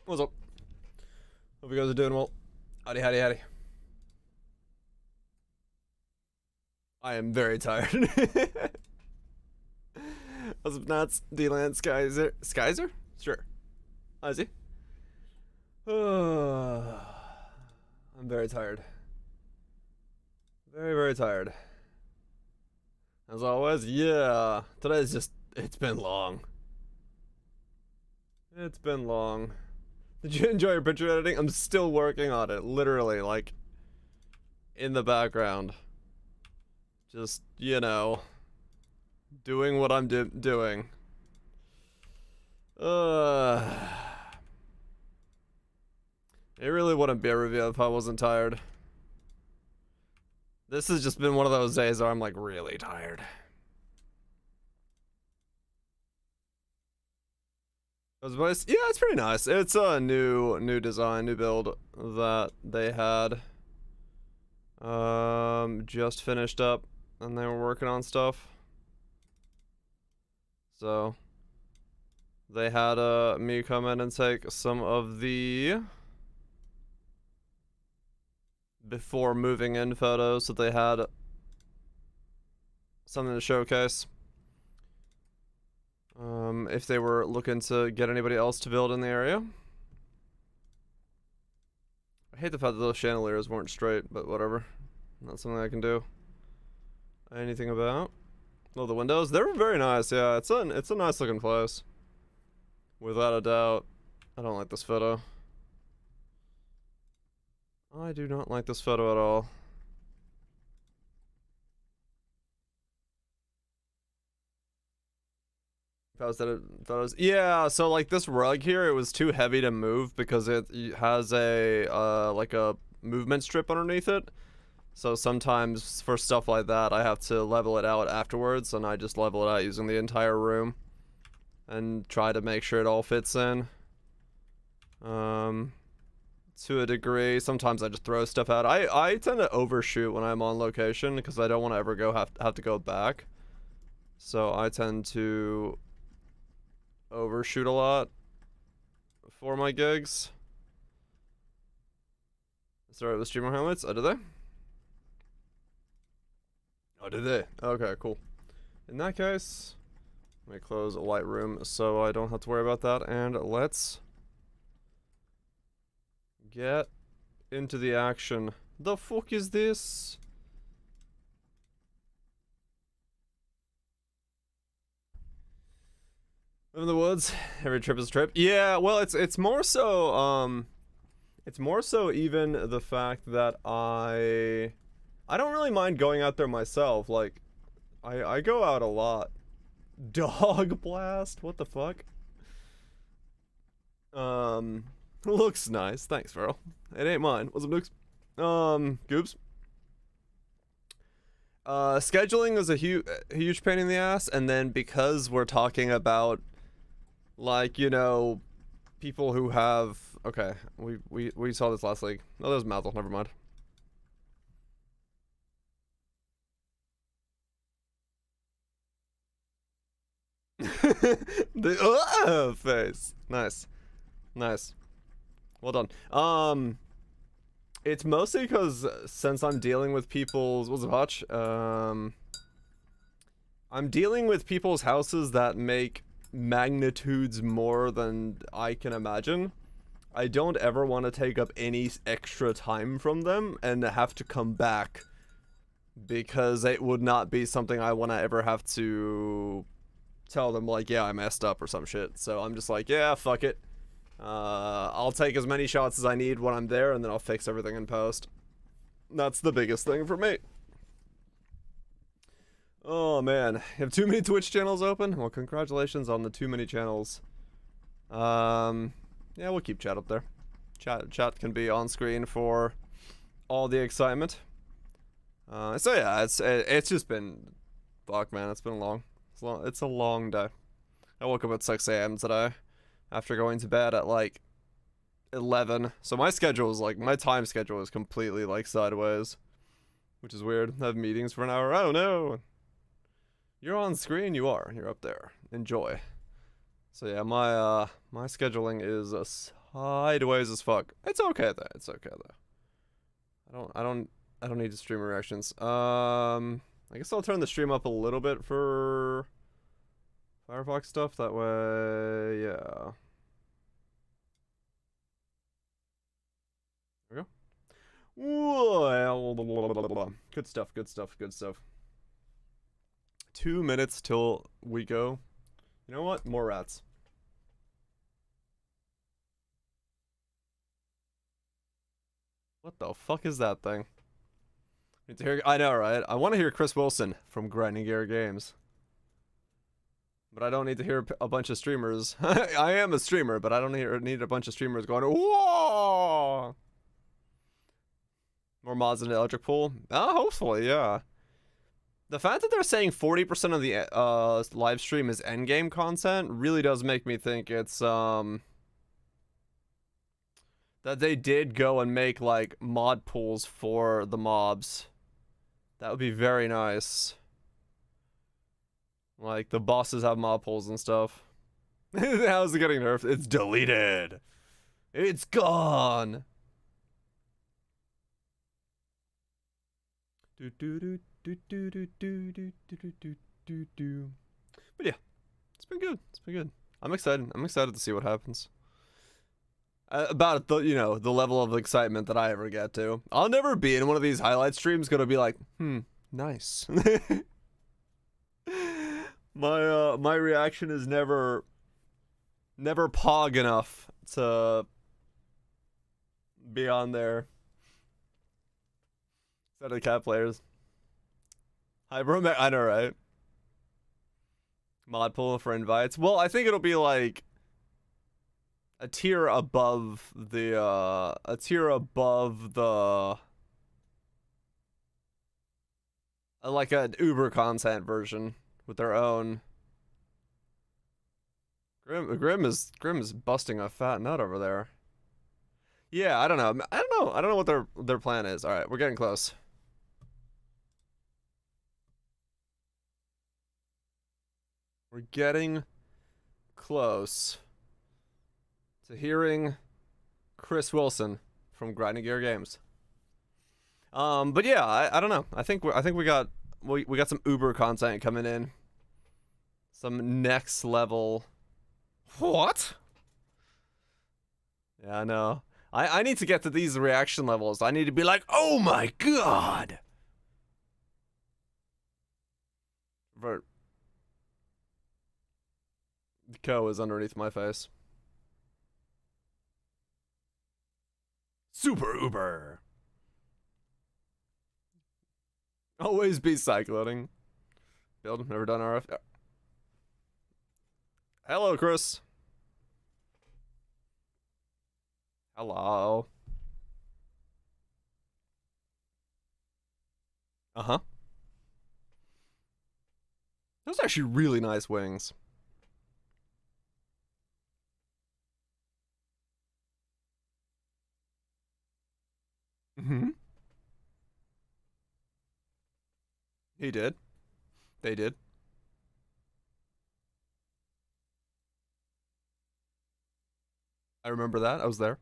What's up? Hope you guys are doing well. Howdy, howdy, howdy. I am very tired. What's up, nuts? D-Land, Skyzer. Skyzer? Sure. I see. I'm very tired. Very, very tired. As always, yeah. Today's just, it's been long. It's been long. Did you enjoy your picture editing? I'm still working on it, literally, like, in the background. Just, you know, doing what I'm doing. It really wouldn't be a review if I wasn't tired. This has just been one of those days where I'm, like, really tired. Yeah, it's pretty nice. It's a new design, new build that they had. Just finished up, and they were working on stuff. So they had me come in and take some of the before moving in photos, so they had something to showcase. If they were looking to get anybody else to build in the area. I hate the fact that those chandeliers weren't straight, but whatever. Not something I can do anything about. Oh, the windows, they were very nice. Yeah, it's a nice looking place. Without a doubt. I don't like this photo. I do not like this photo at all. Yeah, so like this rug here, it was too heavy to move because it has a like a movement strip underneath it. So sometimes for stuff like that, I have to level it out afterwards, and I just level it out using the entire room and try to make sure it all fits in. To a degree, sometimes I just throw stuff out. I tend to overshoot when I'm on location because I don't want to ever have to go back. So I tend to overshoot a lot for my gigs. Sorry, with streamer highlights? Oh, did they? Oh, did they? Okay, cool. In that case, let me close Lightroom so I don't have to worry about that. And let's get into the action. The fuck is this? Live in the woods. Every trip is a trip. Yeah, well, it's more so even the fact that I don't really mind going out there myself. Like, I go out a lot. Dog blast? What the fuck? Looks nice. Thanks, Farrell. It ain't mine. What's up, Nukes? Goobs. Scheduling is a huge pain in the ass, and then because we're talking about, like, you know, people who have, okay, we saw this last league. Oh, that was Mazel, never mind. The face. Nice. Nice. Well done. It's mostly because since I'm dealing with people's, what's it, Hutch? I'm dealing with people's houses that make magnitudes more than I can imagine. I don't ever want to take up any extra time from them and have to come back, because it would not be something I want to ever have to tell them, like, yeah, I messed up or some shit. So I'm just like, yeah, fuck it. I'll take as many shots as I need when I'm there, and then I'll fix everything in post. That's the biggest thing for me. Oh man, you have too many Twitch channels open? Well, congratulations on the too many channels. Yeah, we'll keep chat up there. Chat can be on screen for all the excitement. So yeah, it's just been, fuck man, it's been long. It's a long day. I woke up at 6 a.m. today after going to bed at like 11. So my schedule is like, my time schedule is completely like sideways, which is weird. I have meetings for an hour. I don't know. You're on screen. You're up there. Enjoy. So yeah, my scheduling is sideways as fuck. It's okay though. It's okay though. I don't need to stream reactions. I guess I'll turn the stream up a little bit for Firefox stuff. That way, yeah. There we go. Good stuff. Good stuff. Good stuff. 2 minutes till we go. You know what? More rats. What the fuck is that thing? Need to hear, I know, right? I want to hear Chris Wilson from Grinding Gear Games. But I don't need to hear a bunch of streamers. I am a streamer, but I don't need a bunch of streamers going, whoa! More mods in the electric pool? Hopefully, yeah. The fact that they're saying 40% of the live stream is endgame content really does make me think it's, that they did go and make, like, mod pools for the mobs. That would be very nice. Like, the bosses have mob pools and stuff. How's it getting nerfed? It's deleted. It's gone. But yeah, it's been good. It's been good. I'm excited. I'm excited to see what happens. About the, you know, the level of excitement that I ever get to. I'll never be in one of these highlight streams gonna be like, nice. My reaction is never pog enough to be on there. Instead of cat players. Hi, bro. I know, right? Mod pool for invites. Well, I think it'll be like a tier above the like an Uber content version with their own. Grim is busting a fat nut over there. Yeah, I don't know. I don't know what their plan is. All right, we're getting close. We're getting close to hearing Chris Wilson from Grinding Gear Games. But yeah, I don't know. I think we got some Uber content coming in. Some next level. What? Yeah, I know. I need to get to these reaction levels. I need to be like, oh my god. Vert. The co is underneath my face. Super Uber. Always be cycloning. Build, never done RF. Hello, Chris. Hello. Uh-huh. Those are actually really nice wings. Mm-hmm. He did. They did. I remember that. I was there.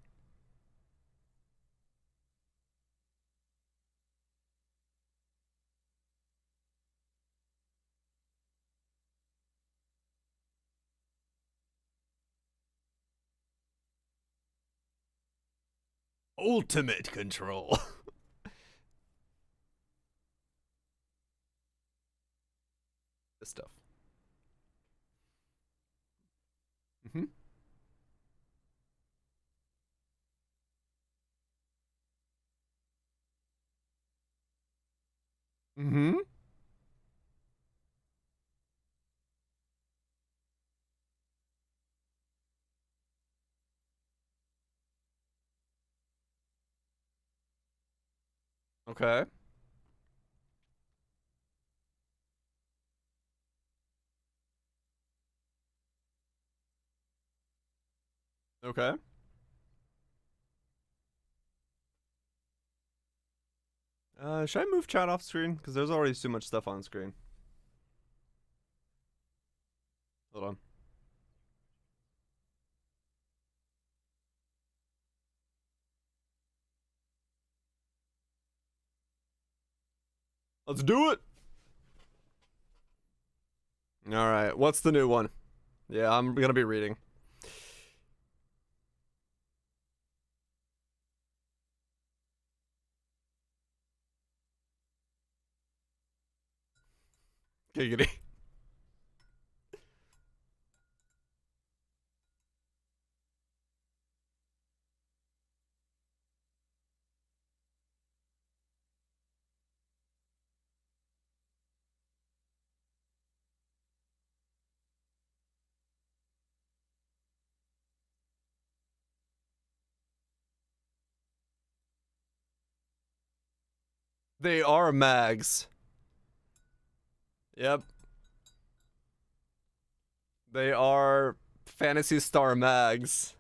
Ultimate control. This stuff. Mm-hmm. Mm-hmm. Okay. Okay. Should I move chat off screen? Because there's already too much stuff on screen. Hold on. Let's do it. All right. What's the new one? Yeah, I'm gonna be reading. Giggity. They are mags. Yep. They are Fantasy Star mags.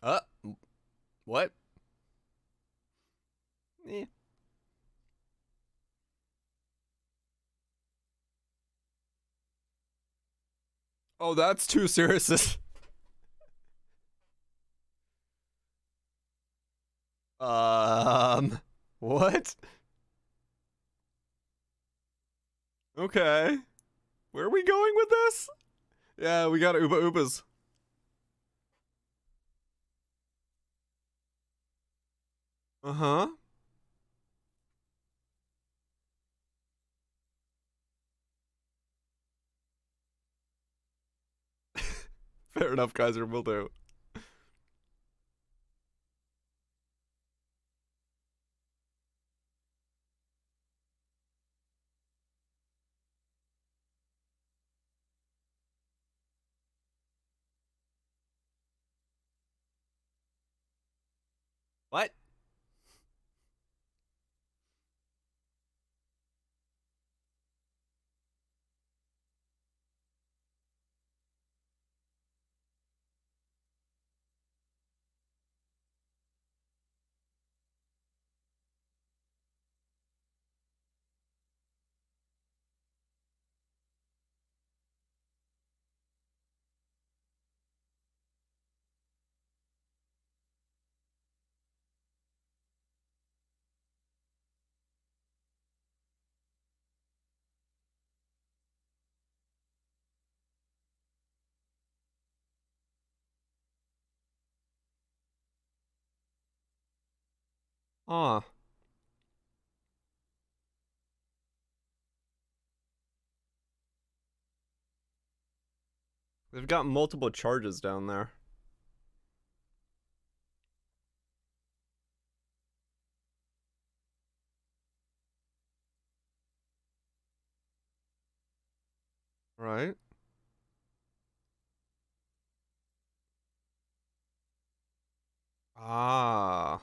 Uh, what? Eh. Oh, that's too serious. What? Okay. Where are we going with this? Yeah, we got Uba Ubas. Uh-huh. Fair enough, Kaiser, will do. What? Ah, they've got multiple charges down there. Right? Ah.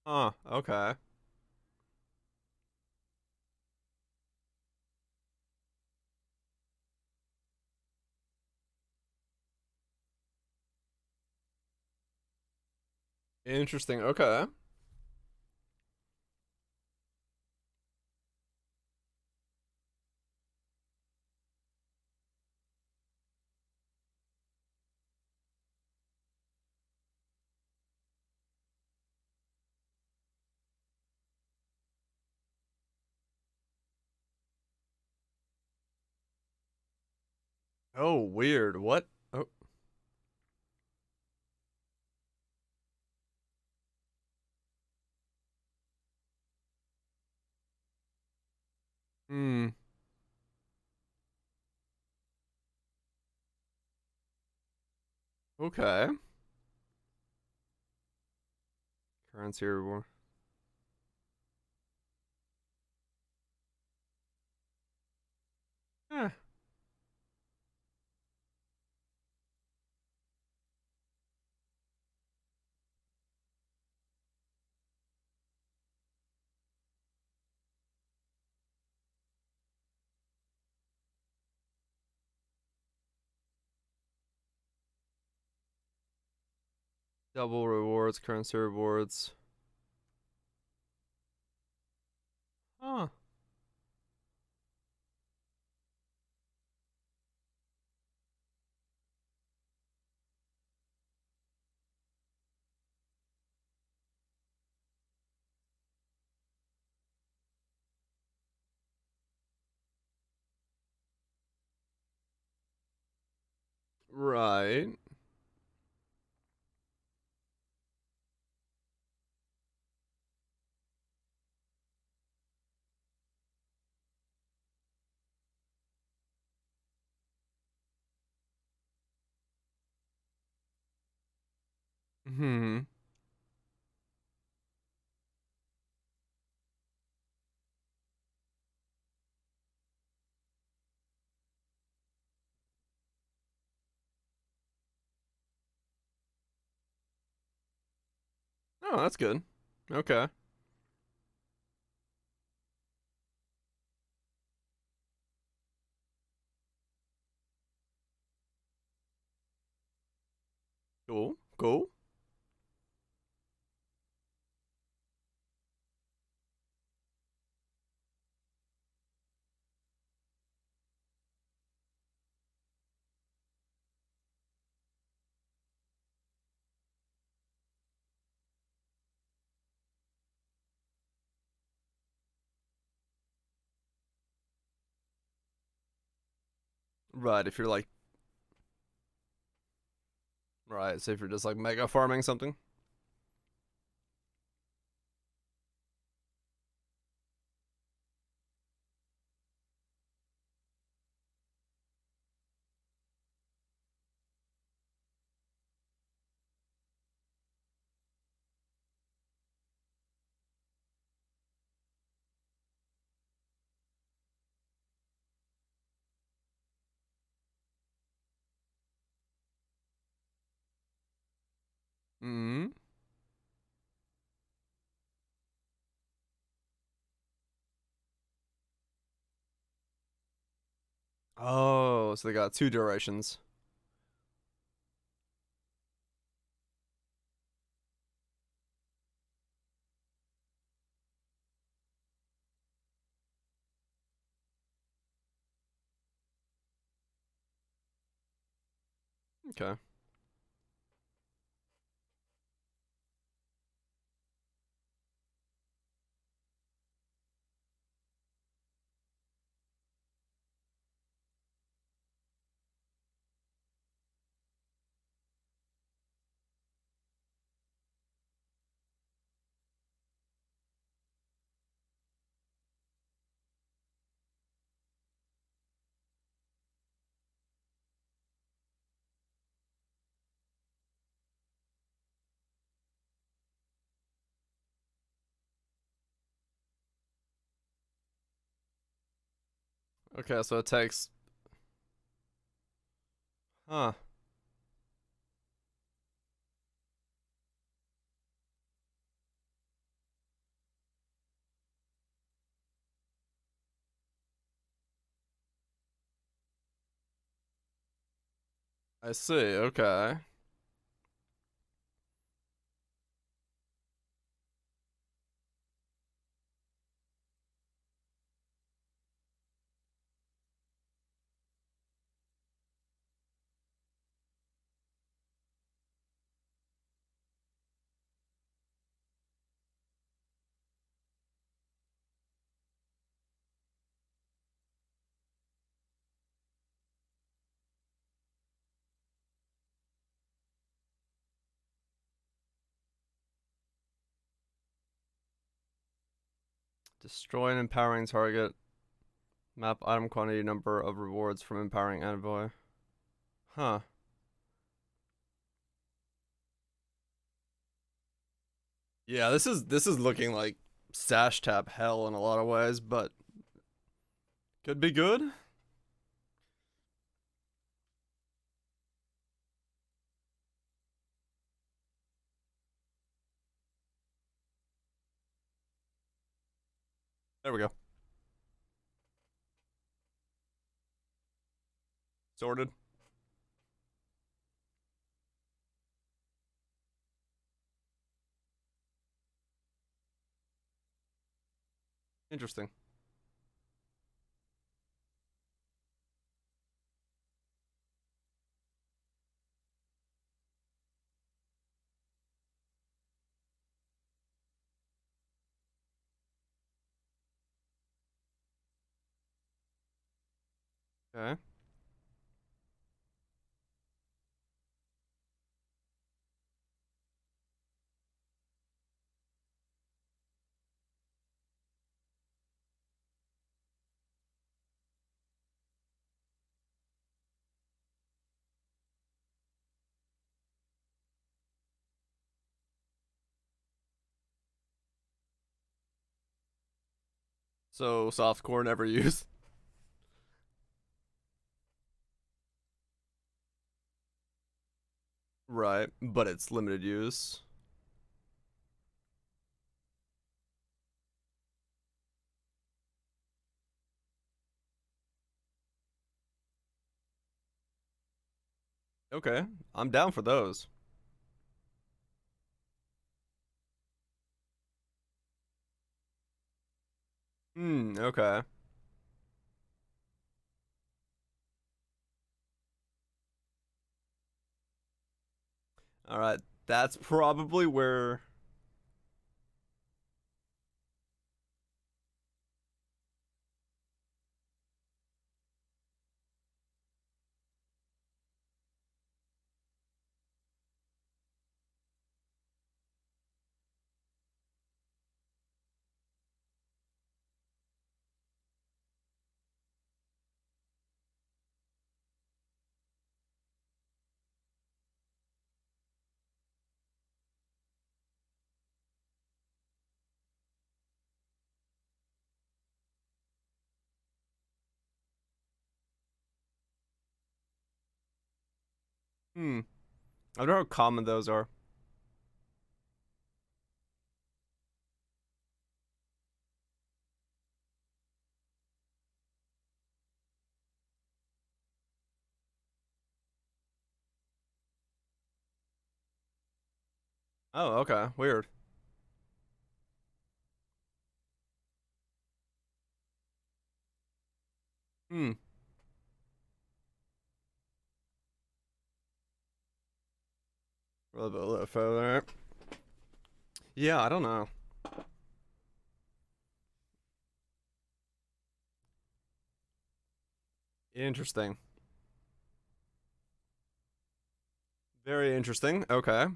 Huh, okay. Interesting, okay. Oh, weird. What? Oh. Hmm. Okay. Currency reward. Eh. Double rewards, currency rewards. Huh. Right. Hmm. Oh, that's good. Okay. Cool. Cool. Right, if you're like, right, so if you're just like mega farming something. Hmm. Oh, so they got two durations. Okay. Okay, so it takes. Huh. I see. Okay. Destroy an empowering target. Map item quantity number of rewards from empowering envoy. Huh. Yeah, this is looking like stash tab hell in a lot of ways, but could be good. There we go. Sorted. Interesting. Okay. So softcore never used. Right, but it's limited use. Okay, I'm down for those. Okay. All right, that's probably where. Hmm. I don't know how common those are. Oh, okay. Weird. Hmm. A little bit further. Yeah, I don't know. Interesting. Very interesting. Okay.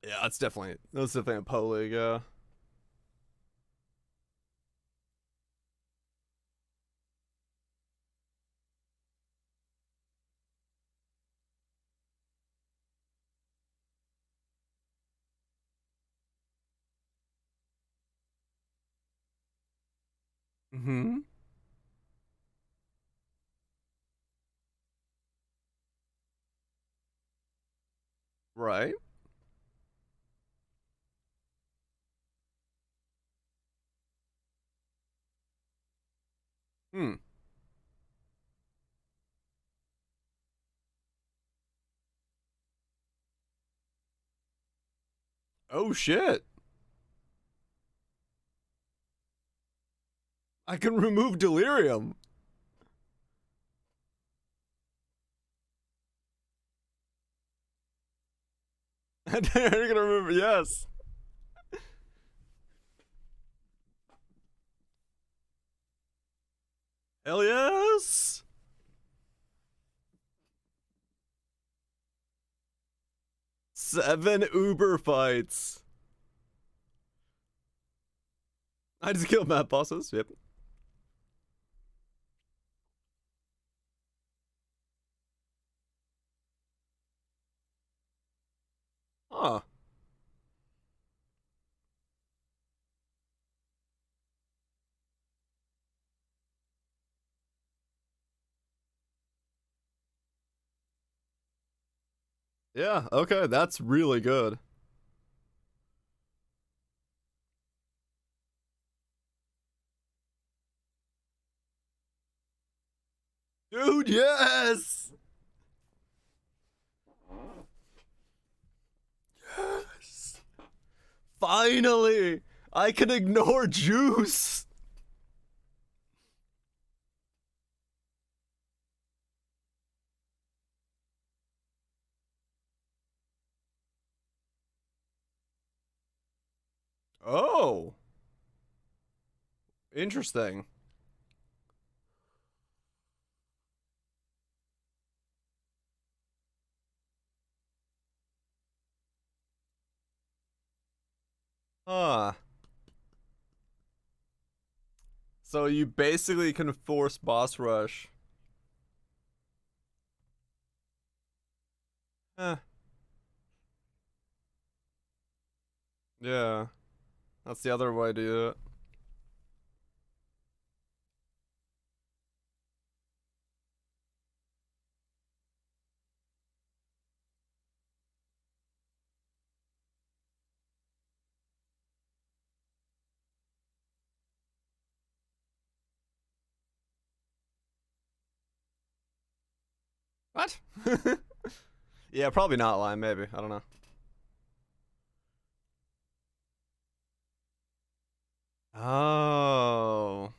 Yeah, that's definitely a poly. Yeah. Hmm. Right. Hmm. Oh shit. I can remove delirium. I'm gonna remove. Yes. Hell yes. 7 Uber fights. I just killed map bosses. Yep. Huh. Yeah. Okay. That's really good. Dude, yes! Yes! Finally! I can ignore juice! Oh! Interesting. Huh. So you basically can force boss rush. Eh, yeah. That's the other way to do it. What? Yeah, probably not lime, maybe. I don't know. Oh.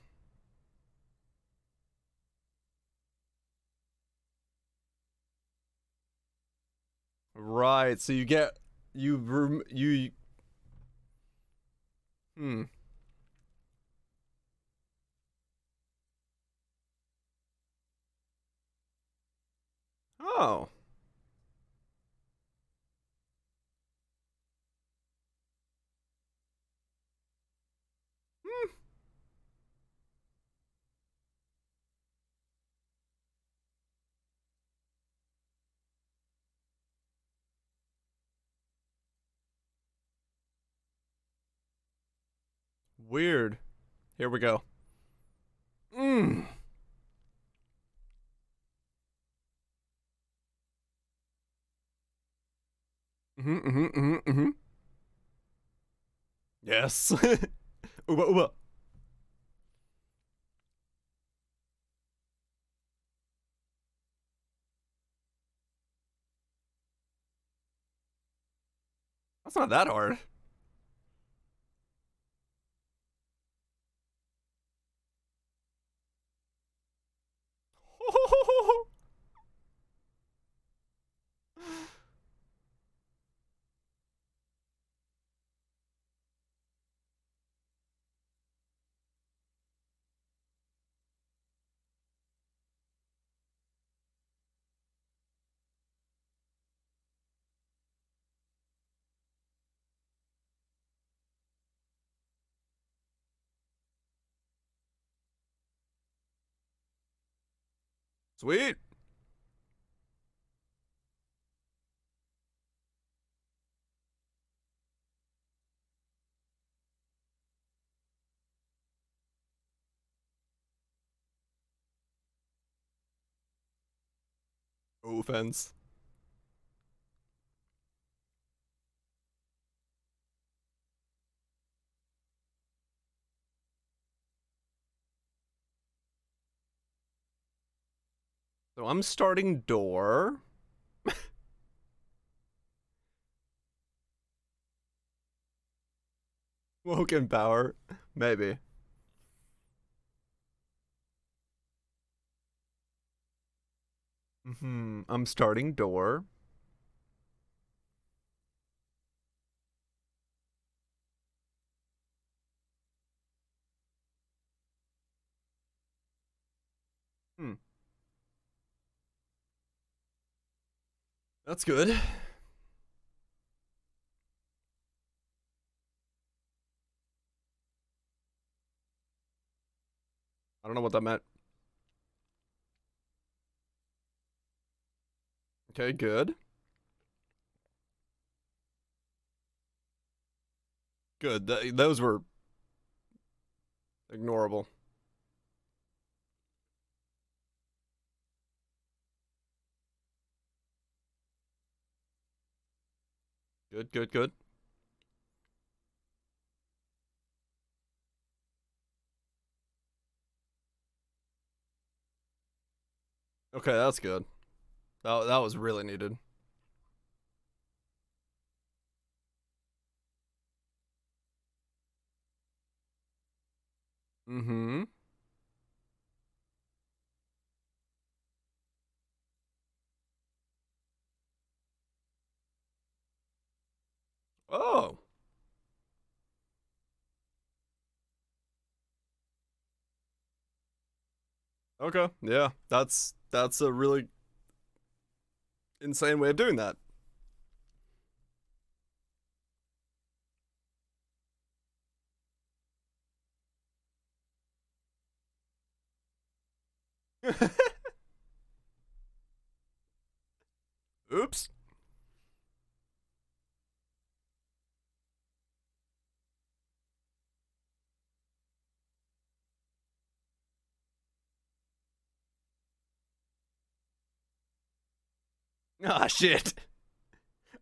Right. So you get you hmm. Oh. Hmm. Weird. Here we go. Mm. Mm-hmm. Yes. Uba uba. That's not that hard. Sweet. Offense. So I'm starting door. Woken power. Maybe. I'm starting door. Hmm. That's good. I don't know what that meant. Okay, good. Good. Those were ignorable. Good, good, good. Okay, that's good. That was really needed. Mm-hmm. Oh. Okay. Yeah. That's a really insane way of doing that. Oops. Ah, shit.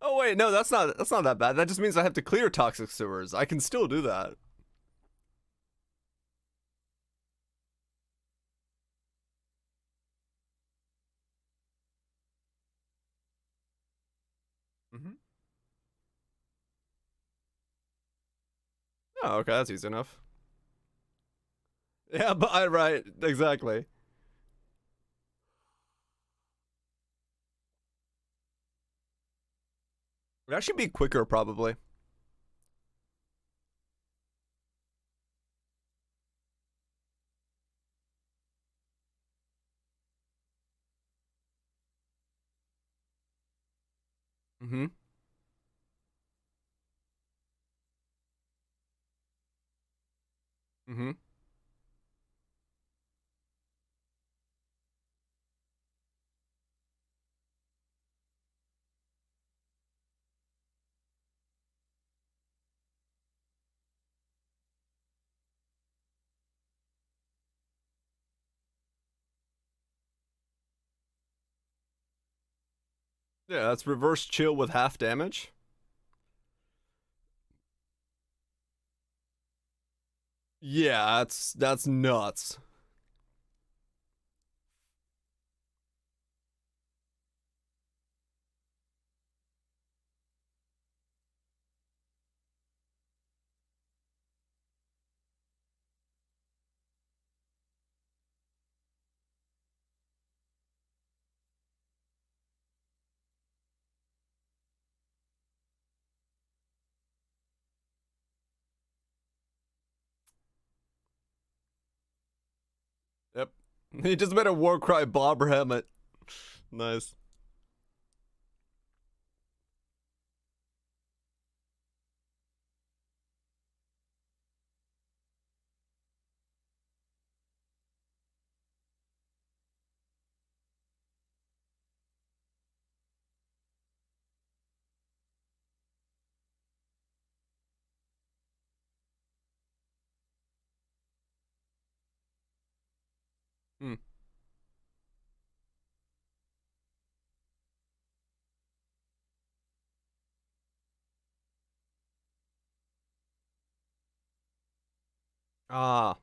Oh wait, no, that's not that bad. That just means I have to clear toxic sewers. I can still do that. Mm-hmm. Oh, okay, that's easy enough. Yeah, but I right, exactly. That should be quicker, probably. Mm-hmm. Mm-hmm. Yeah, that's reverse chill with half damage. Yeah, that's nuts. Yep. He just made a war cry Bob Hammett. Nice. Hmm. Ah.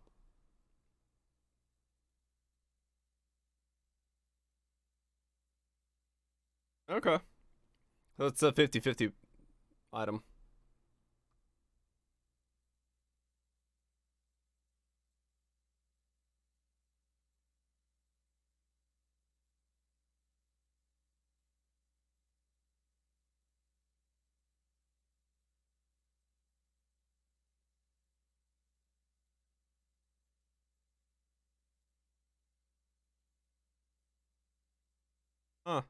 Okay. That's a 50-50 item. Huh.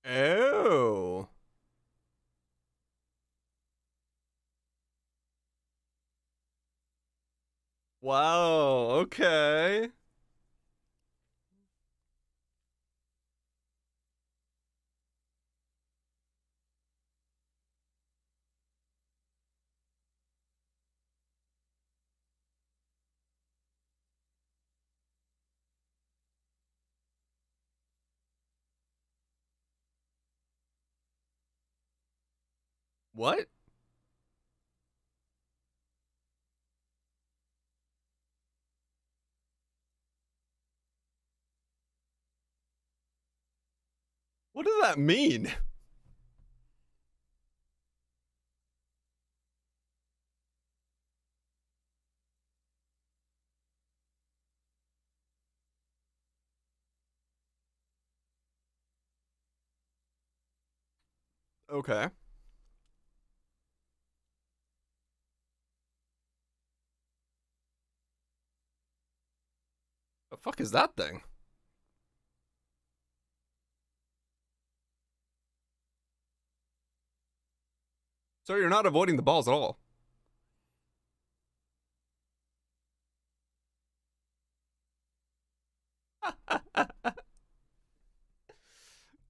Oh. Wow. Okay. What? What does that mean? Okay. The fuck is that thing? So you're not avoiding the balls at all.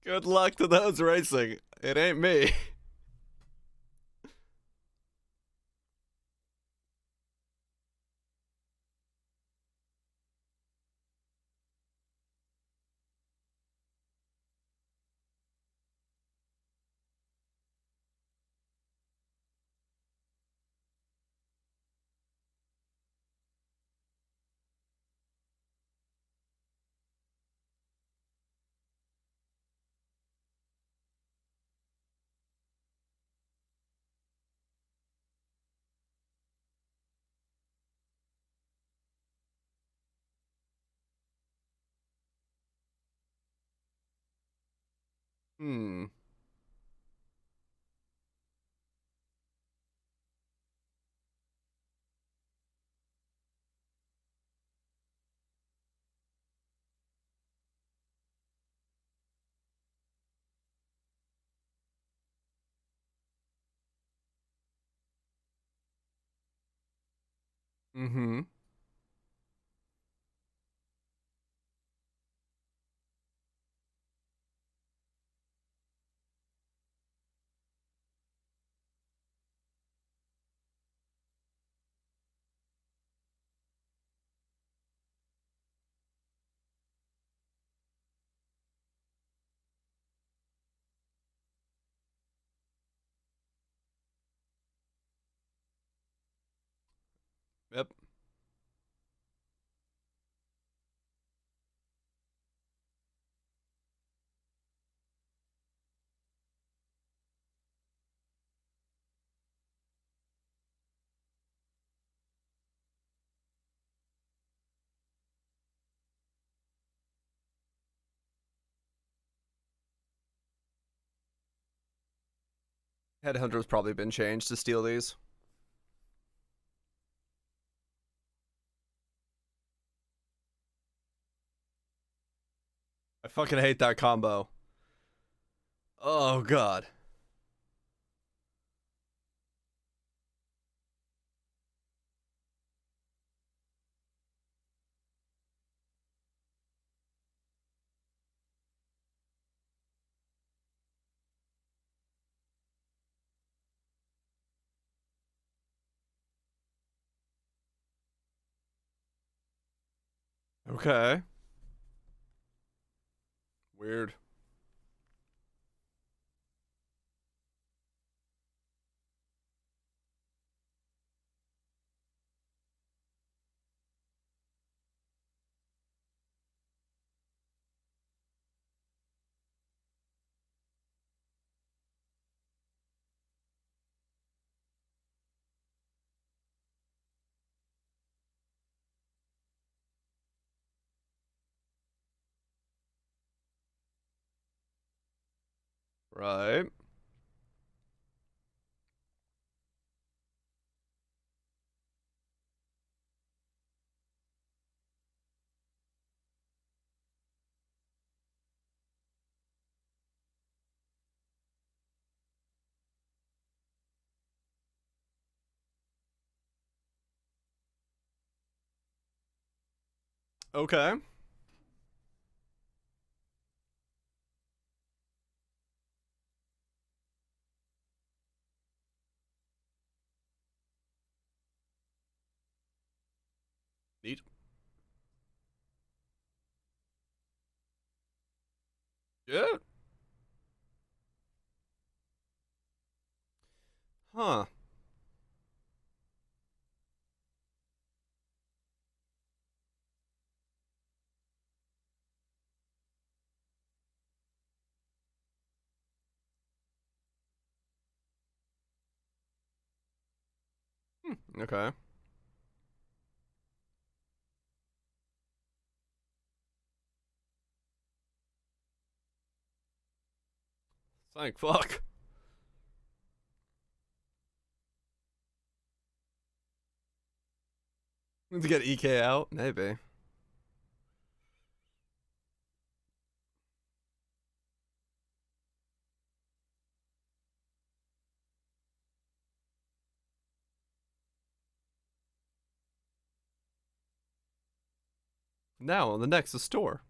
Good luck to those racing. It ain't me. Hmm. Mm-hmm. Yep. Headhunter's probably been changed to steal these. I fucking hate that combo. Oh god. Okay. Weird. Right. Okay. Neat. Yeah. Huh. Okay. Thank fuck. To get EK out? Maybe. Now on the Nexus store.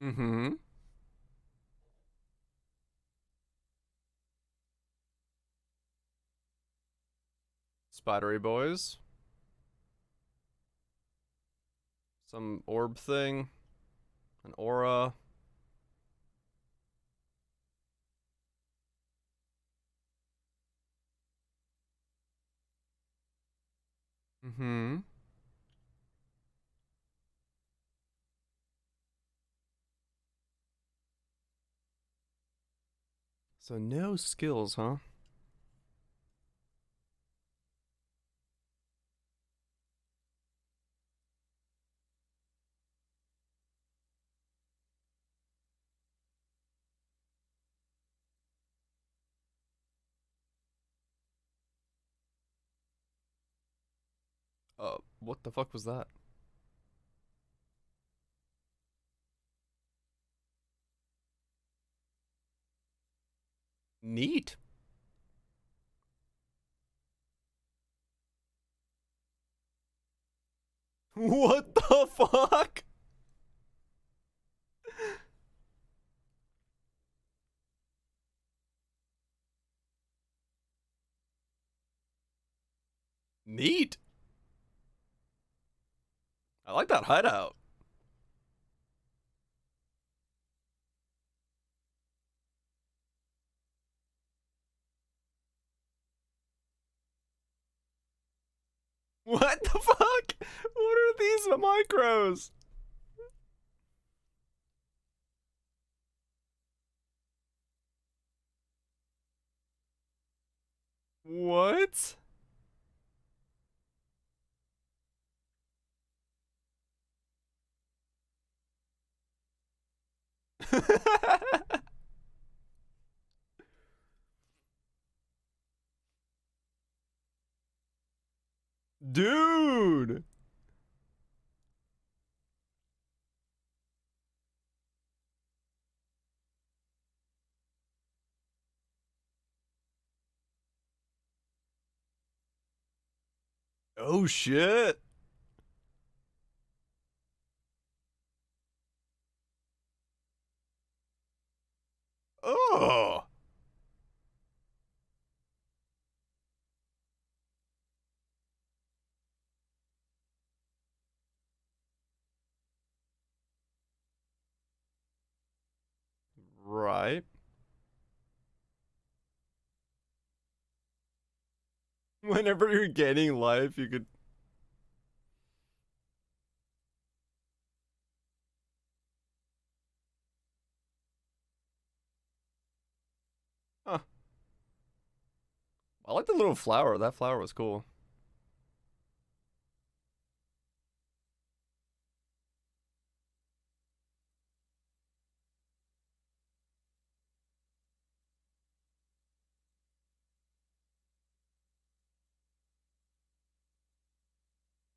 Mm-hmm. Spidery boys. Some orb thing. An aura. Mm-hmm. So no skills, huh? What the fuck was that? Neat. What the fuck? Neat. I like that hideout. What the fuck? What are these micros? What? Dude. Oh shit. Oh. Right. Whenever you're gaining life, you could. Huh. I like the little flower. That flower was cool.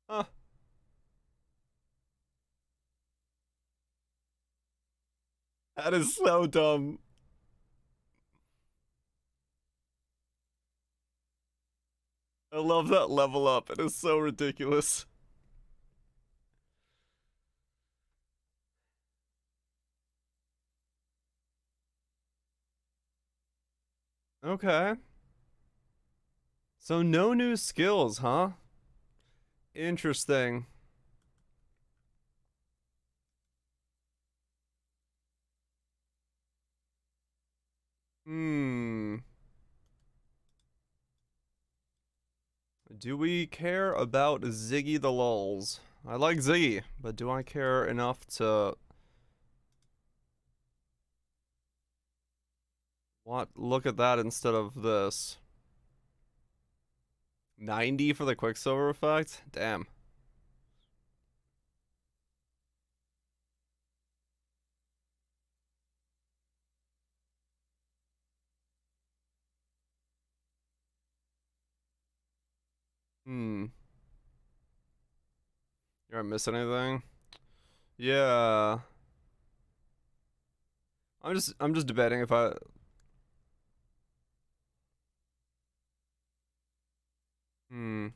Huh. That is so dumb. I love that level up. It is so ridiculous. Okay. So no new skills, huh? Interesting. Hmm. Do we care about Ziggy the Lulz? I like Ziggy, but do I care enough to look at that instead of this? 90 for the Quicksilver effect? Damn. Hmm. You aren't missing anything? Yeah. I'm just debating if I hmm.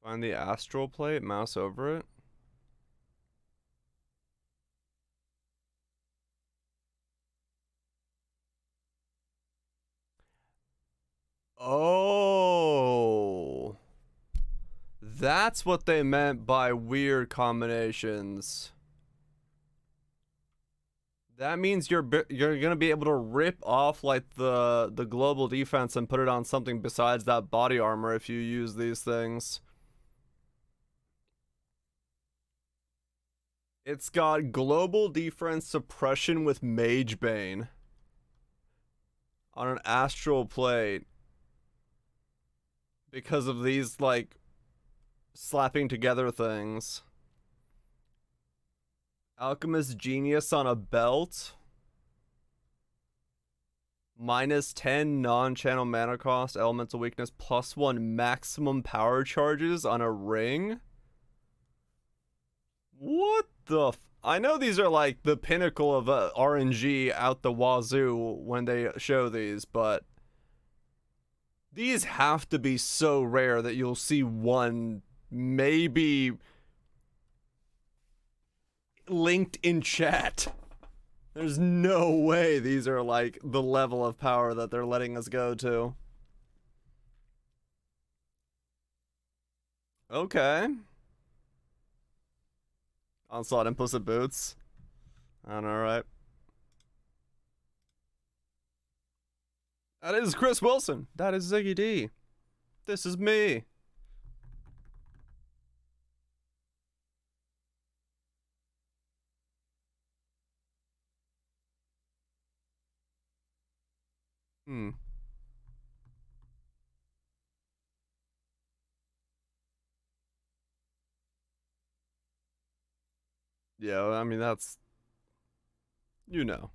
Find the astral plate, mouse over it. Oh. That's what they meant by weird combinations. That means you're gonna be able to rip off like the global defense and put it on something besides that body armor if you use these things. It's got global defense suppression with Mage Bane on an astral plate because of these like slapping together things. Alchemist Genius on a belt. -10 non-channel mana cost, elemental weakness, +1 maximum power charges on a ring. What the I know these are like the pinnacle of RNG out the wazoo when they show these, but these have to be so rare that you'll see one maybe linked in chat. There's no way these are like the level of power that they're letting us go to. Okay. Onslaught implicit boots. I don't know, right? That is Chris Wilson. That is Ziggy D. This is me. Hmm. Yeah, I mean, that's. You know.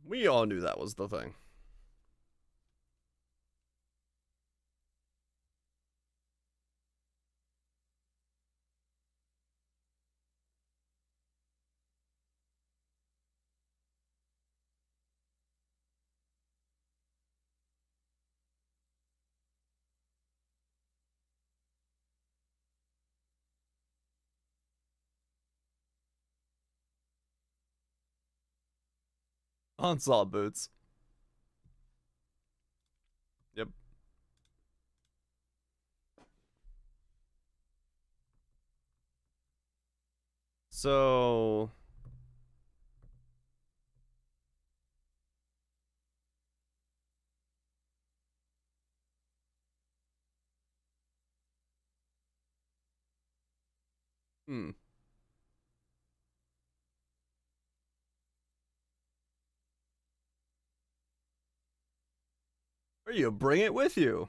We all knew that was the thing. Onslaught boots. Yep. So. Hmm. Or you bring it with you.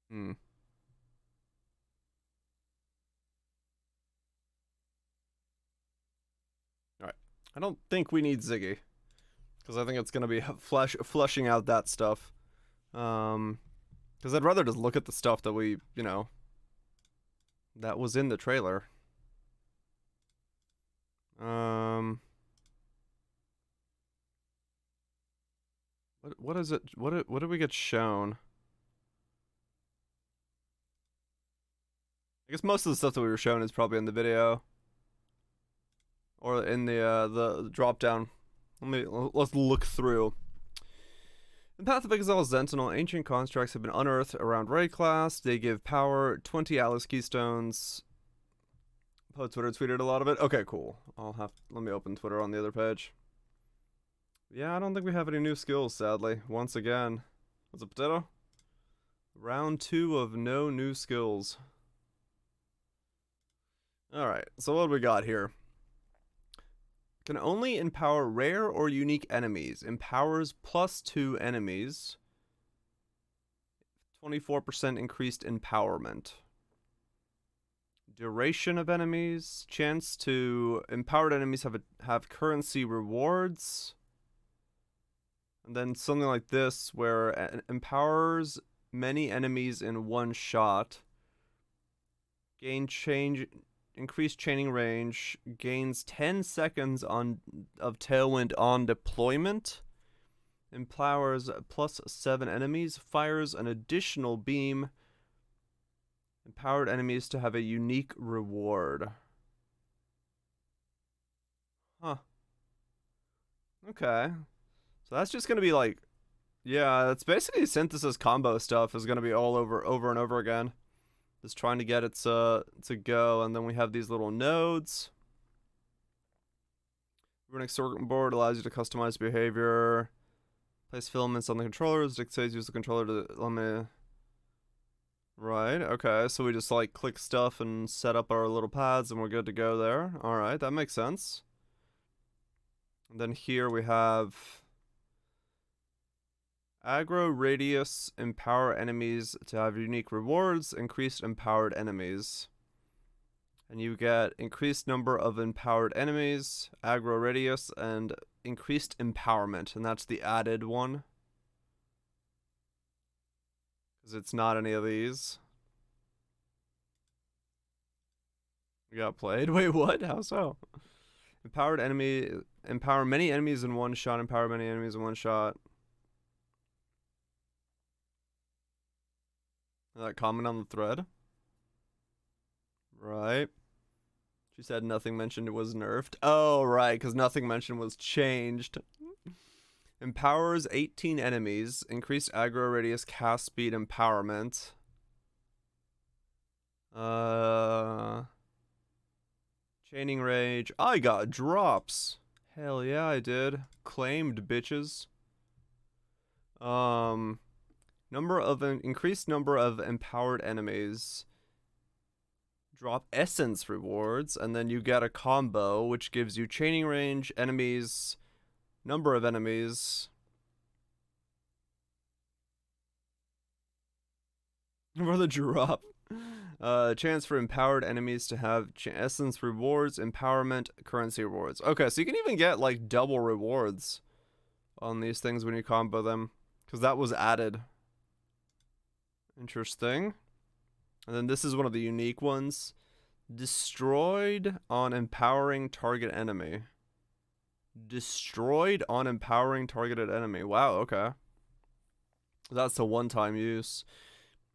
Hmm. All right. I don't think we need Ziggy because I think it's gonna be flushing out that stuff. Because I'd rather just look at the stuff that we, that was in the trailer. What is it? What did we get shown? I guess most of the stuff that we were shown is probably in the video or in the drop down. Let's look through. In Path of Exile Sentinel, ancient constructs have been unearthed around raid class. They give power 20 Atlas keystones. Twitter tweeted a lot of it. Okay, cool. Let me open Twitter on the other page. Yeah, I don't think we have any new skills, sadly. Once again. What's a potato? Round 2 of no new skills. Alright, so what do we got here? Can only empower rare or unique enemies. Empowers +2 enemies. 24% increased empowerment. Duration of enemies. Chance to empowered enemies have currency rewards. And then something like this where empowers many enemies in one shot. Increased chaining range, gains 10 seconds of tailwind on deployment, empowers +7 enemies, fires an additional beam, empowered enemies to have a unique reward. Huh. Okay. So that's just gonna be like, yeah, that's basically synthesis combo stuff is gonna be all over and over again. Just trying to get it to go, and then we have these little nodes. Runic circuit board allows you to customize behavior. Place filaments on the controllers. Dictates use the controller to let me. Right. Okay. So we just like click stuff and set up our little pads, and we're good to go there. All right. That makes sense. And then here we have aggro radius, empower enemies to have unique rewards, increased empowered enemies. And you get increased number of empowered enemies, aggro radius, and increased empowerment. And that's the added one. Because it's not any of these. We got played. Wait, what? How so? Empowered enemy, empower many enemies in one shot, empower many enemies in one shot. That comment on the thread. Right. She said nothing mentioned was nerfed. Oh, right, because nothing mentioned was changed. Empowers 18 enemies. Increased aggro radius, cast speed, empowerment. Chaining rage. I got drops. Hell yeah, I did. Claimed, bitches. Increased number of empowered enemies. Drop essence rewards, and then you get a combo which gives you chaining range, enemies, number of enemies. For the drop. Chance for empowered enemies to have essence rewards, empowerment, currency rewards. Okay, so you can even get like double rewards on these things when you combo them, because that was added. Interesting. And then this is one of the unique ones. Destroyed on empowering target enemy. Destroyed on empowering targeted enemy. Wow, okay. That's a one-time use.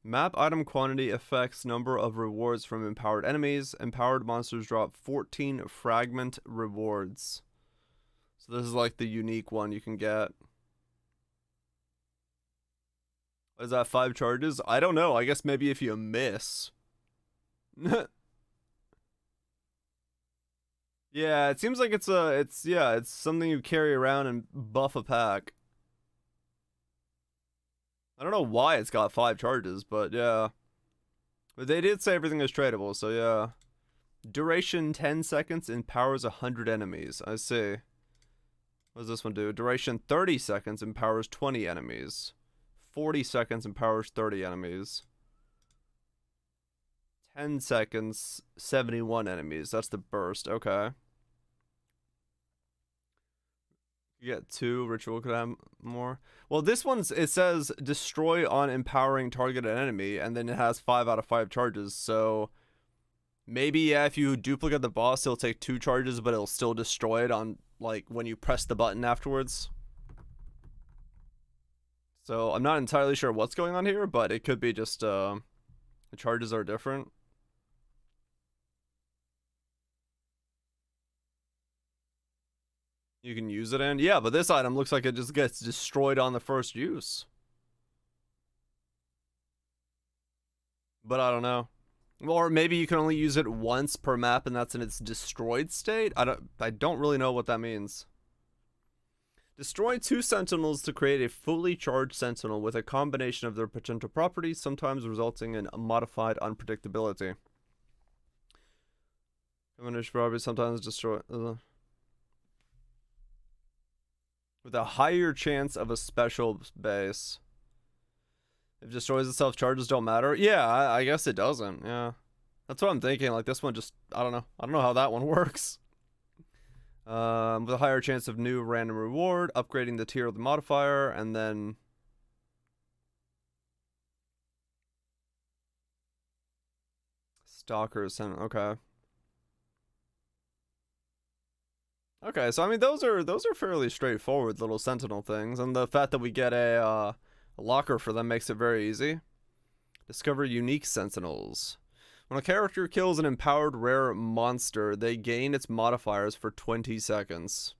Map item quantity affects number of rewards from empowered enemies. Empowered monsters drop 14 fragment rewards. So this is like the unique one you can get. Is that 5 charges? I don't know. I guess maybe if you miss. Yeah, it seems like it's something you carry around and buff a pack. I don't know why it's got 5 charges, but yeah. But they did say everything is tradable, so yeah. Duration 10 seconds, empowers 100 enemies. I see. What does this one do? Duration 30 seconds, empowers 20 enemies. 40 seconds, empowers 30 enemies. 10 seconds, 71 enemies. That's the burst. Okay. You get 2. Ritual could have more. Well, this one's, it says destroy on empowering targeted enemy, and then it has 5 out of 5 charges. So Maybe, yeah, if you duplicate the boss, it'll take 2 charges, but it'll still destroy it on, like, when you press the button afterwards. So, I'm not entirely sure what's going on here, but it could be just, the charges are different. You can use it in? Yeah, but this item looks like it just gets destroyed on the first use. But I don't know. Or maybe you can only use it once per map and that's in its destroyed state? I don't really know what that means. Destroy 2 sentinels to create a fully charged sentinel with a combination of their potential properties, sometimes resulting in a modified unpredictability. Combination properties sometimes destroy... with a higher chance of a special base. If it destroys itself, charges don't matter. Yeah, I guess it doesn't. Yeah. That's what I'm thinking. Like, this one just... I don't know. I don't know how that one works. With a higher chance of new random reward, upgrading the tier of the modifier, and then... Stalkers. Okay. Okay, so I mean, those are fairly straightforward little sentinel things, and the fact that we get a locker for them makes it very easy. Discover unique sentinels. When a character kills an empowered rare monster, they gain its modifiers for 20 seconds.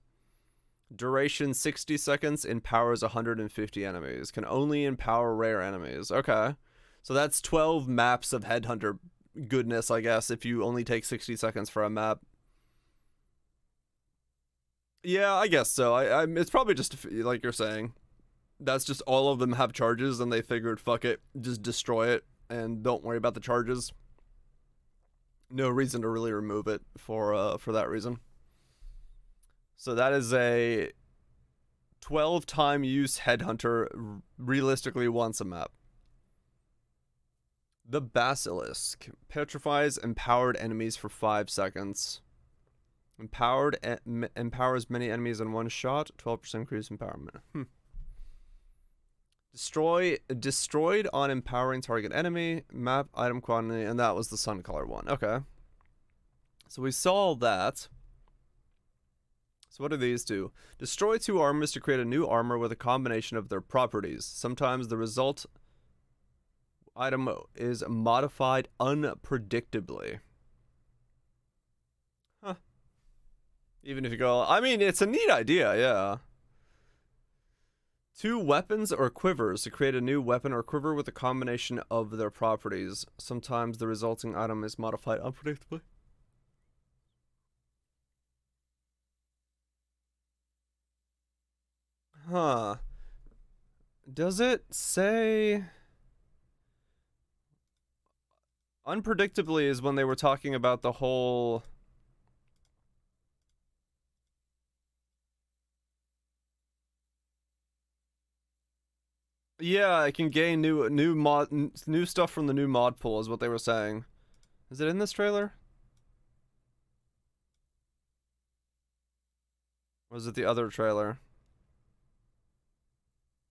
Duration 60 seconds, empowers 150 enemies. Can only empower rare enemies. Okay. So that's 12 maps of Headhunter goodness, I guess, if you only take 60 seconds for a map. Yeah, I guess so. It's probably just, like you're saying, that's just all of them have charges and they figured, fuck it, just destroy it and don't worry about the charges. No reason to really remove it for that reason. So that is a 12-time use Headhunter, realistically once a map. The Basilisk petrifies empowered enemies for 5 seconds. Empowers many enemies in one shot. 12% increase empowerment. Destroyed on empowering target enemy. Map item quantity, and that was the sun color one. Okay. So we saw that. So what do these do? Destroy 2 armors to create a new armor with a combination of their properties. Sometimes the result item is modified unpredictably. Huh. Even if you go... I mean, it's a neat idea, yeah. 2 weapons or quivers to create a new weapon or quiver with a combination of their properties. Sometimes the resulting item is modified unpredictably. Huh. Does it say... Unpredictably is when they were talking about the whole... Yeah, I can gain new stuff from the new mod pool is what they were saying. Is it in this trailer? Or is it the other trailer?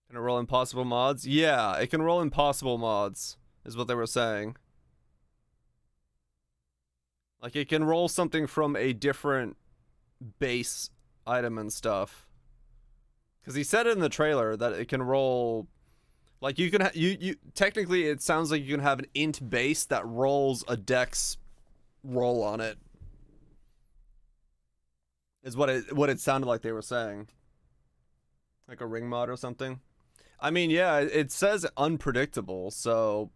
Can it roll impossible mods? Yeah, it can roll impossible mods, is what they were saying. Like, it can roll something from a different base item and stuff. Because he said it in the trailer that it can roll... Like, you can you technically, it sounds like you can have an int base that rolls a dex roll on it. Is what it sounded like they were saying. Like a ring mod or something. I mean, yeah, it says unpredictable, so...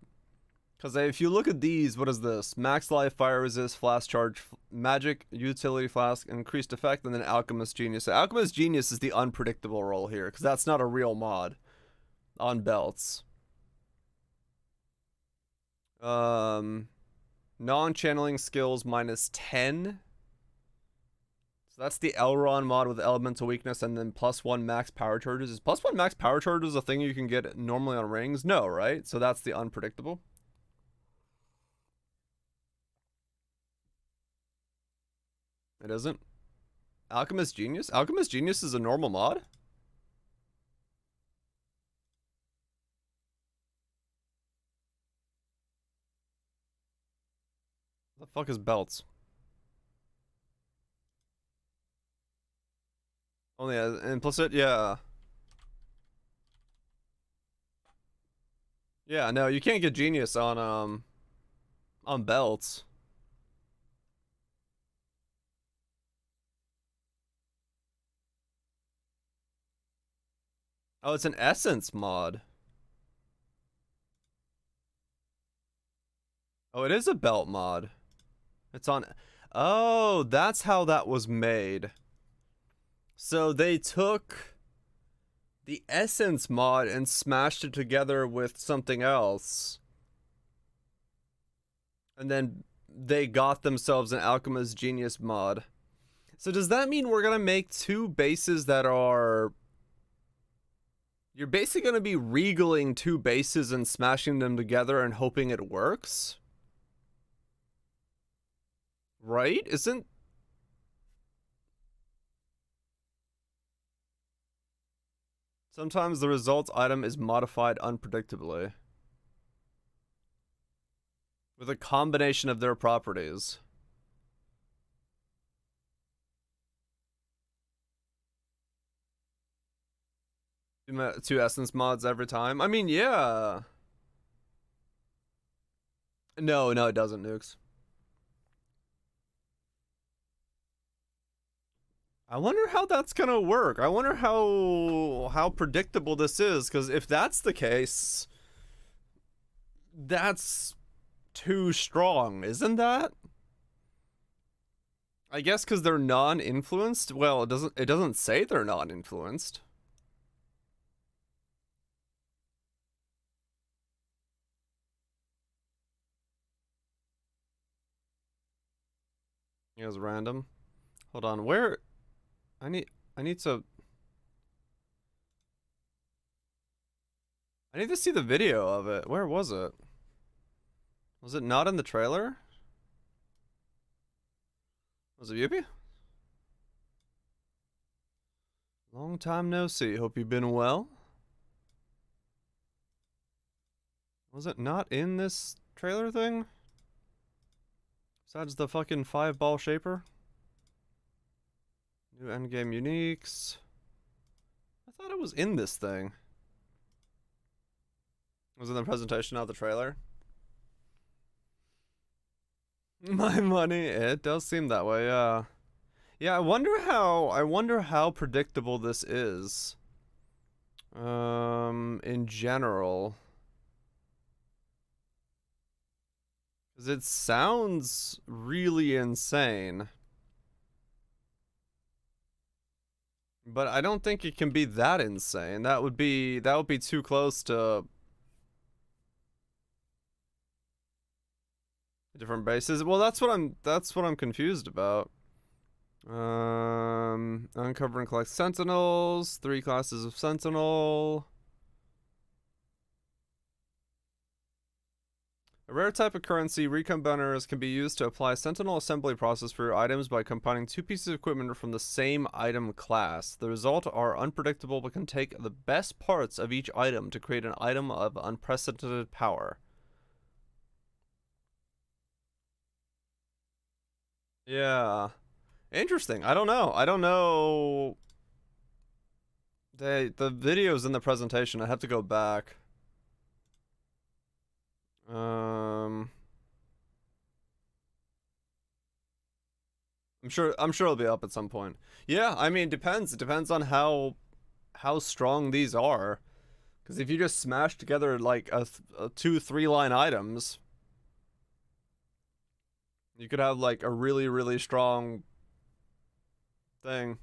Because if you look at these, what is this? Max life, fire resist, flash charge, magic, utility flask, increased effect, and then Alchemist Genius. So Alchemist Genius is the unpredictable roll here, because that's not a real mod on belts. Non-channeling skills -10. So that's the Elron mod with elemental weakness and then +1 max power charges. Is +1 max power charges a thing you can get normally on rings? No, right? So that's the unpredictable. It isn't. Alchemist Genius? Alchemist Genius is a normal mod? The fuck is belts? Only as implicit? Yeah. Yeah, no, you can't get genius on belts. Oh, it's an essence mod. Oh, it is a belt mod. It's on. Oh, that's how that was made. So they took the essence mod and smashed it together with something else. And then they got themselves an Alchemist Genius mod. So does that mean we're gonna make two bases that are... You're basically gonna be regaling two bases and smashing them together and hoping it works? Right? Isn't... Sometimes the results item is modified unpredictably with a combination of their properties. Two essence mods every time? I mean, yeah. No, no, it doesn't, Nukes. I wonder how that's gonna work. I wonder how predictable this is, because if that's the case, that's too strong, isn't that? I guess because they're non-influenced. Well, it doesn't say they're non-influenced. It was random. Hold on, where I need I need to I need to see the video of it. Where was it? Was it not in the trailer? Was it Yuppie? Long time no see. Hope you've been well. Was it not in this trailer thing? Besides the fucking 5-ball shaper? New endgame uniques. I thought it was in this thing. Was it in the presentation, not the trailer? My money. It does seem that way, yeah. Yeah, I wonder how predictable this is. In general. Because it sounds really insane. But I don't think it can be that insane. That would be too close to different bases. Well, that's what I'm confused about. Uncover and collect sentinels, 3 classes of sentinel. A rare type of currency, recombiners can be used to apply sentinel assembly process for your items by combining 2 pieces of equipment from the same item class. The result are unpredictable but can take the best parts of each item to create an item of unprecedented power. Yeah. Interesting. I don't know. I don't know. The video's in the presentation. I have to go back. I'm sure it'll be up at some point. Yeah, I mean, depends. It depends on how strong these are. Because if you just smash together like a 2-3 line items, you could have like a really strong thing.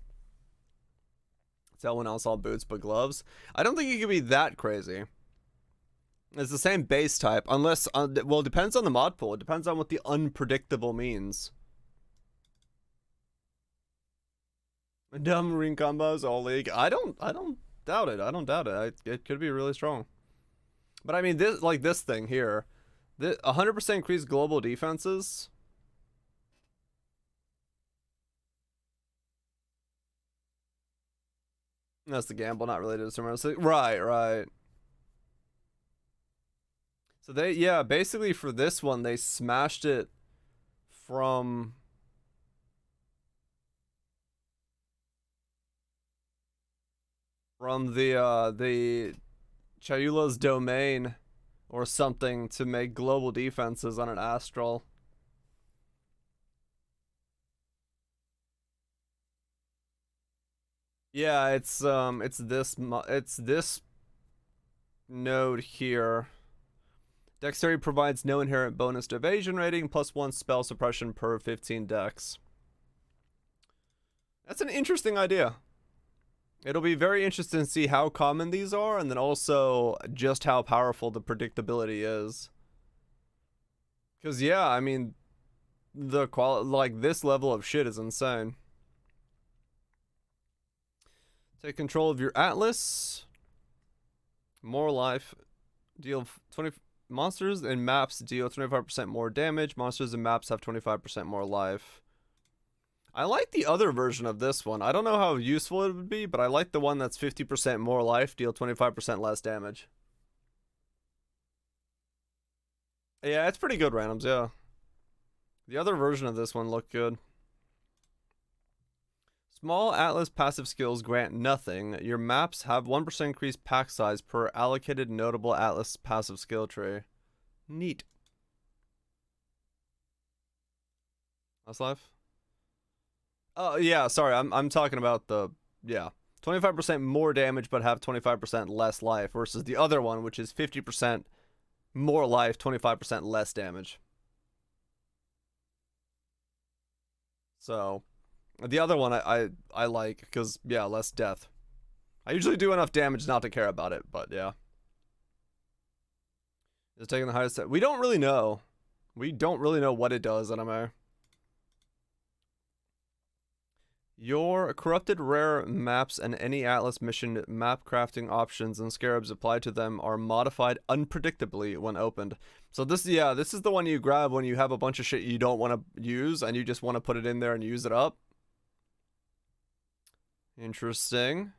Tell one else all boots but gloves. I don't think it could be that crazy. It's the same base type, unless well, it depends on the mod pool. It depends on what the unpredictable means. Dumb ring combos all league. I don't doubt it. I don't doubt it. It could be really strong. But I mean, this thing here, 100% increased global defenses. That's the gamble, not related to supremacy. Right. So yeah, basically for this one, they smashed it from the Chayula's domain or something to make global defenses on an astral. Yeah, it's this node here. Dexterity provides no inherent bonus to evasion rating, +1 spell suppression per 15 dex. That's an interesting idea. It'll be very interesting to see how common these are, and then also just how powerful the predictability is. Because, yeah, I mean, the like, this level of shit is insane. Take control of your Atlas. More life. Deal 20... Monsters and maps deal 25% more damage. Monsters and maps have 25% more life. I like the other version of this one. I don't know how useful it would be, but I like the one that's 50% more life, deal 25% less damage. Yeah, it's pretty good randoms, yeah. The other version of this one looked good. Small Atlas passive skills grant nothing. Your maps have 1% increased pack size per allocated notable Atlas passive skill tree. Neat. Last life? Oh, yeah, sorry. I'm talking about the, yeah. 25% more damage but have 25% less life versus the other one, which is 50% more life, 25% less damage. So, the other one I like because, yeah, less death. I usually do enough damage not to care about it, but yeah. Is taking the highest... We don't really know. We don't really know what it does, anime. Your corrupted rare maps and any Atlas mission map crafting options and scarabs applied to them are modified unpredictably when opened. So this, yeah, this is the one you grab when you have a bunch of shit you don't want to use and you just want to put it in there and use it up. Interesting.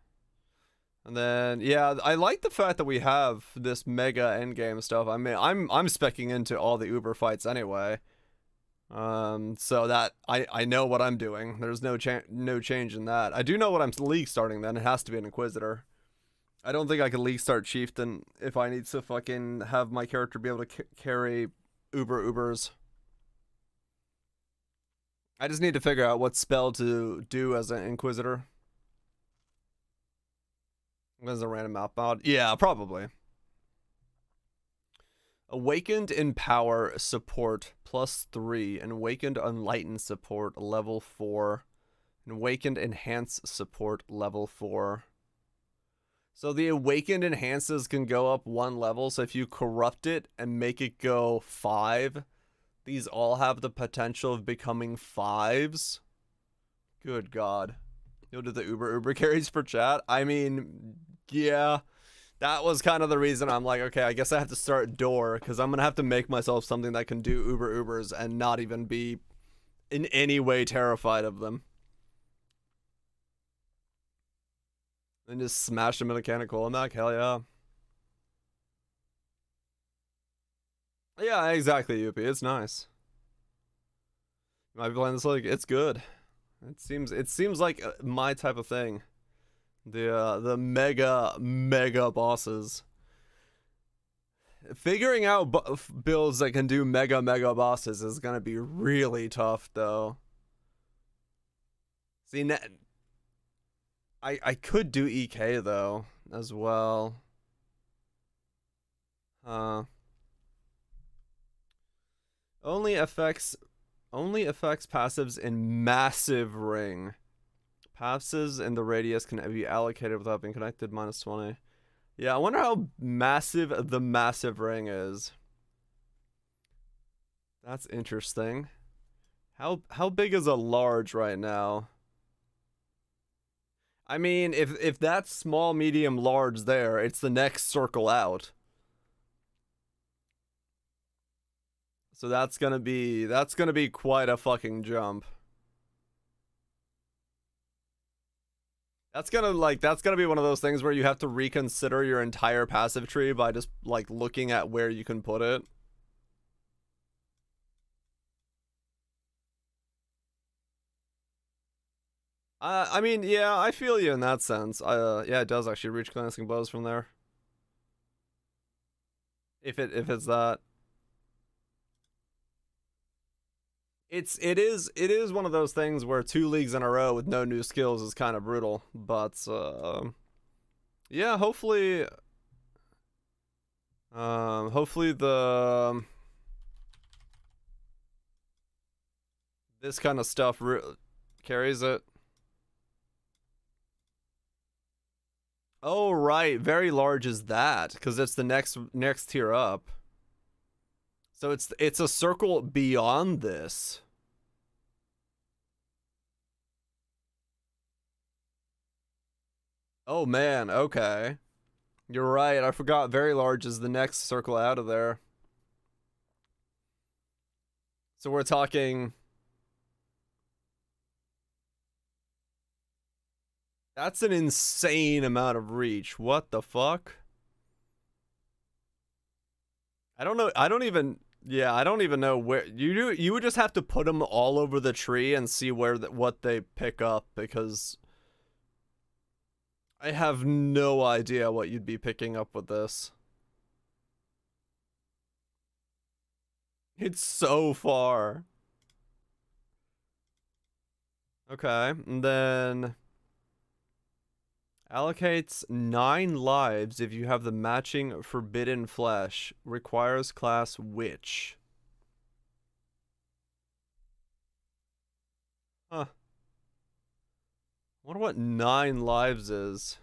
And then, yeah, I like the fact that we have this mega endgame stuff. I mean, I'm speccing into all the Uber fights anyway. So that I know what I'm doing. There's no change in that. I do know what I'm league starting then. It has to be an Inquisitor. I don't think I can league start Chieftain if I need to fucking have my character be able to carry Ubers. I just need to figure out what spell to do as an Inquisitor. As a random map mod? Yeah, probably. Awakened in Power support +3. And Awakened Enlighten support level 4. And Awakened Enhance support level 4. So the Awakened Enhances can go up 1 level. So if you corrupt it and make it go 5, these all have the potential of becoming 5s. Good God. You'll do the Uber carries for chat? I mean, yeah. That was kind of the reason I'm like, okay, I guess I have to start Door, because I'm going to have to make myself something that can do Ubers and not even be in any way terrified of them. And just smash them in a mechanical and hell yeah. Yeah, exactly, Yuppie. It's nice. You might be playing this like, it's good. It seems like my type of thing. The mega bosses. Figuring out builds that can do mega bosses is gonna be really tough, though. See, I could do EK though as well. Only affects passives in massive ring. Passives in the radius can be allocated without being connected, -20. Yeah, I wonder how massive the massive ring is. That's interesting. How big is a large right now? I mean, if that's small, medium, large there, it's the next circle out. So that's gonna be quite a fucking jump. That's gonna be one of those things where you have to reconsider your entire passive tree by just like looking at where you can put it. I mean, yeah, I feel you in that sense. Yeah, it does actually reach glancing blows from there. If it's that, it is one of those things where 2 leagues in a row with no new skills is kind of brutal. But yeah, hopefully this kind of stuff carries it. Oh right, very large is that because it's the next tier up. So it's a circle beyond this. Oh man, okay. You're right. I forgot very large is the next circle out of there. So we're talking. That's an insane amount of reach. What the fuck? I don't know. I don't even. Yeah, I don't even know where you would just have to put them all over the tree and see what they pick up because I have no idea what you'd be picking up with this. It's so far. Okay, and then allocates 9 lives if you have the matching forbidden flesh. Requires class witch. Huh. I wonder what 9 lives is.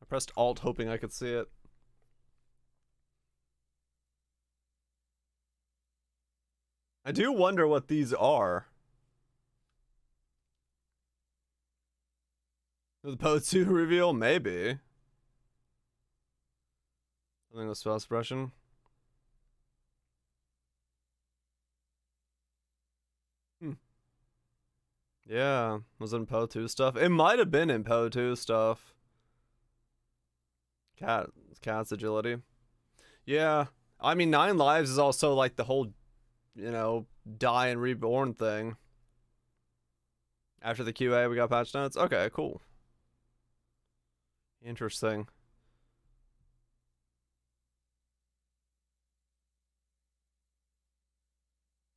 I pressed Alt hoping I could see it. I do wonder what these are. The Po2 reveal? Maybe. Something with spell suppression. Yeah, was it in Po2 stuff? It might have been in Po2 stuff. Cat's agility. Yeah, I mean 9 lives is also like the whole, die and reborn thing. After the QA, we got patch notes. Okay, cool. Interesting.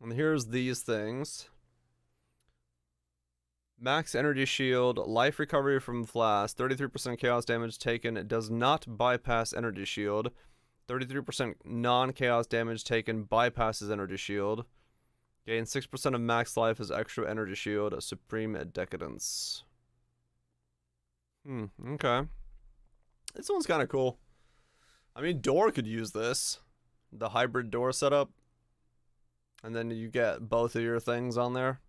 And here's these things. Max energy shield, life recovery from flash, 33% chaos damage taken. It does not bypass energy shield. 33% non-chaos damage taken bypasses energy shield. Gain 6% of max life as extra energy shield. A supreme decadence. Okay. This one's kind of cool. I mean, door could use this. The hybrid door setup. And then you get both of your things on there.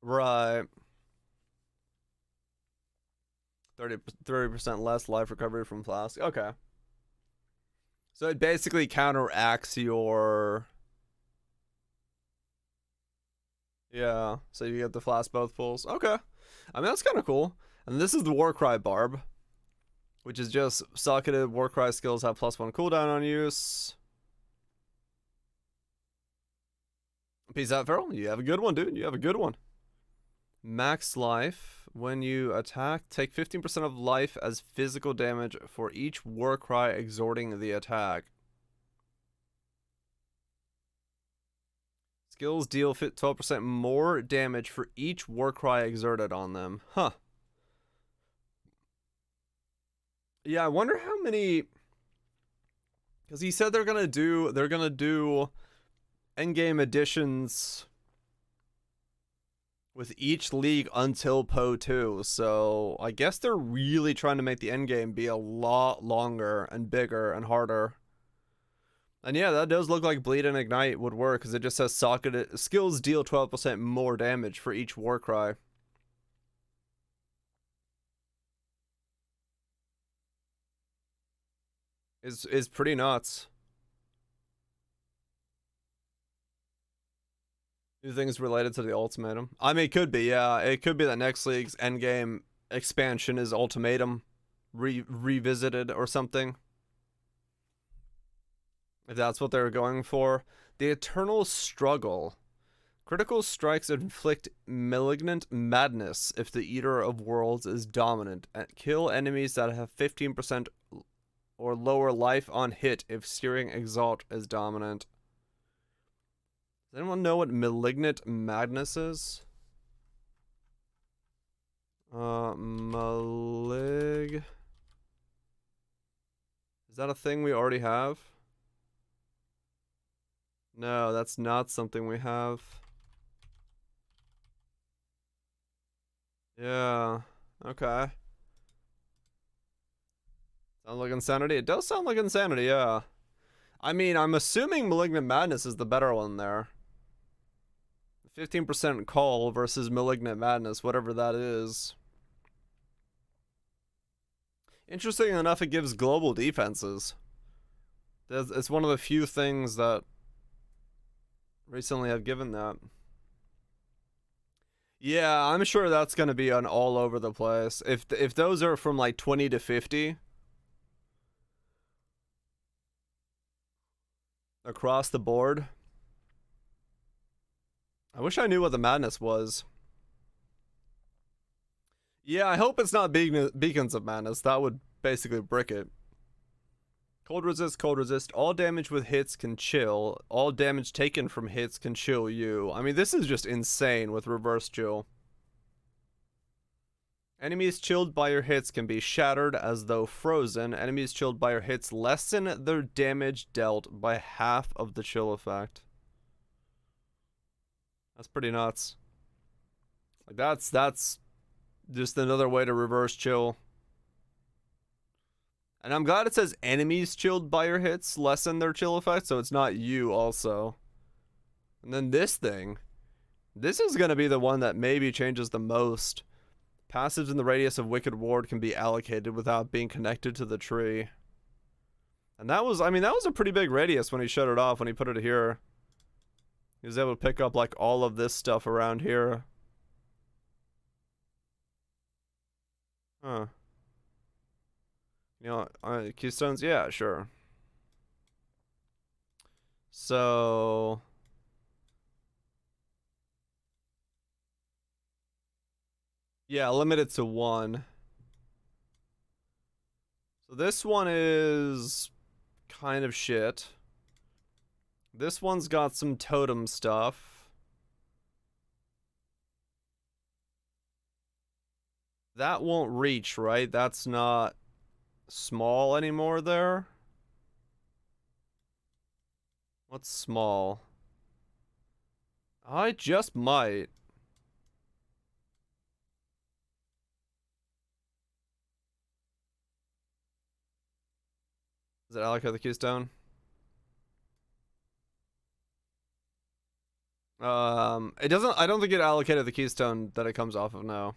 Right. 30% less life recovery from flask. Okay. So it basically counteracts your... Yeah, so you get the flask both pulls. Okay. I mean, that's kind of cool. And this is the Warcry Barb, which is just socketed Warcry skills have +1 cooldown on use. Peace out, Feral. You have a good one, dude. You have a good one. Max life. When you attack, take 15% of life as physical damage for each Warcry exhorting the attack. Skills deal 12% more damage for each Warcry exerted on them. Huh. Yeah, I wonder how many... Because he said they're gonna do endgame additions with each league until Po2, so I guess they're really trying to make the endgame be a lot longer and bigger and harder. And yeah, that does look like Bleed and Ignite would work, because it just says socketed skills deal 12% more damage for each Warcry. Is pretty nuts. New things related to the ultimatum. I mean, it could be, yeah. It could be that next league's endgame expansion is ultimatum revisited or something. If that's what they're going for. The Eternal Struggle. Critical strikes inflict malignant madness if the Eater of Worlds is dominant. And kill enemies that have 15% or lower life on hit if Searing Exalt is dominant. Does anyone know what malignant madness is? Malig. Is that a thing we already have? No, that's not something we have. Yeah. Okay. Sound like insanity? It does sound like insanity, yeah. I mean, I'm assuming Malignant Madness is the better one there. 15% call versus Malignant Madness, whatever that is. Interesting enough, it gives global defenses. It's one of the few things that recently have given that. Yeah, I'm sure that's going to be on all over the place. If those are from like 20 to 50 across the board. I wish I knew what the madness was. Yeah, I hope it's not Beacons of Madness. That would basically brick it. Cold resist, cold resist. All damage with hits can chill. All damage taken from hits can chill you. I mean, this is just insane with reverse chill. Enemies chilled by your hits can be shattered as though frozen. Enemies chilled by your hits lessen their damage dealt by half of the chill effect. That's pretty nuts. Like that's just another way to reverse chill. And I'm glad it says enemies chilled by your hits lessen their chill effect, so it's not you also. And then this thing. This is going to be the one that maybe changes the most. Passives in the radius of Wicked Ward can be allocated without being connected to the tree. And that was, I mean, that was a pretty big radius when he shut it off, when he put it here. He was able to pick up like all of this stuff around here. Huh. You know, keystones? Yeah, sure. So... yeah, limit it to 1. So this one is kind of shit. This one's got some totem stuff. That won't reach, right? That's not small anymore there. What's small? I just might. Does it allocate the keystone? It doesn't, I don't think it allocated the keystone that it comes off of now.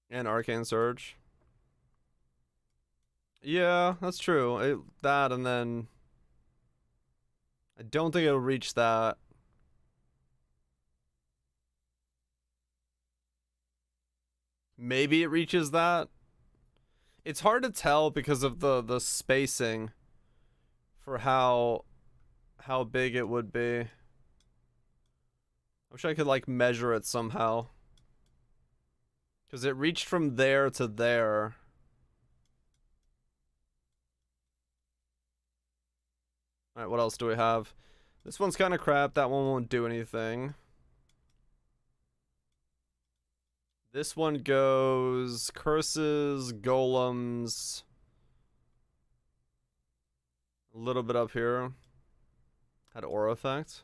And Arcane Surge. Yeah, that's true. That and then... I don't think it'll reach that. Maybe it reaches that. It's hard to tell because of the spacing for how big it would be. I wish I could like measure it somehow. Because it reached from there to there. Alright, what else do we have? This one's kind of crap. That one won't do anything. This one goes curses, golems. A little bit up here. Had aura effect.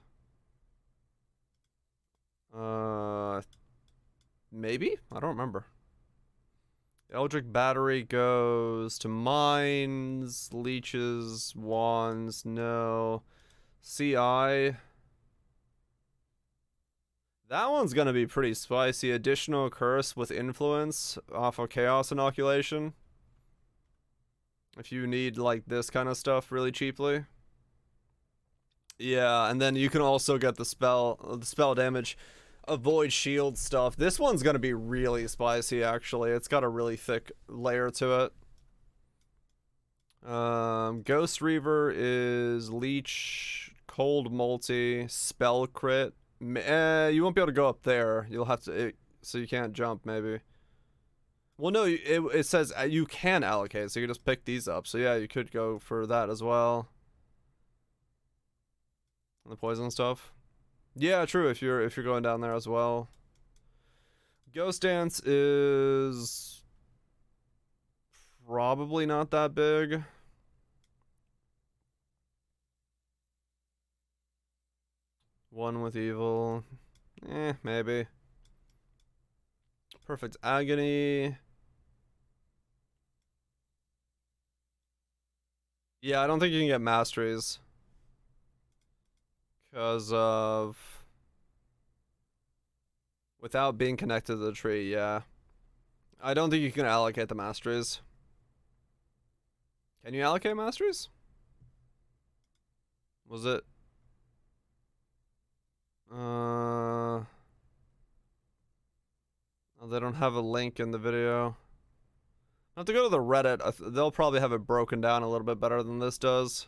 Maybe? I don't remember. The Eldritch Battery goes to mines, leeches, wands, no. CI. That one's gonna be pretty spicy. Additional curse with influence off of chaos inoculation. If you need like this kind of stuff really cheaply. Yeah, and then you can also get the spell damage. Avoid shield stuff. This one's gonna be really spicy actually. It's got a really thick layer to it. Ghost Reaver is leech, cold multi, spell crit. You won't be able to go up there. You'll have to, so you can't jump maybe. Well, no, it says you can allocate, so you can just pick these up. So yeah, you could go for that as well. And the poison stuff. Yeah, true. If you're going down there as well. Ghost Dance is probably not that big. One with evil. Maybe. Perfect Agony. Yeah, I don't think you can get masteries. Because of... Without being connected to the tree, yeah. I don't think you can allocate the masteries. Can you allocate masteries? Was it... Oh, they don't have a link in the video. I have to go to the Reddit. They'll probably have it broken down a little bit better than this does.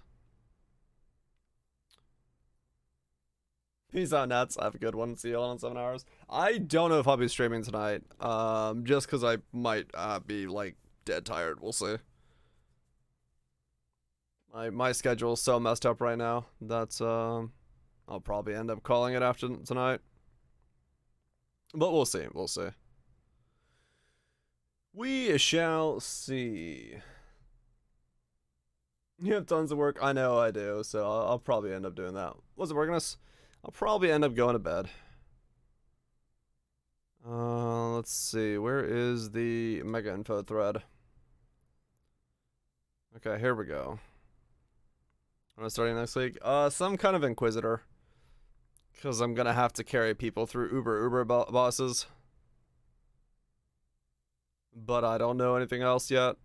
Peace out, Nats. Have a good one. See you all in 7 hours. I don't know if I'll be streaming tonight. Just because I might be like dead tired. We'll see. My schedule's so messed up right now. That's I'll probably end up calling it after tonight. But we'll see. We'll see. We shall see. You have tons of work. I know I do. So I'll probably end up doing that. What's it working us? I'll probably end up going to bed. Let's see. Where is the mega info thread? Okay, here we go. Am I starting next week? Some kind of Inquisitor. Because I'm gonna have to carry people through Uber bosses. But I don't know anything else yet.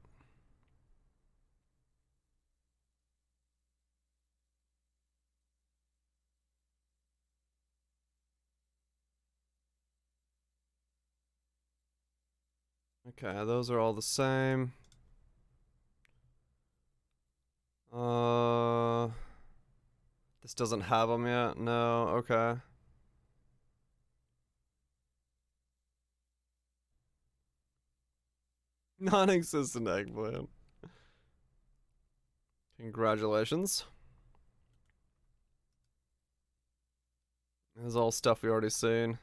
Okay, those are all the same. This doesn't have them yet? No, okay. Non-existent eggplant. Congratulations. This is all stuff we already seen.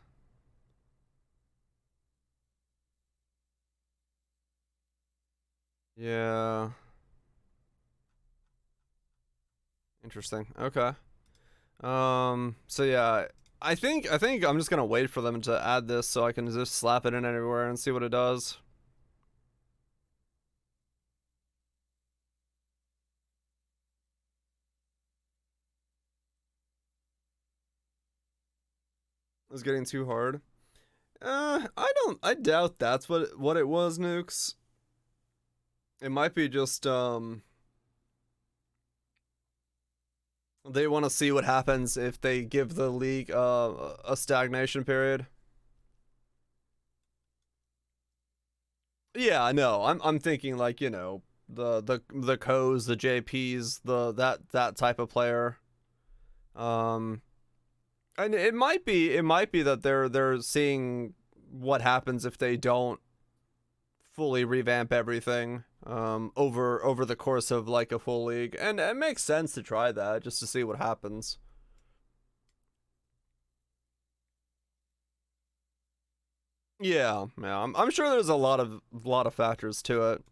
Yeah. Interesting. Okay. So yeah, I think I'm just gonna wait for them to add this so I can just slap it in anywhere and see what it does. It's getting too hard. I doubt that's what it was, Nukes. It might be just they want to see what happens if they give the league a stagnation period. Yeah, I know. I'm thinking like, you know, the Co's, the JP's, that type of player. And it might be that they're seeing what happens if they don't fully revamp everything over the course of like a full league, and it makes sense to try that just to see what happens. Yeah, I'm sure there's a lot of factors to it.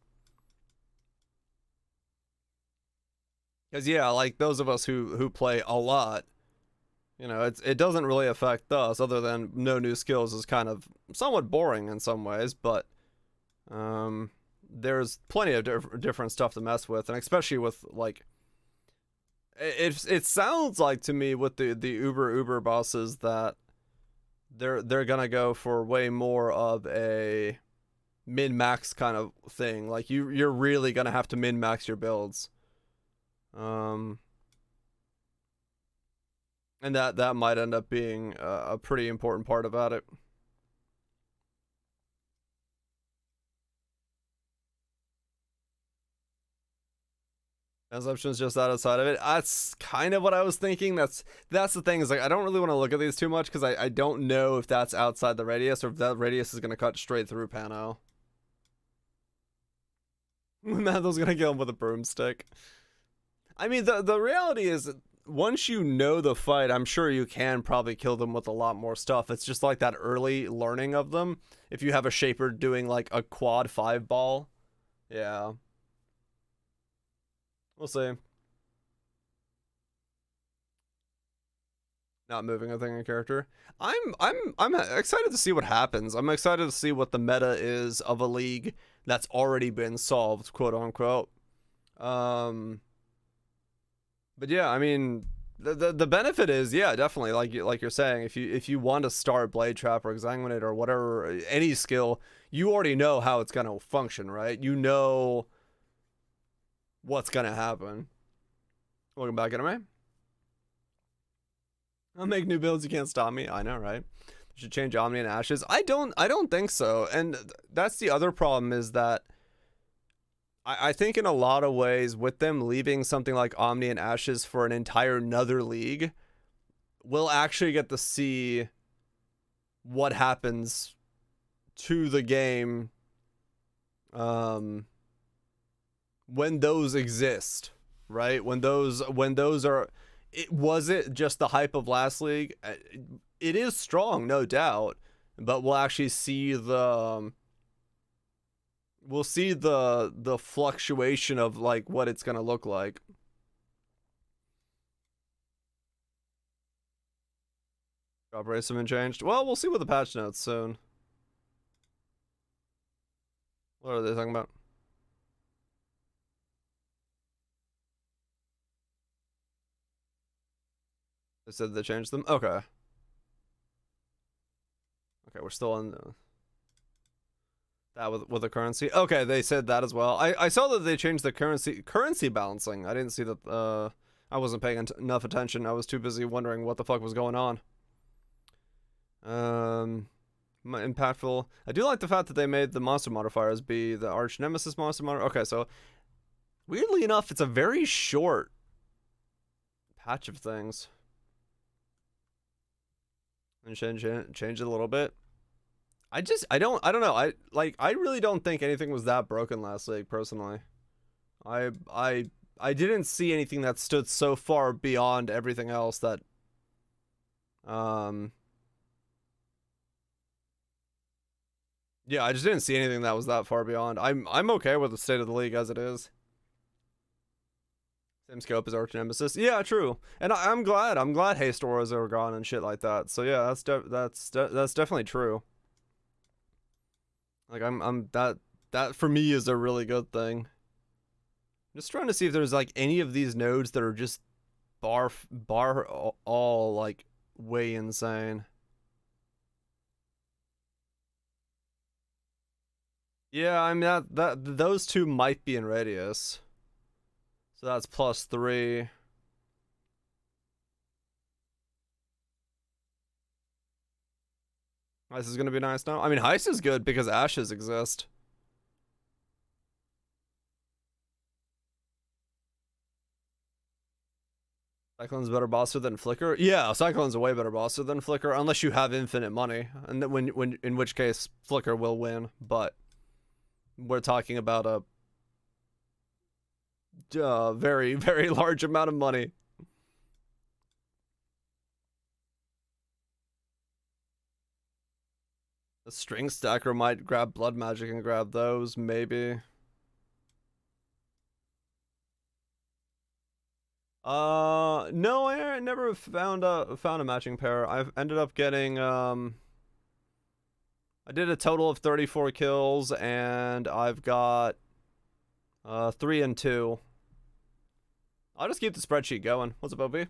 Because yeah, like those of us who play a lot, you know, it doesn't really affect us other than no new skills is kind of somewhat boring in some ways, but there's plenty of different stuff to mess with, and especially with like it sounds like to me with the Uber bosses that they're gonna go for way more of a min max kind of thing. Like you're really gonna have to min max your builds. And that might end up being a pretty important part about it. Consumption's just outside of it. That's kind of what I was thinking. That's the thing, is like I don't really want to look at these too much because I don't know if that's outside the radius or if that radius is gonna cut straight through Pano. Mando's gonna kill him with a broomstick. I mean, the reality is, once you know the fight, I'm sure you can probably kill them with a lot more stuff. It's just like that early learning of them. If you have a Shaper doing like a quad 5 ball, yeah. We'll see. Not moving a thing in character. I'm excited to see what happens. I'm excited to see what the meta is of a league that's already been solved, quote unquote. But yeah, I mean, the benefit is, yeah, definitely, like you're saying, if you want to start Blade Trap or Exsanguinate or whatever, any skill, you already know how it's gonna function, right? You know what's gonna happen. Welcome back, anime. I'll make new builds. You can't stop me. I know, right? Should change Omni and Ashes. I don't think so. And that's the other problem, is that I think in a lot of ways, with them leaving something like Omni and Ashes for an entire another league, we'll actually get to see what happens to the game when those exist, right? When those are, was it just the hype of last league? It is strong, no doubt, but we'll actually see the fluctuation of like what it's gonna look like. Drop rates have been changed. Well, we'll see with the patch notes soon. What are they talking about? They said they changed them? Okay. Okay, we're still on that with the currency. Okay, they said that as well. I saw that they changed the currency balancing. I didn't see that. I wasn't paying enough attention. I was too busy wondering what the fuck was going on. Impactful. I do like the fact that they made the monster modifiers be the arch nemesis monster modifier. Okay, so weirdly enough, it's a very short patch of things. And change it a little bit. I don't know. I really don't think anything was that broken last league, personally. I didn't see anything that stood so far beyond everything else that yeah, I just didn't see anything that was that far beyond. I'm okay with the state of the league as it is. Same scope as Arch Nemesis. Yeah, true. And I'm glad haste auras are gone and shit like that. So yeah, that's definitely true. Like that for me is a really good thing. I'm just trying to see if there's like any of these nodes that are just bar all like way insane. Yeah, I mean that those two might be in radius. So that's +3. This is gonna be nice now. I mean, Heist is good because Ashes exist. Cyclone's a better bosser than Flicker? Yeah, Cyclone's a way better bosser than Flicker, unless you have infinite money. And then in which case Flicker will win, but we're talking about a very, very large amount of money. A string stacker might grab blood magic and grab those, maybe. No, I never found a matching pair. I've ended up getting I did a total of 34 kills and I've got 3 and 2. I'll just keep the spreadsheet going. What's up, OB?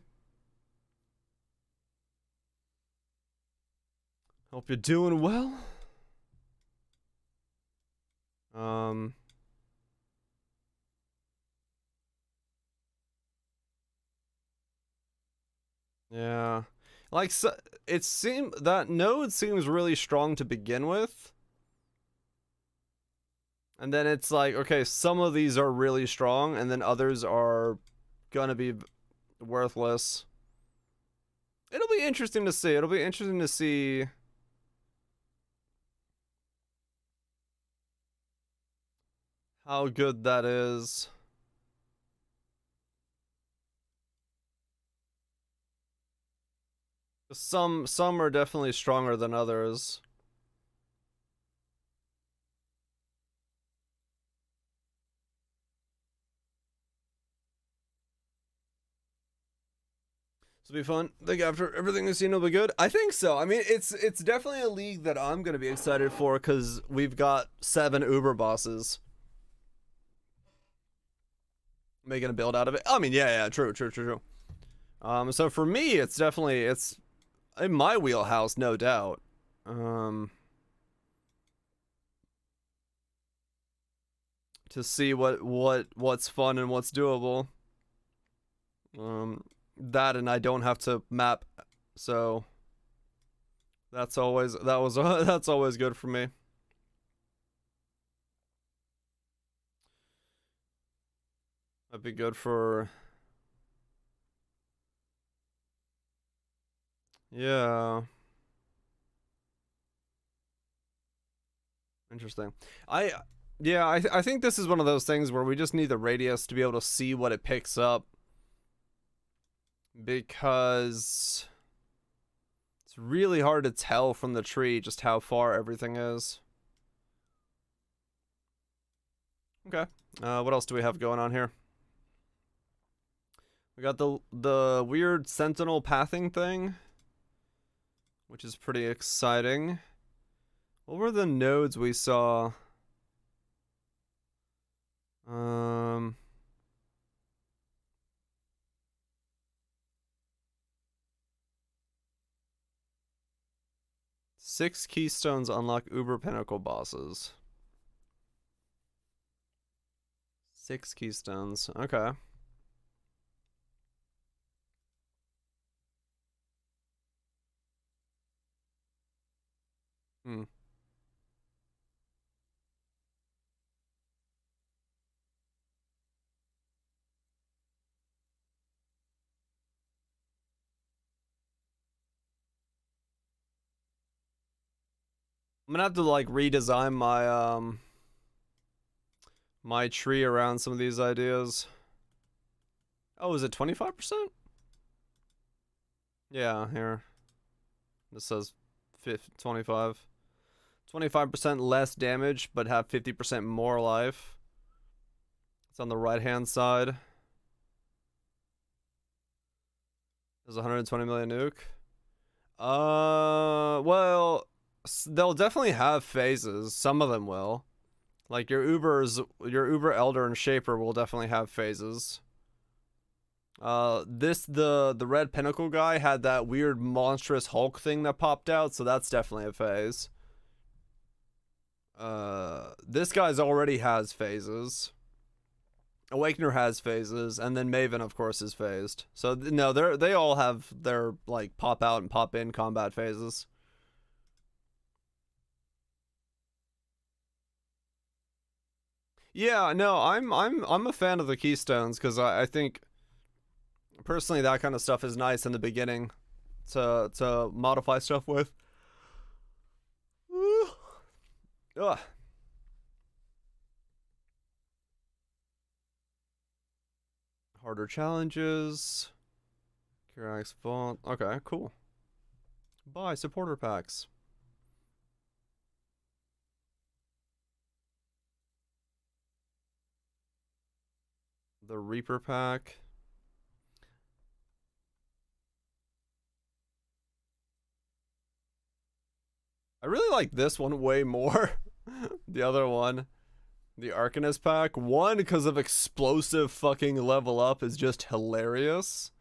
Hope you're doing well. Yeah. Like, so, that node seems really strong to begin with. And then it's like, okay, some of these are really strong, and then others are gonna be worthless. It'll be interesting to see. It'll be interesting to see how good that is. Some are definitely stronger than others. This will be fun. I think after everything we've seen, it'll be good. I think so. I mean, it's definitely a league that I'm gonna be excited for because we've got 7 Uber bosses. Making a build out of it. I mean, yeah, true. So for me, it's definitely it's in my wheelhouse, no doubt. To see what's fun and what's doable. That and I don't have to map, so that's always that's always good for me. That'd be good for yeah. Interesting. I yeah, I think this is one of those things where we just need the radius to be able to see what it picks up because it's really hard to tell from the tree just how far everything is. Okay. What else do we have going on here? We got the weird sentinel pathing thing, which is pretty exciting. What were the nodes we saw? 6 keystones unlock Uber Pinnacle bosses. 6 keystones. Okay. Hmm. I'm gonna have to like redesign my my tree around some of these ideas. Oh, is it 25%? Yeah, here. This says 25. 25% less damage, but have 50% more life. It's on the right-hand side. There's 120 million nuke. Well, they'll definitely have phases. Some of them will. Like your Uber Elder and Shaper will definitely have phases. The Red Pinnacle guy had that weird monstrous Hulk thing that popped out, so that's definitely a phase. This guy's already has phases. Awakener has phases, and then Maven, of course, is phased. So no, they all have their like pop out and pop in combat phases. Yeah, no, I'm a fan of the keystones because I think personally that kind of stuff is nice in the beginning to modify stuff with. Ugh. Harder challenges. Kirax Vault. Okay, cool. Buy supporter packs. The Reaper pack. I really like this one way more. The other one. The Arcanist pack. One, because of explosive fucking level up is just hilarious.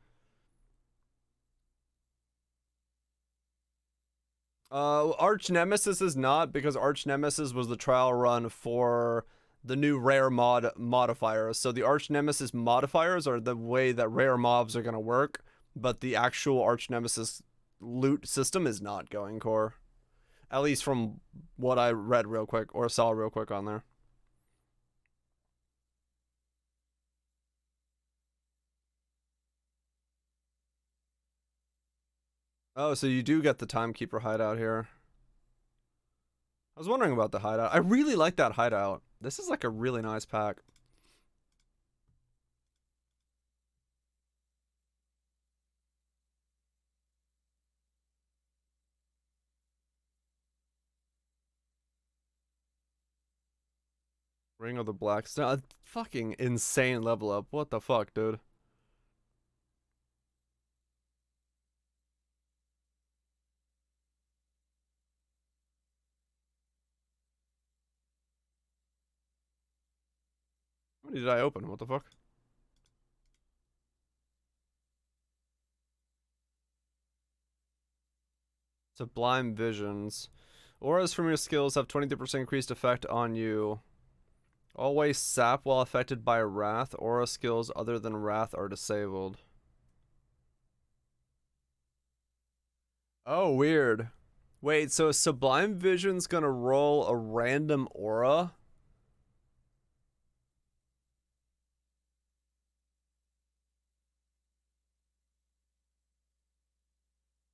Arch Nemesis is not, because Arch Nemesis was the trial run for the new rare modifiers. So the Arch Nemesis modifiers are the way that rare mobs are gonna work, but the actual Arch Nemesis loot system is not going core. At least from what I read real quick or saw real quick on there. Oh, so you do get the Timekeeper hideout here. I was wondering about the hideout. I really like that hideout. This is like a really nice pack. Ring of the Black Stone. Fucking insane level up. What the fuck, dude? How many did I open? What the fuck? Sublime Visions. Auras from your skills have 23% increased effect on you. Always sap while affected by Wrath. Aura skills other than Wrath are disabled. Oh, weird. Wait, so Sublime Vision's gonna roll a random aura?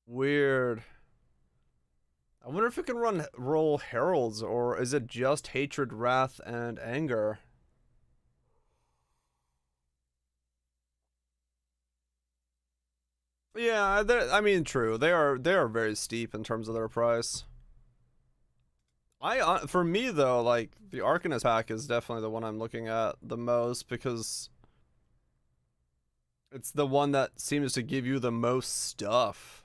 Weird. I wonder if it can roll heralds, or is it just hatred, wrath, and anger? Yeah, I mean, true. They are very steep in terms of their price. For me though, like the Arcanist pack is definitely the one I'm looking at the most because it's the one that seems to give you the most stuff.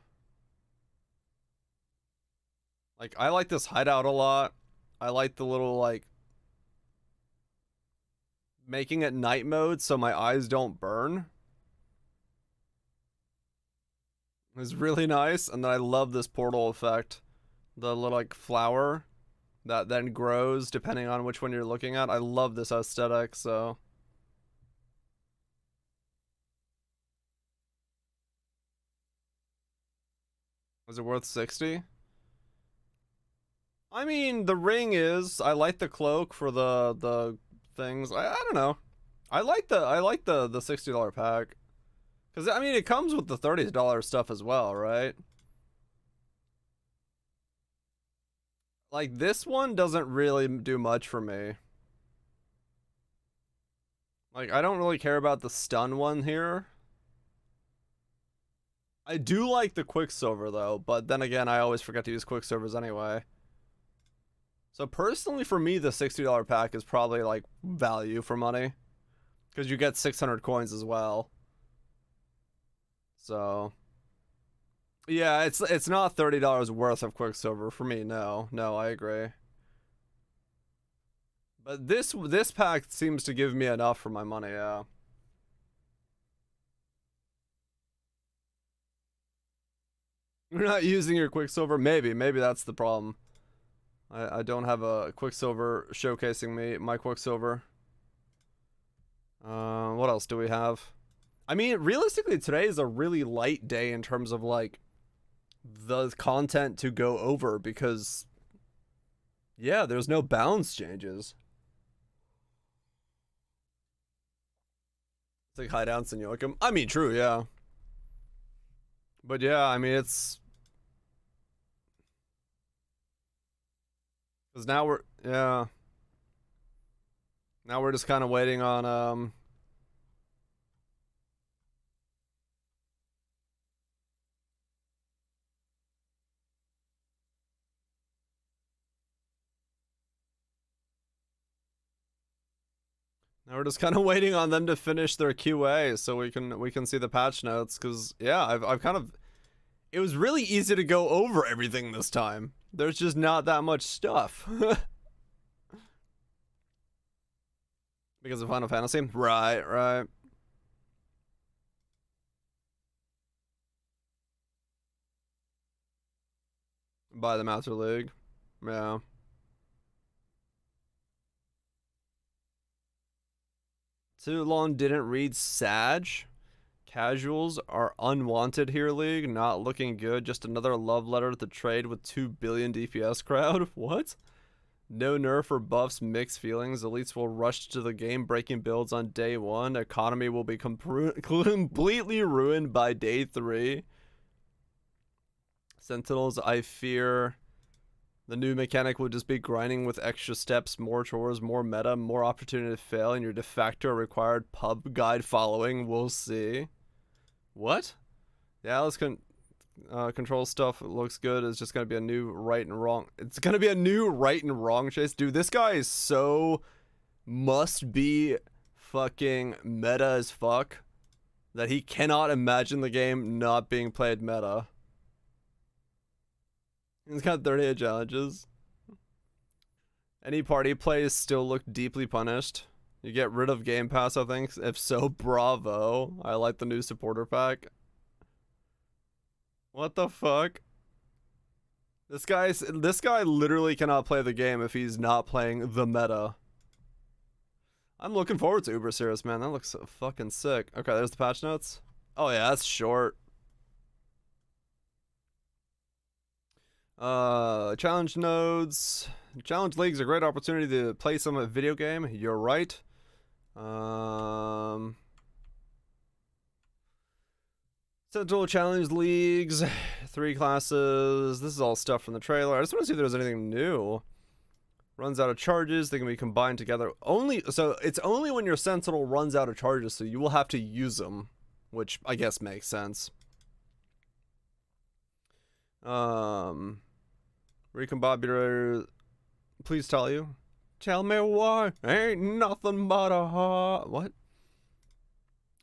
Like I like this hideout a lot. I like the little like making it night mode so my eyes don't burn. It's really nice, and then I love this portal effect. The little like flower that then grows depending on which one you're looking at. I love this aesthetic, so is it worth 60? I mean, the ring is. I like the cloak for the things. I don't know. I like the $60 pack. Cuz I mean, it comes with the $30 stuff as well, right? Like this one doesn't really do much for me. Like I don't really care about the stun one here. I do like the Quicksilver though, but then again, I always forget to use Quicksilvers anyway. So personally for me, the $60 pack is probably like value for money. Because you get 600 coins as well. So yeah, it's not $30 worth of Quicksilver for me, no. No, I agree. But this pack seems to give me enough for my money, yeah. You're not using your Quicksilver? Maybe that's the problem. I don't have a Quicksilver showcasing my Quicksilver. What else do we have? I mean, realistically, today is a really light day in terms of like the content to go over because, yeah, there's no balance changes. It's like hideouts in Yoakum. I mean, true, yeah. But yeah, I mean, it's because now yeah. Now we're just kind of waiting on now we're just kind of waiting on them to finish their QA so we can see the patch notes cuz yeah, I've kind of it was really easy to go over everything this time. There's just not that much stuff. Because of Final Fantasy? Right, right. By the Master League. Yeah. Too long didn't read Sag. Casuals are unwanted here, League. Not looking good. Just another love letter to trade with 2 billion DPS crowd. What? No nerf or buffs, mixed feelings. Elites will rush to the game, breaking builds on day 1. Economy will be completely ruined by day 3. Sentinels, I fear the new mechanic will just be grinding with extra steps, more chores, more meta, more opportunity to fail, and your de facto required pub guide following. We'll see. What? Yeah, let's control stuff. It looks good. It's just gonna be a new right and wrong. It's gonna be a new right and wrong chase. Dude, this guy is so must be fucking meta as fuck that he cannot imagine the game not being played meta. He's got 38 challenges. Any party plays still look deeply punished. You get rid of Game Pass, I think. If so, bravo. I like the new supporter pack. What the fuck? This guy literally cannot play the game if he's not playing the meta. I'm looking forward to Uber Serious, man. That looks so fucking sick. Okay, there's the patch notes. Oh yeah, that's short. Challenge nodes. Challenge leagues are a great opportunity to play some video game. You're right. Sentinel challenge leagues. 3 classes. This is all stuff from the trailer. I just want to see if there's anything new. Runs out of charges. They can be combined together. So it's only when your Sentinel runs out of charges, so you will have to use them, which I guess makes sense. Recombobulator. Please tell you. Tell me why. Ain't nothing but a heart. What?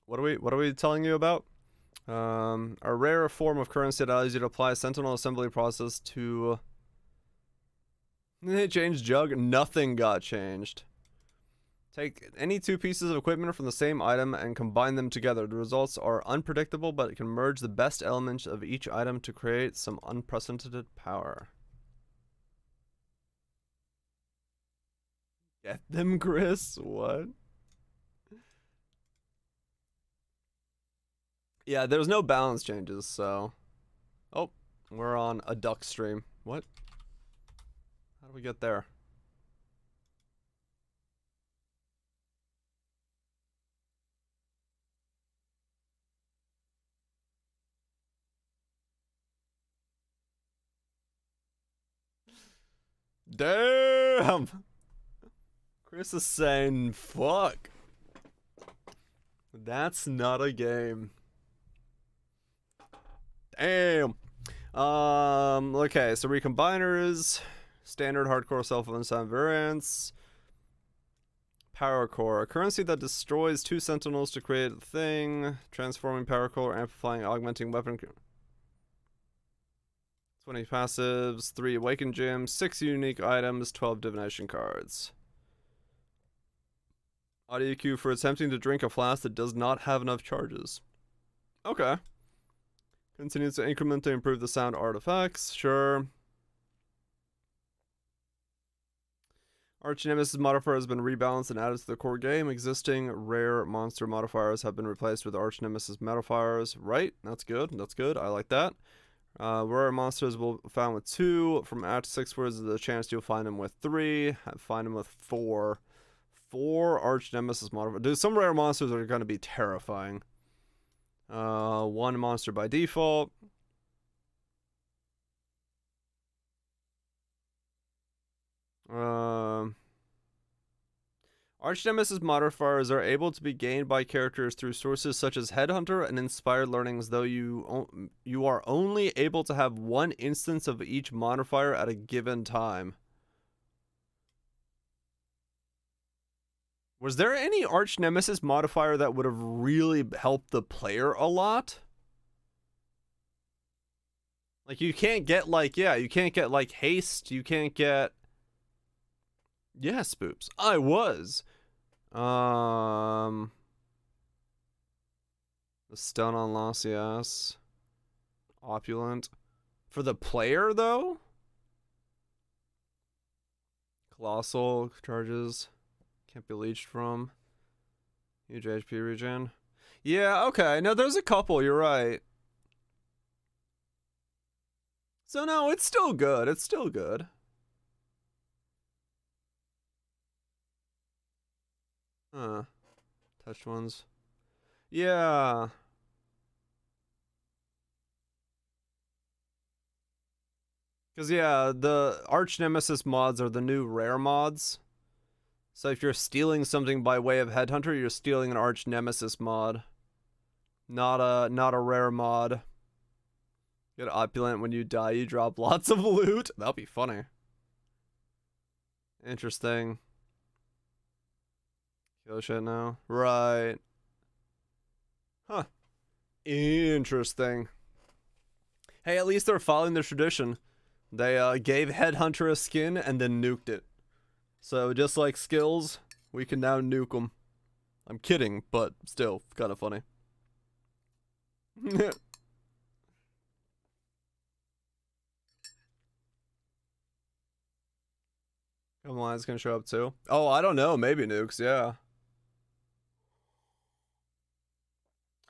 What are we telling you about? A rare form of currency that allows you to apply a Sentinel assembly process to. They changed Jug. Nothing got changed. Take any 2 pieces of equipment from the same item and combine them together. The results are unpredictable, but it can merge the best elements of each item to create some unprecedented power. Get them, Chris? What? Yeah, there's no balance changes, so. Oh, we're on a duck stream. What? How do we get there? Damn! Chris is saying, fuck. That's not a game. Damn. Okay, so recombiners, standard hardcore self-unsigned variants, power core, a currency that destroys 2 sentinels to create a thing, transforming power core, amplifying, augmenting weapon. 20 passives, 3 awakened gems, 6 unique items, 12 divination cards. Audio cue for attempting to drink a flask that does not have enough charges. Okay. Continues to increment to improve the sound artifacts. Sure. Arch Nemesis modifier has been rebalanced and added to the core game. Existing rare monster modifiers have been replaced with Arch Nemesis modifiers. Right, that's good. That's good. I like that. Rare monsters will be found with 2. From Act 6 words, there's a chance you'll find them with 3. Find them with 4. 4 Arch Nemesis modifiers. Dude, some rare monsters are going to be terrifying. 1 monster by default. Arch Nemesis modifiers are able to be gained by characters through sources such as Headhunter and Inspired Learnings, though you are only able to have 1 instance of each modifier at a given time. Was there any Arch Nemesis modifier that would have really helped the player a lot? Like, you can't get, like, yeah, you can't get, like, haste. You can't get... Yeah, spoops. I was. The stun on Lassias. Opulent. For the player, though? Colossal charges. Can't be leached from. Huge HP regen. Yeah, okay. No, there's a couple. You're right. So, no, it's still good. It's still good. Huh. Touched ones. Yeah. Because, yeah, the Arch Nemesis mods are the new rare mods. So if you're stealing something by way of Headhunter, you're stealing an Arch Nemesis mod. Not a rare mod. Get opulent when you die, you drop lots of loot. That'll be funny. Interesting. Kill shit now. Right. Huh. Interesting. Hey, at least they're following the tradition. They gave Headhunter a skin and then nuked it. So just like skills, we can now nuke them. I'm kidding, but still kind of funny. Come on, it's gonna show up too. Oh, I don't know. Maybe nukes, yeah.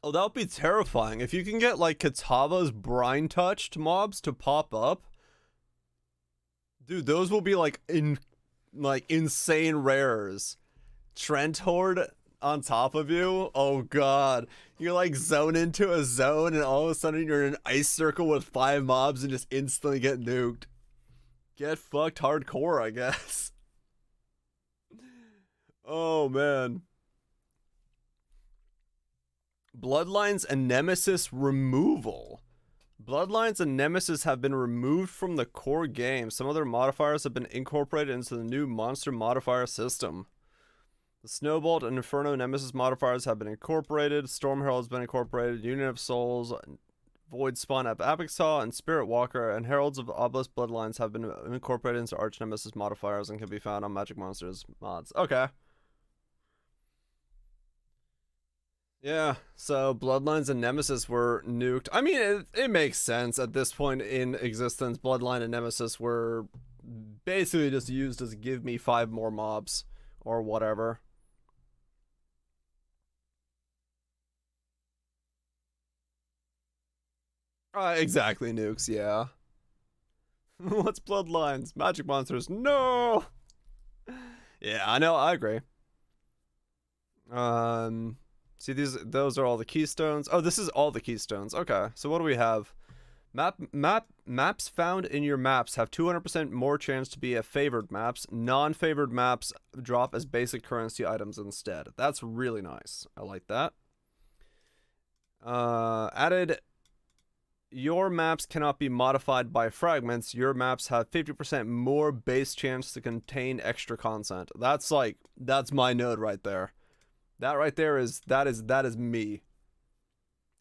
Oh, that would be terrifying. If you can get, like, Kataba's brine-touched mobs to pop up. Dude, those will be, like, insane rares. Trent Horde on top of you? Oh, God. You, like, zone into a zone, and all of a sudden you're in an ice circle with 5 mobs and just instantly get nuked. Get fucked hardcore, I guess. Oh, man. Bloodlines and Nemesis removal. Bloodlines and Nemesis have been removed from the core game. Some other modifiers have been incorporated into the new monster modifier system. The Snowbolt and Inferno Nemesis modifiers have been incorporated. Storm Herald has been incorporated. Union of Souls, Void Spawn, Apexaw, and Spirit Walker, and Heralds of Obelisk Bloodlines have been incorporated into Arch Nemesis modifiers and can be found on Magic Monsters mods. Okay. Yeah, so Bloodlines and Nemesis were nuked. I mean, it makes sense at this point in existence. Bloodline and Nemesis were basically just used as give me 5 more mobs or whatever. Exactly, nukes, yeah. What's Bloodlines? Magic Monsters, no! Yeah, I know, I agree. See, those are all the keystones. Oh, this is all the keystones. Okay, so what do we have? Maps found in your maps have 200% more chance to be a favored maps. Non-favored maps drop as basic currency items instead. That's really nice. I like that. Added, your maps cannot be modified by fragments. Your maps have 50% more base chance to contain extra content. That's my node right there. That right there is that is me.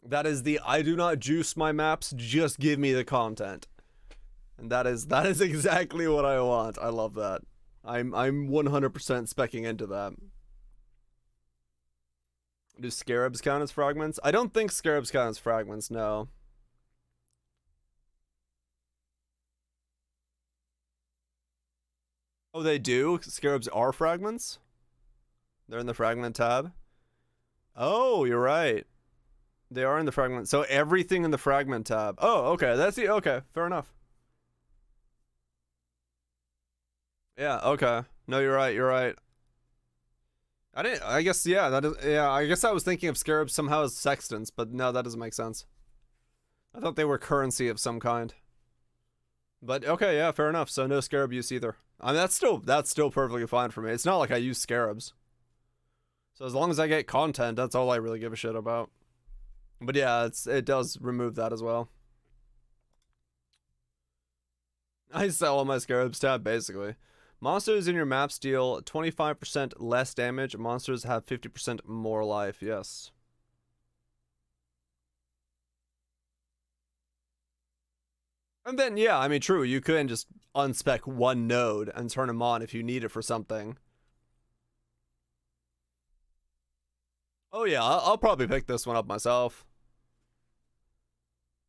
That is the I do not juice my maps, just give me the content. And that is exactly what I want. I love that. I'm 100% specking into that. Do scarabs count as fragments? I don't think scarabs count as fragments, no. Oh, they do? Scarabs are fragments? They're in the fragment tab? Oh, you're right. They are in the fragment. So everything in the fragment tab. Oh, okay. That's the okay. Fair enough. Yeah, okay. No, you're right. You're right. I guess, yeah, I guess I was thinking of scarabs somehow as sextants, but no, that doesn't make sense. I thought they were currency of some kind. But okay, yeah, fair enough. So no scarab use either. I mean, that's still perfectly fine for me. It's not like I use scarabs. So as long as I get content, that's all I really give a shit about. But yeah, it does remove that as well. I sell all my scarabs tab, basically. Monsters in your maps deal 25% less damage. Monsters have 50% more life, yes. And then, yeah, I mean, true, you could just unspec one node and turn them on if you need it for something. Oh yeah, I'll probably pick this one up myself.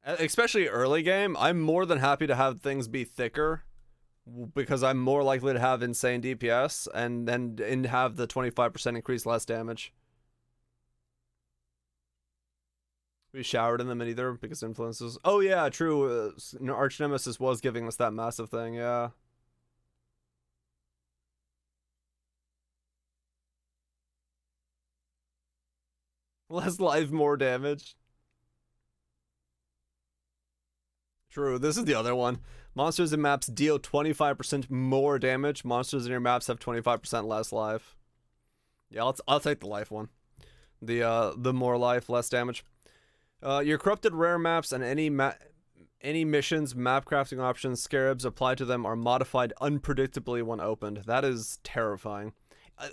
Especially early game, I'm more than happy to have things be thicker because I'm more likely to have insane DPS and then have the 25% increase less damage. We showered in them in either because influences. Oh yeah, true. Arch Nemesis was giving us that massive thing, yeah. Less life, more damage. True, this is the other one. Monsters in maps deal 25% more damage. Monsters in your maps have 25% less life. Yeah, I'll take the life one. The more life, less damage. Your corrupted rare maps and any missions, map crafting options, scarabs applied to them are modified unpredictably when opened. That is terrifying.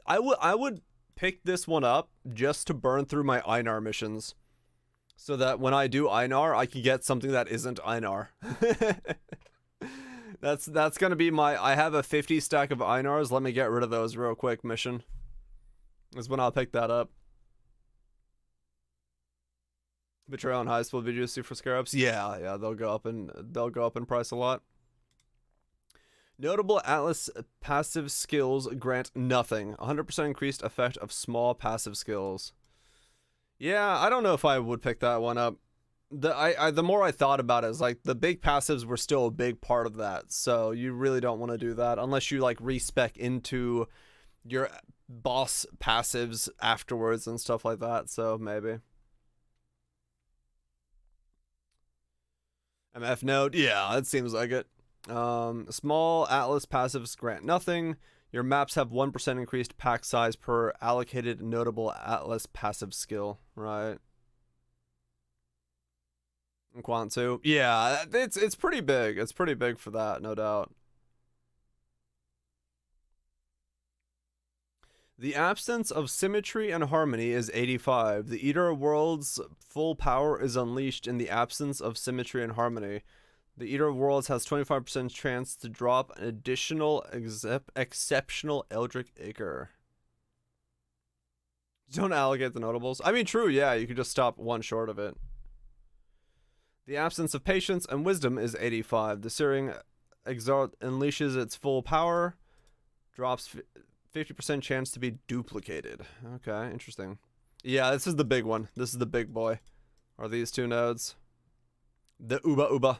I would pick this one up just to burn through my Einar missions, so that when I do Einar, I can get something that isn't Einar. That's gonna be my. I have a 50 stack of Einars. Let me get rid of those real quick. Mission is when I'll pick that up. Betrayal and Heist will be juicy for scarabs. Yeah, they'll go up in price a lot. Notable Atlas passive skills grant nothing. 100% increased effect of small passive skills. Yeah, I don't know if I would pick that one up. The more I thought about it, is like the big passives were still a big part of that. So you really don't want to do that unless you like respec into your boss passives afterwards and stuff like that. So maybe. MF node, yeah, it seems like it. Small Atlas passives grant nothing. Your maps have 1% increased pack size per allocated notable Atlas passive skill, right? And Quant 2, yeah, it's pretty big. It's pretty big for that, no doubt. The absence of symmetry and harmony is 85. The Eater of Worlds' full power is unleashed in the absence of symmetry and harmony. The Eater of Worlds has 25% chance to drop an additional exceptional Eldritch Acre. Don't allocate the notables. I mean, true, yeah, you could just stop one short of it. The absence of patience and wisdom is 85. The Searing Exile unleashes its full power. Drops 50% chance to be duplicated. Okay, interesting. Yeah, this is the big one. This is the big boy. Are these two nodes? The Uba.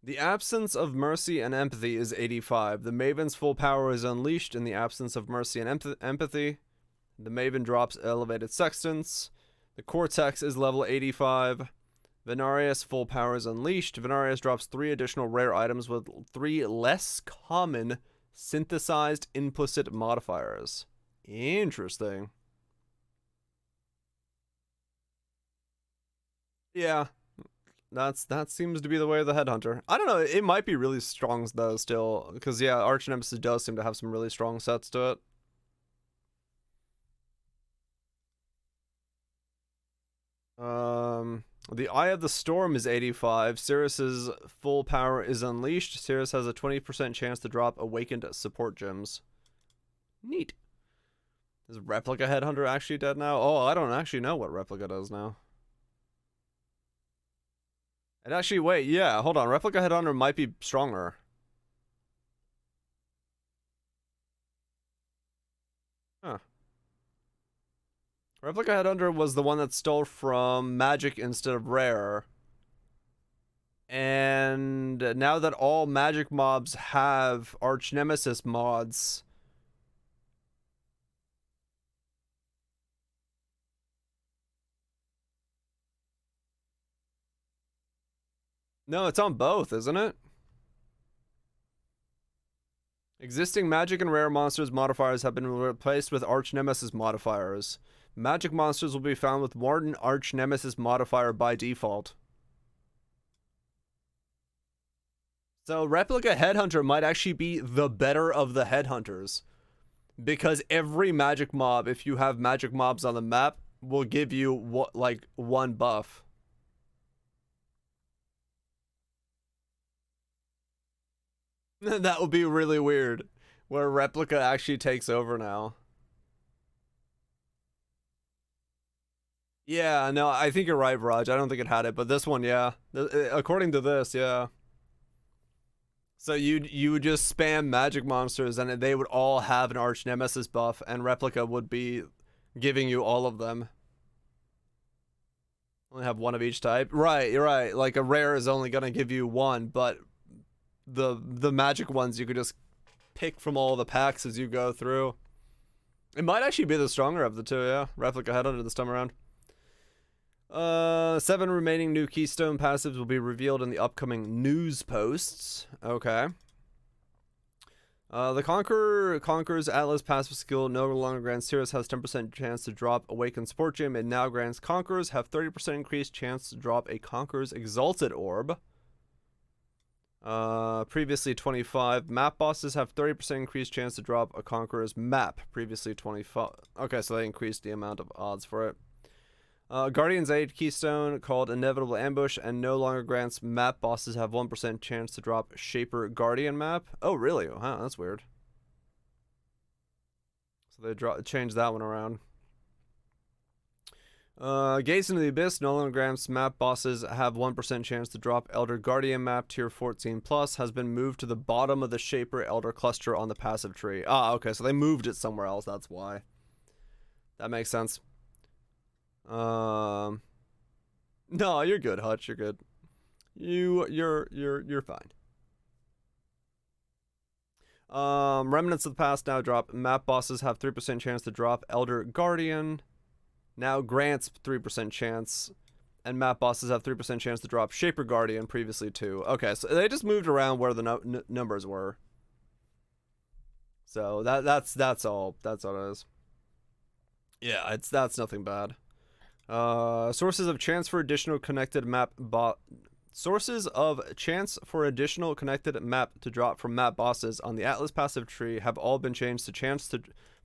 The absence of mercy and empathy is 85. The Maven's full power is unleashed in the absence of mercy and empathy. The Maven drops elevated sextants. The Cortex is level 85. Venarius full power is unleashed. Venarius drops 3 additional rare items with 3 less common synthesized implicit modifiers. Interesting. Yeah. That seems to be the way of the Headhunter. I don't know, it might be really strong though still, because yeah, Arch Nemesis does seem to have some really strong sets to it. The Eye of the Storm is 85. Sirius's full power is unleashed. Sirius has a 20% chance to drop awakened support gems. Neat. Is Replica Headhunter actually dead now? Oh, I don't actually know what Replica does now. And actually, wait, yeah, hold on. Replica Headhunter might be stronger. Huh. Replica Headhunter was the one that stole from Magic instead of Rare. And now that all Magic mobs have Arch Nemesis mods... No, it's on both, isn't it? Existing Magic and Rare monsters modifiers have been replaced with Arch Nemesis modifiers. Magic monsters will be found with one Arch Nemesis modifier by default. So Replica Headhunter might actually be the better of the Headhunters. Because every Magic mob, if you have Magic mobs on the map, will give you like one buff. That would be really weird, where Replica actually takes over now. Yeah, no, I think you're right, Raj. I don't think it had it, but this one, yeah. According to this, yeah. So you would just spam Magic monsters, and they would all have an Arch Nemesis buff, and Replica would be giving you all of them. Only have one of each type. Right, you're right. Like a rare is only gonna give you one, but the Magic ones you could just pick from all the packs as you go through. It might actually be the stronger of the two, yeah. Replica Headhunter this time around. 7 remaining new Keystone passives will be revealed in the upcoming news posts. Okay. The Conqueror's Atlas passive skill no longer grants heroes has 10% chance to drop Awakened Support Gem. It now grants Conquerors have 30% increased chance to drop a Conqueror's Exalted Orb. Previously 25. Map bosses have 30% increased chance to drop a Conqueror's map. Previously 25. Okay, so they increased the amount of odds for it. Guardian's Aid Keystone called Inevitable Ambush and no longer grants map bosses have 1% chance to drop Shaper Guardian map. Oh, really? Wow, that's weird. So they changed that one around. Gaze into the Abyss no longer grants map bosses have 1% chance to drop Elder Guardian map tier 14 plus has been moved to the bottom of the Shaper Elder cluster on the passive tree. Ah, okay, so they moved it somewhere else, that's why. That makes sense. No, you're good, Hutch. You're good. You're fine. Remnants of the Past now drop. Map bosses have 3% chance to drop Elder Guardian. Now grants 3% chance. And map bosses have 3% chance to drop Shaper Guardian, previously 2. Okay, so they just moved around where the numbers were. So that's all. That's all it is. Yeah, that's nothing bad. Sources of chance for additional connected map sources of chance for additional connected map to drop from map bosses on the Atlas passive tree have all been changed to chance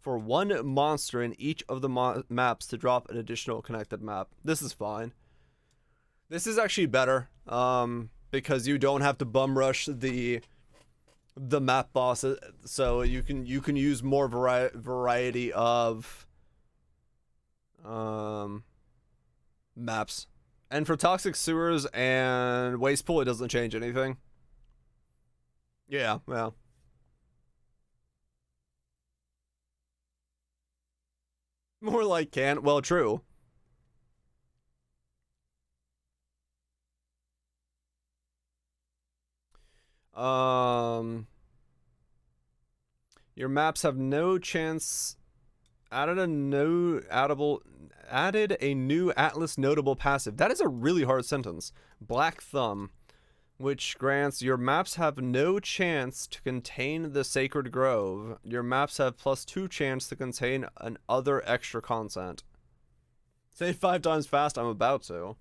for one monster in each of the maps to drop an additional connected map. This is fine. This is actually better, because you don't have to bum rush the map bosses, so you can use more variety of maps. And for Toxic Sewers and Waste Pool, it doesn't change anything. Yeah, well. More like can't. Well, true. Your maps have no chance. Added a new Atlas notable passive. That is a really hard sentence. Black Thumb, which grants your maps have no chance to contain the Sacred Grove. Your maps have +2 chance to contain an other extra content. Say it 5 times fast, I'm about to.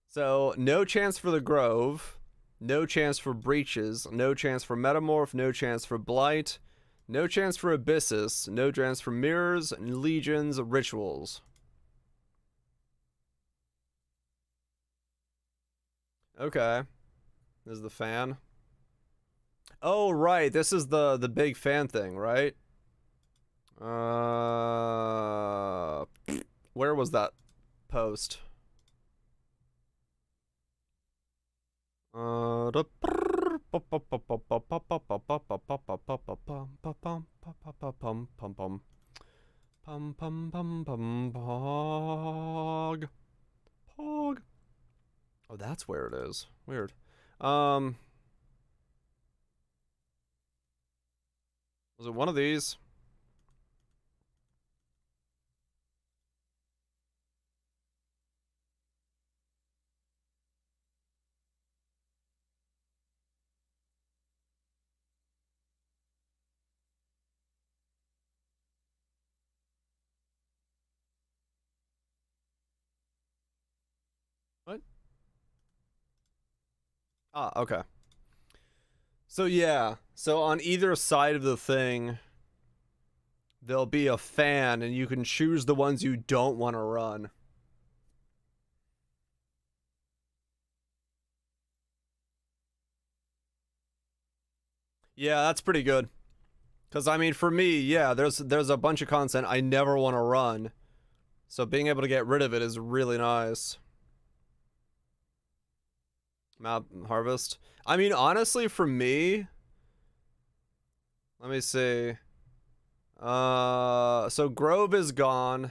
So, no chance for the Grove, no chance for Breaches, no chance for Metamorph, no chance for Blight, no chance for Abysses, no chance for Mirrors, Legions, Rituals. Okay. This is the fan. Oh, right. This is the big fan thing, right? Where was that post? Pog. Oh, that's where it is. Weird. Was it one of these? What? Ah, okay. So yeah, so on either side of the thing, there'll be a fan, and you can choose the ones you don't want to run. Yeah, that's pretty good. Because, I mean, for me, yeah, there's a bunch of content I never want to run. So being able to get rid of it is really nice. Map Harvest. I mean, honestly, for me... Let me see. So Grove is gone.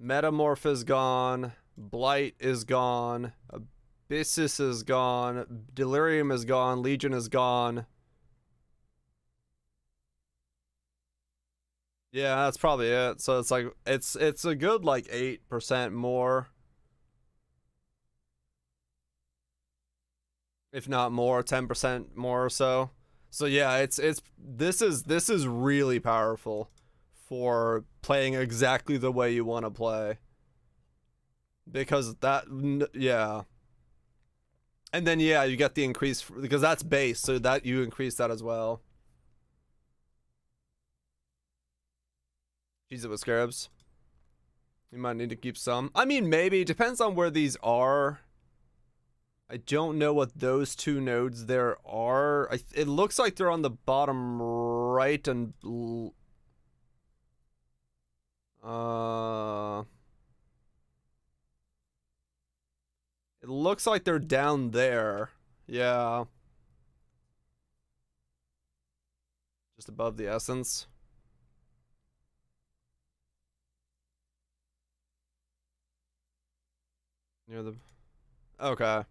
Metamorph is gone. Blight is gone. Abyssus is gone. Delirium is gone. Legion is gone. Yeah, that's probably it. So it's like it's a good like 8% more, if not more, 10% more or so. So yeah, it's this is really powerful for playing exactly the way you want to play, because yeah. And then yeah, you get the increase because that's base, so that you increase that as well. Jeez, it with scarabs. You might need to keep some. I mean, maybe it depends on where these are. I don't know what those two nodes there are. It looks like they're on the bottom right and it looks like they're down there. Yeah. Just above the essence. Near the Okay.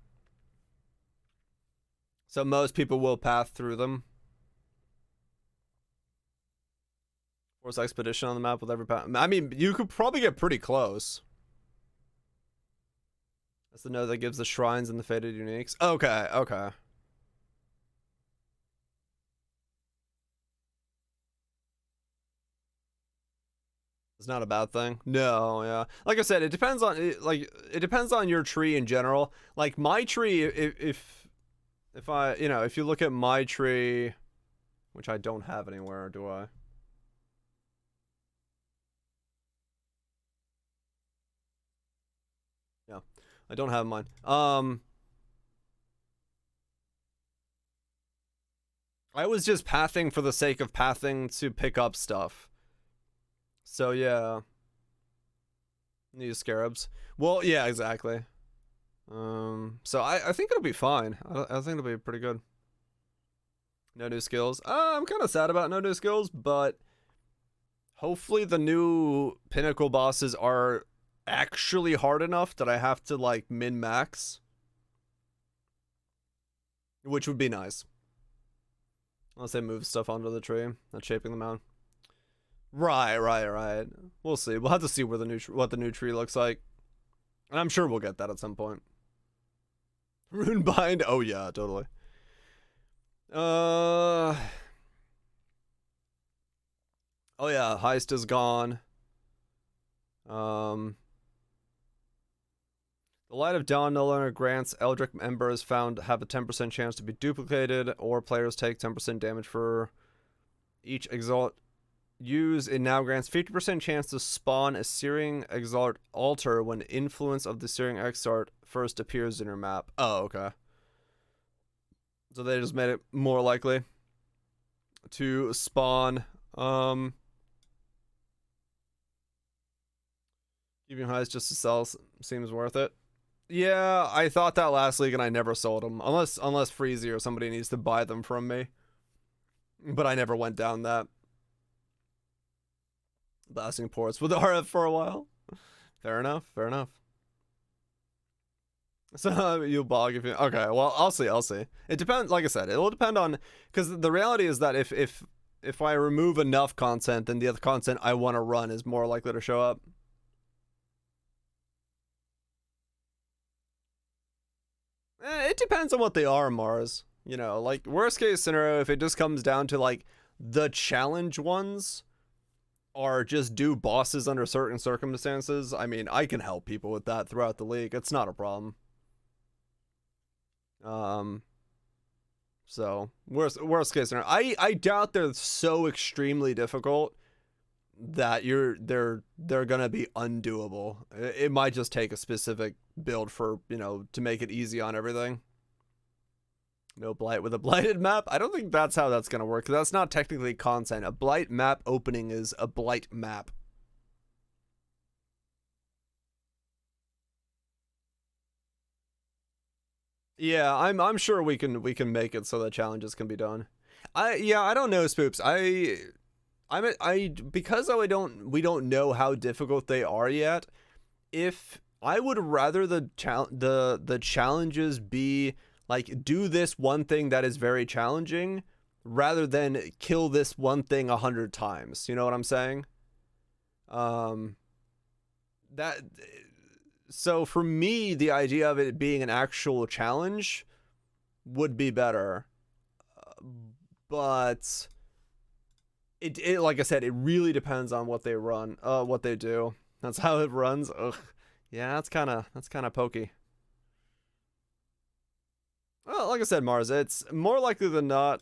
So most people will path through them. Force expedition on the map with every path. I mean, you could probably get pretty close. That's the node that gives the shrines and the faded uniques. Okay, okay. It's not a bad thing. No, yeah. Like I said, it depends on it depends on your tree in general. Like my tree, if I, if you look at my tree, which I don't have anywhere, do I? Yeah, I don't have mine. I was just pathing for the sake of pathing to pick up stuff. So yeah, need scarabs. Well, yeah, exactly. So I think it'll be fine. I think it'll be pretty good. No new skills. I'm kind of sad about no new skills, but hopefully the new pinnacle bosses are actually hard enough that I have to like min max, which would be nice. Unless they move stuff onto the tree, that's shaping them out. Right. We'll see. We'll have to see where what the new tree looks like, and I'm sure we'll get that at some point. Runebind. Oh yeah, totally. Oh yeah, heist is gone. The Light of Dawn no longer grants Eldritch Embers found have a 10% chance to be duplicated, or players take 10% damage for each Exalt use. It now grants 50% chance to spawn a Searing Exalt altar when influence of the Searing Exalt first appears in your map. Oh, okay. So they just made it more likely to spawn. Giving highs just to sell seems worth it. Yeah, I thought that last league and I never sold them. Unless Freezy or somebody needs to buy them from me. But I never went down that. Blasting ports with RF for a while. Fair enough. So you'll bog if you... Okay, well, I'll see. It depends, like I said, it will depend on... Because the reality is that if I remove enough content, then the other content I want to run is more likely to show up. It depends on what they are, Mars. Like, worst case scenario, if it just comes down to, like, the challenge ones are just do bosses under certain circumstances, I mean, I can help people with that throughout the league. It's not a problem. So, worst case scenario. I doubt they're so extremely difficult that they're gonna be undoable. It might just take a specific build for, to make it easy on everything. No blight with a blighted map. I don't think that's how that's gonna work. That's not technically content. A blight map opening is a blight map. Yeah, I'm sure we can make it so that challenges can be done. I don't know, Spoops. Because we don't know how difficult they are yet. If I would rather the challenges be like, do this one thing that is very challenging rather than kill this one thing 100 times. You know what I'm saying? Um, that so for me, the idea of it being an actual challenge would be better, but it like I said, it really depends on what they run, what they do. That's how it runs. Ugh, yeah, that's kind of pokey. Well, like I said, Mars, it's more likely than not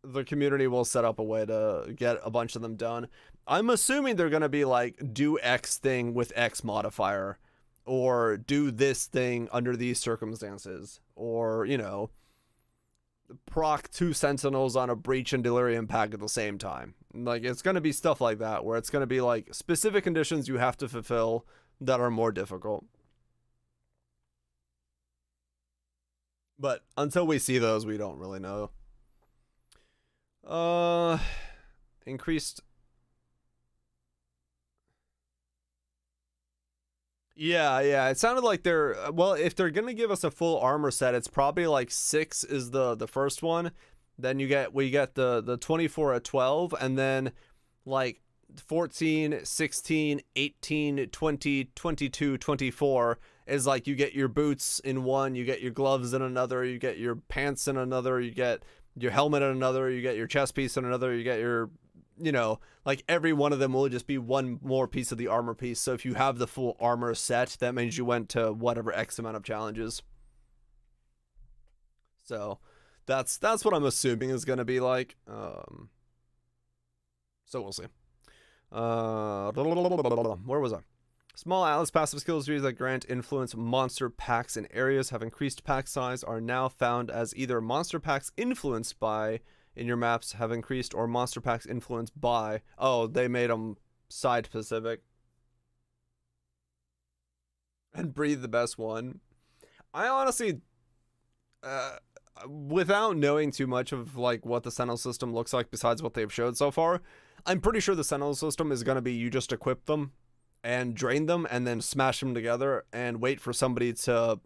the community will set up a way to get a bunch of them done. I'm assuming they're going to be like, do X thing with X modifier, or do this thing under these circumstances, or, you know, proc 2 sentinels on a breach and delirium pack at the same time. Like, it's going to be stuff like that, where it's going to be like specific conditions you have to fulfill that are more difficult. But until we see those, we don't really know. Uh, increased. Yeah. It sounded like they're well. If they're gonna give us a full armor set, it's probably like 6 is the first one. Then we get the 24 at 12, and then like 14, 16, 18, 20, 22, 24 is like you get your boots in one, you get your gloves in another, you get your pants in another, you get your helmet in another, you get your chest piece in another, you get your, you know, like every one of them will just be one more piece of the armor piece. So if you have the full armor set, that means you went to whatever X amount of challenges. So that's what I'm assuming is going to be like. So we'll see. Where was I? Small Atlas passive skills trees that grant influence monster packs in areas have increased pack size are now found as either monster packs influenced by in your maps have increased or monster packs influenced by. Oh, they made them side specific. And breathe the best one. I honestly, uh, without knowing too much of like what the Sentinel system looks like besides what they've showed so far, I'm pretty sure the Sentinel system is going to be you just equip them and drain them and then smash them together and wait for somebody to,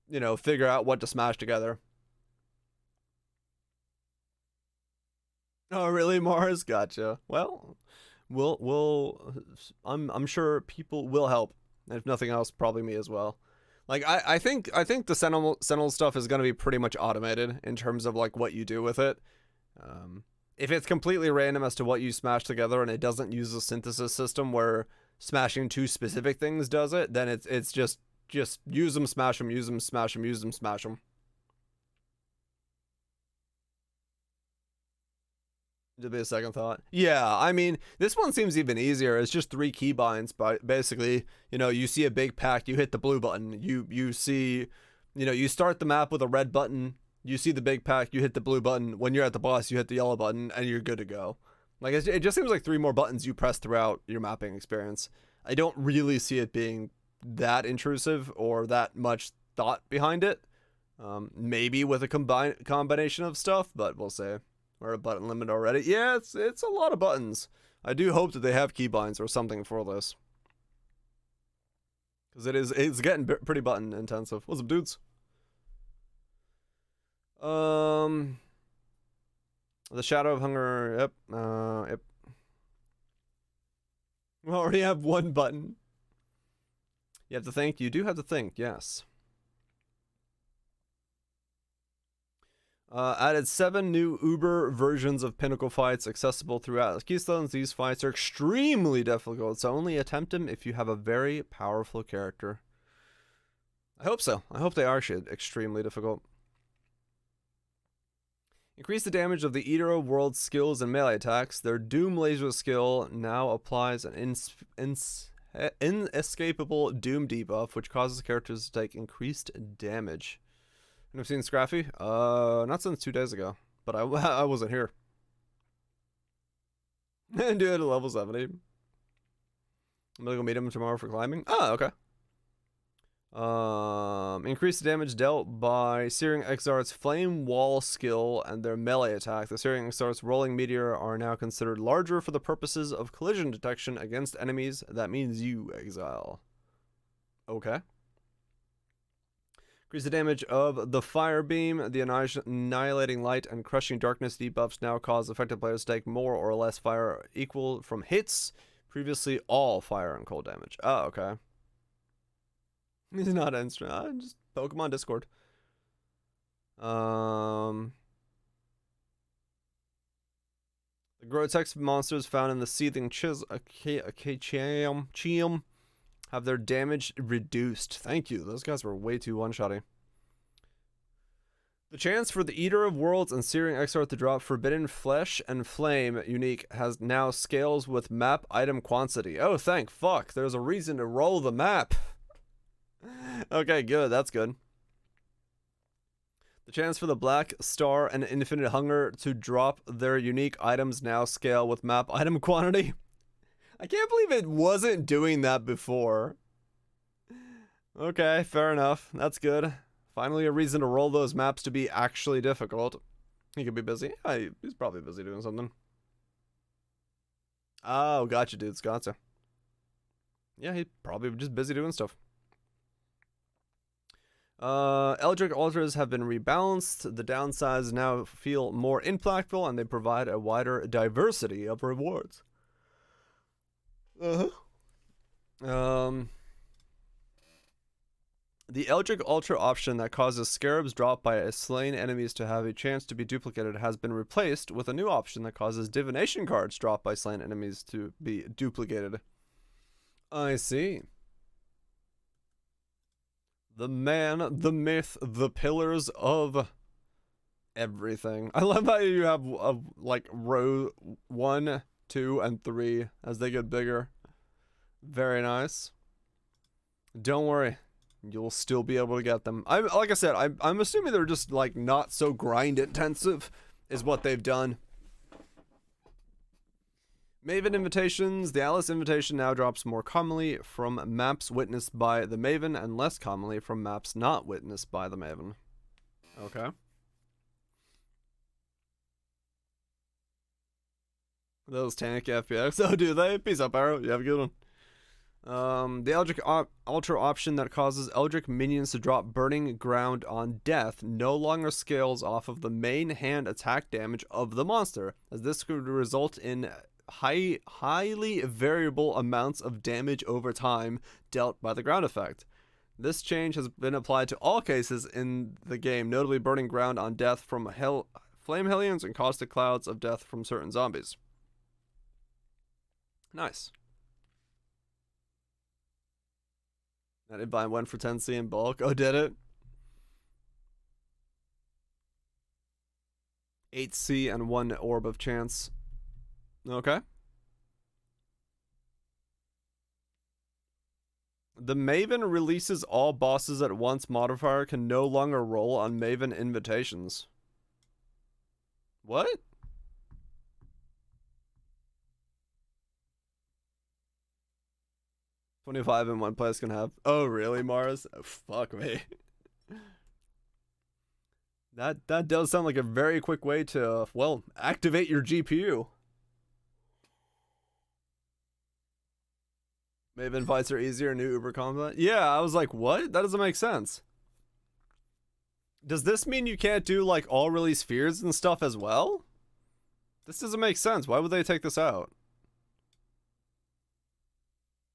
you know, figure out what to smash together. Oh, really, Mars? Gotcha. Well, we'll I'm sure people will help. If nothing else, probably me as well. Like I think the Sentinel stuff is gonna be pretty much automated in terms of like what you do with it. If it's completely random as to what you smash together and it doesn't use a synthesis system where smashing two specific things does it, then it's just use them, smash them, use them, smash them, use them, smash them. To be a second thought. Yeah, I mean, this one seems even easier. It's just 3 keybinds, but basically, you know, you see a big pack, you hit the blue button. You see, you know, you start the map with a red button, you see the big pack, you hit the blue button. When you're at the boss, you hit the yellow button, and you're good to go. Like, it just seems like 3 more buttons you press throughout your mapping experience. I don't really see it being that intrusive or that much thought behind it. Maybe with a combination of stuff, but we'll see. Or a button limit already. Yeah, it's a lot of buttons. I do hope that they have keybinds or something for this. Because it's getting pretty button intensive. What's up, dudes? The Shadow of Hunger, yep. Yep. We already have 1 button. You have to think? You do have to think, yes. Added 7 new Uber versions of Pinnacle fights accessible throughout Keystones. These fights are extremely difficult, so only attempt them if you have a very powerful character. I hope so. I hope they are extremely difficult. Increase the damage of the Eater of Worlds skills and melee attacks. Their Doom Laser skill now applies an inescapable Doom debuff, which causes characters to take increased damage. I've seen Scraffy? Not since 2 days ago, but I wasn't here. And do it at level 70. I'm gonna go meet him tomorrow for climbing. Oh, okay. Increase the damage dealt by Searing Exarch's Flame Wall skill and their melee attack. The Searing Exarch's Rolling Meteor are now considered larger for the purposes of collision detection against enemies. That means you, Exile. Okay. Increase the damage of the Fire Beam. The Annihilating Light and Crushing Darkness debuffs now cause affected players to take more or less fire equal from hits Previously all fire and cold damage. Oh, okay. He's not instant. Just Pokemon Discord. The Grotex monsters found in the seething Chiam have their damage reduced. Thank you. Those guys were way too one-shotty. The chance for the Eater of Worlds and Searing Exarch to drop Forbidden Flesh and Flame unique has now scales with map item quantity. Oh, thank fuck. There's a reason to roll the map. Okay, good. That's good. The chance for the Black Star and Infinite Hunger to drop their unique items now scale with map item quantity. I can't believe it wasn't doing that before. Okay, fair enough. That's good. Finally a reason to roll those maps to be actually difficult. He could be busy. He's probably busy doing something. Oh, gotcha, dudes. Gotcha. Yeah, he's probably just busy doing stuff. Eldritch Altars have been rebalanced. The downsides now feel more implacable, and they provide a wider diversity of rewards. The Eldritch Ultra option that causes scarabs dropped by slain enemies to have a chance to be duplicated has been replaced with a new option that causes divination cards dropped by slain enemies to be duplicated. I see. The man, the myth, the pillars of everything. I love how you have like row 1, 2, and 3 as they get bigger. Very nice. Don't worry, you'll still be able to get them. Like I said, I'm assuming they're just like not so grind intensive, is what they've done. Maven invitations. The Alice invitation now drops more commonly from maps witnessed by the Maven and less commonly from maps not witnessed by the Maven. Okay. Those tank FPX. Oh, do they? Peace up, Arrow. You have a good one. The Eldritch Ultra option that causes Eldritch minions to drop Burning Ground on death no longer scales off of the main hand attack damage of the monster, as this could result in highly variable amounts of damage over time dealt by the ground effect. This change has been applied to all cases in the game, notably Burning Ground on death from Flame Hellions and Caustic Clouds of death from certain zombies. Nice. That invite went for 10C in bulk. Oh, did it? 8C and 1 Orb of Chance. Okay. The Maven releases all bosses at once modifier can no longer roll on Maven invitations. What? $25 in one place can have. Oh, really, Mars? Oh, fuck me. That does sound like a very quick way to, well, activate your GPU. Maven fights are easier in new Uber combat. Yeah, I was like, what? That doesn't make sense. Does this mean you can't do like all release fears and stuff as well? This doesn't make sense. Why would they take this out?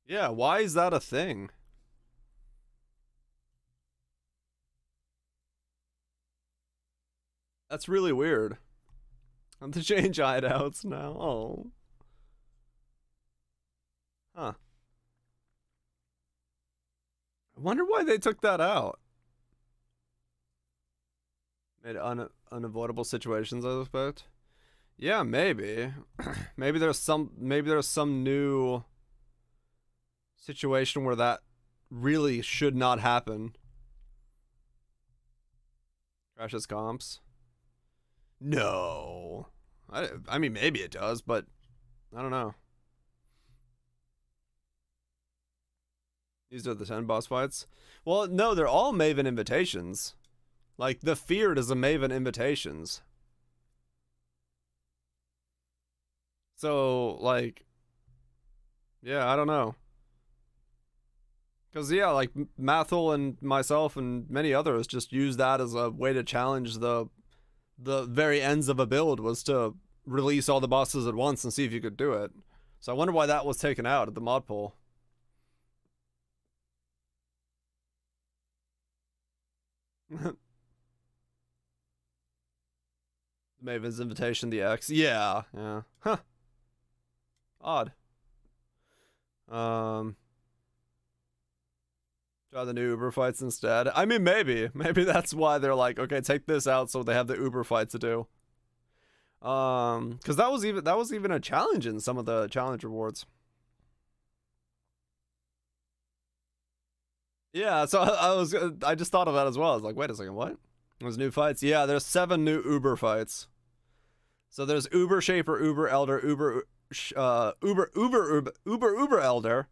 Yeah, why is that a thing? That's really weird. And to change hideouts now. Oh. Huh. I wonder why they took that out. Made unavoidable situations, I suspect. Yeah, maybe. maybe there's some new situation where that really should not happen. Crashes comps. No. I mean, maybe it does, but I don't know. These are the 10 boss fights. Well, no, they're all Maven invitations. Like, the Feared is a Maven invitations. So, like, yeah, I don't know. Because, yeah, like, Mathel and myself and many others just use that as a way to challenge the very ends of a build, was to release all the bosses at once and see if you could do it. So I wonder why that was taken out at the mod poll. Maven's Invitation, the X. Yeah, yeah. Huh. Odd. Try the new Uber fights instead. I mean, maybe that's why they're like, okay, take this out so they have the Uber fight to do. Because that was even a challenge in some of the challenge rewards. Yeah, so I just thought of that as well. I was like, wait a second, what? There's new fights. Yeah, there's 7 new Uber fights. So there's Uber Shaper, Uber Elder, Uber Elder,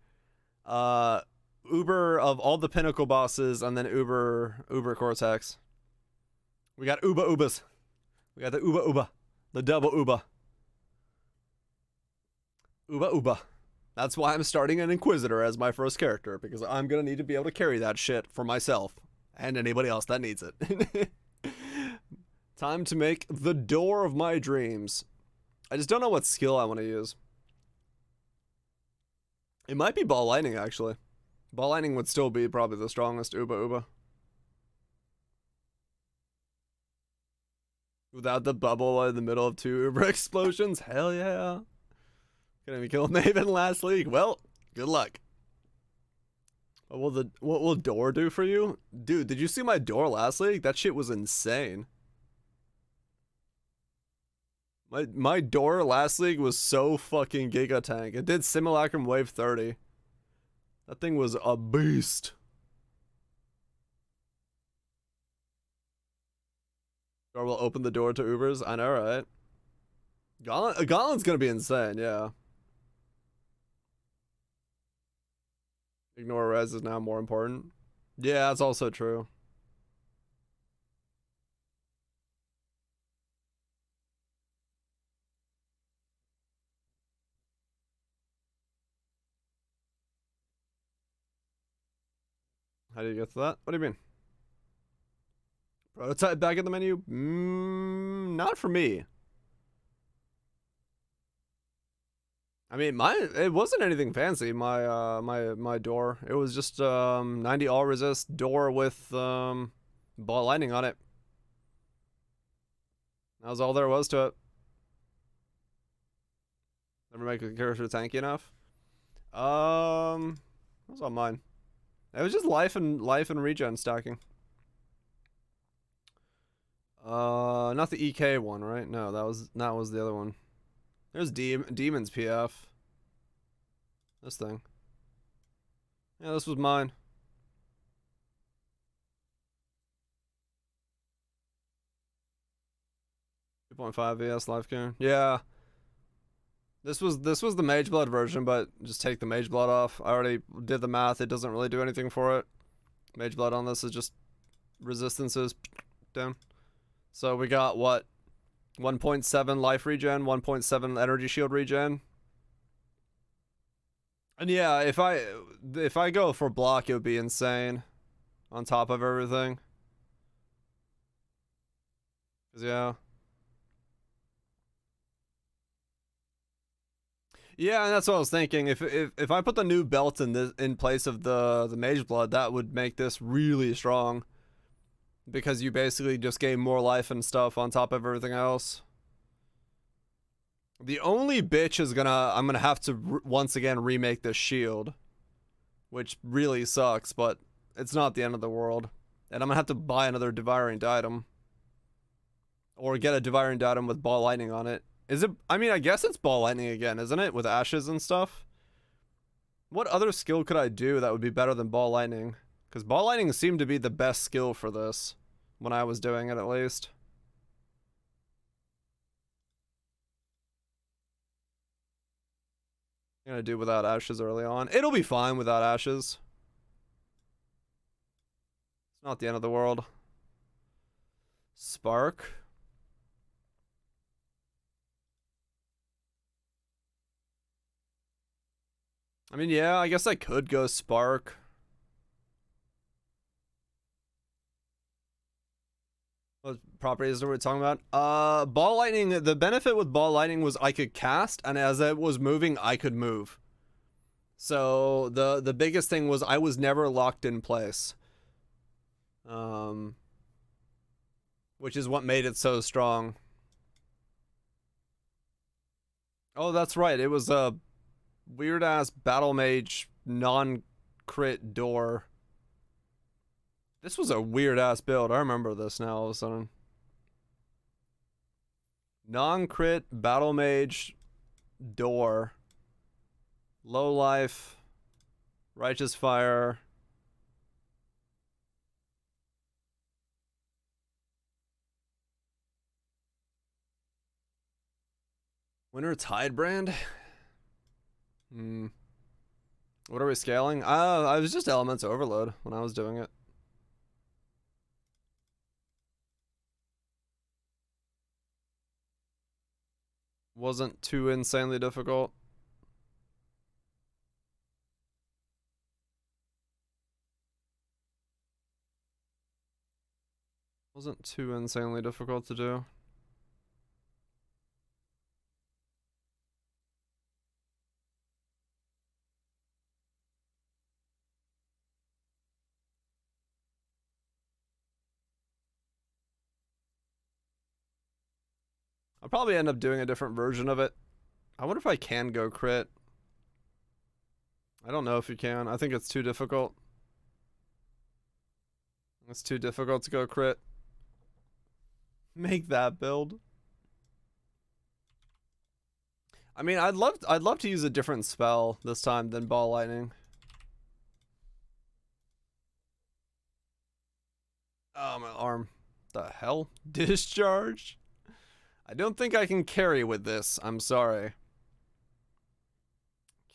Uber of all the Pinnacle bosses, and then Uber Cortex. We got Ubas. We got the Uba, the double Uba. Uba. That's why I'm starting an Inquisitor as my first character, because I'm gonna need to be able to carry that shit for myself and anybody else that needs it. Time to make the door of my dreams. I just don't know what skill I want to use. It might be Ball Lightning, actually. Ball Lightning would still be probably the strongest Uba. Without the bubble in the middle of 2 Uber explosions? Hell yeah. Gonna be killing Maven last league. Well, good luck. What will door do for you? Dude, did you see my door last league? That shit was insane. My door last league was so fucking giga tank. It did Simulacrum Wave 30. That thing was a beast. Door will open the door to Ubers. I know, right? Gauntlet's gonna be insane, yeah. Ignore res is now more important. Yeah, that's also true. How do you get to that? What do you mean? Prototype back in the menu? Not for me. I mean, it wasn't anything fancy. My door. It was just 90 all resist door with Ball Lightning on it. That was all there was to it. Never make a character tanky enough. That was all mine. It was just life and regen stacking. Not the EK one, right? No, that was the other one. There's Demon's PF. This thing. Yeah, this was mine. .5 VS life care. Yeah. This was the Mage Blood version, but just take the Mage Blood off. I already did the math. It doesn't really do anything for it. Mage Blood on this is just resistances down. So we got what? 1.7 life regen, 1.7 energy shield regen. And yeah, if I go for block, it would be insane. On top of everything. 'Cause yeah. Yeah, and that's what I was thinking. If I put the new belt in place of the Mage Blood, that would make this really strong. Because you basically just gain more life and stuff on top of everything else. The only bitch is I'm gonna have to once again remake this shield. Which really sucks, but it's not the end of the world. And I'm gonna have to buy another Devouring Diadem. Or get a Devouring Diadem with Ball Lightning on it. Is it? I mean, I guess it's Ball Lightning again, isn't it? With ashes and stuff. What other skill could I do that would be better than Ball Lightning? Because Ball Lightning seemed to be the best skill for this. When I was doing it, at least. I'm gonna do without ashes early on. It'll be fine without ashes. It's not the end of the world. Spark. I mean, yeah, I guess I could go Spark. properties that we're talking about? Ball lightning, the benefit with ball lightning was I could cast, and as it was moving, I could move. So the biggest thing was I was never locked in place. Which is what made it so strong. Oh, that's right. It was a weird ass battle mage non-crit door. This was a weird ass build. I remember this now all of a sudden. Non-crit battle mage door. Low life. Righteous fire. Winter Tide brand? What are we scaling? I was just Elements Overload when I was doing it. Wasn't too insanely difficult. Wasn't too insanely difficult to do. I'll probably end up doing a different version of it. I wonder if I can go crit. I don't know if you can. I think it's too difficult. It's too difficult to go crit. Make that build. I mean, I'd love to use a different spell this time than ball lightning. Oh, my arm. The hell? Discharge? I don't think I can carry with this. I'm sorry.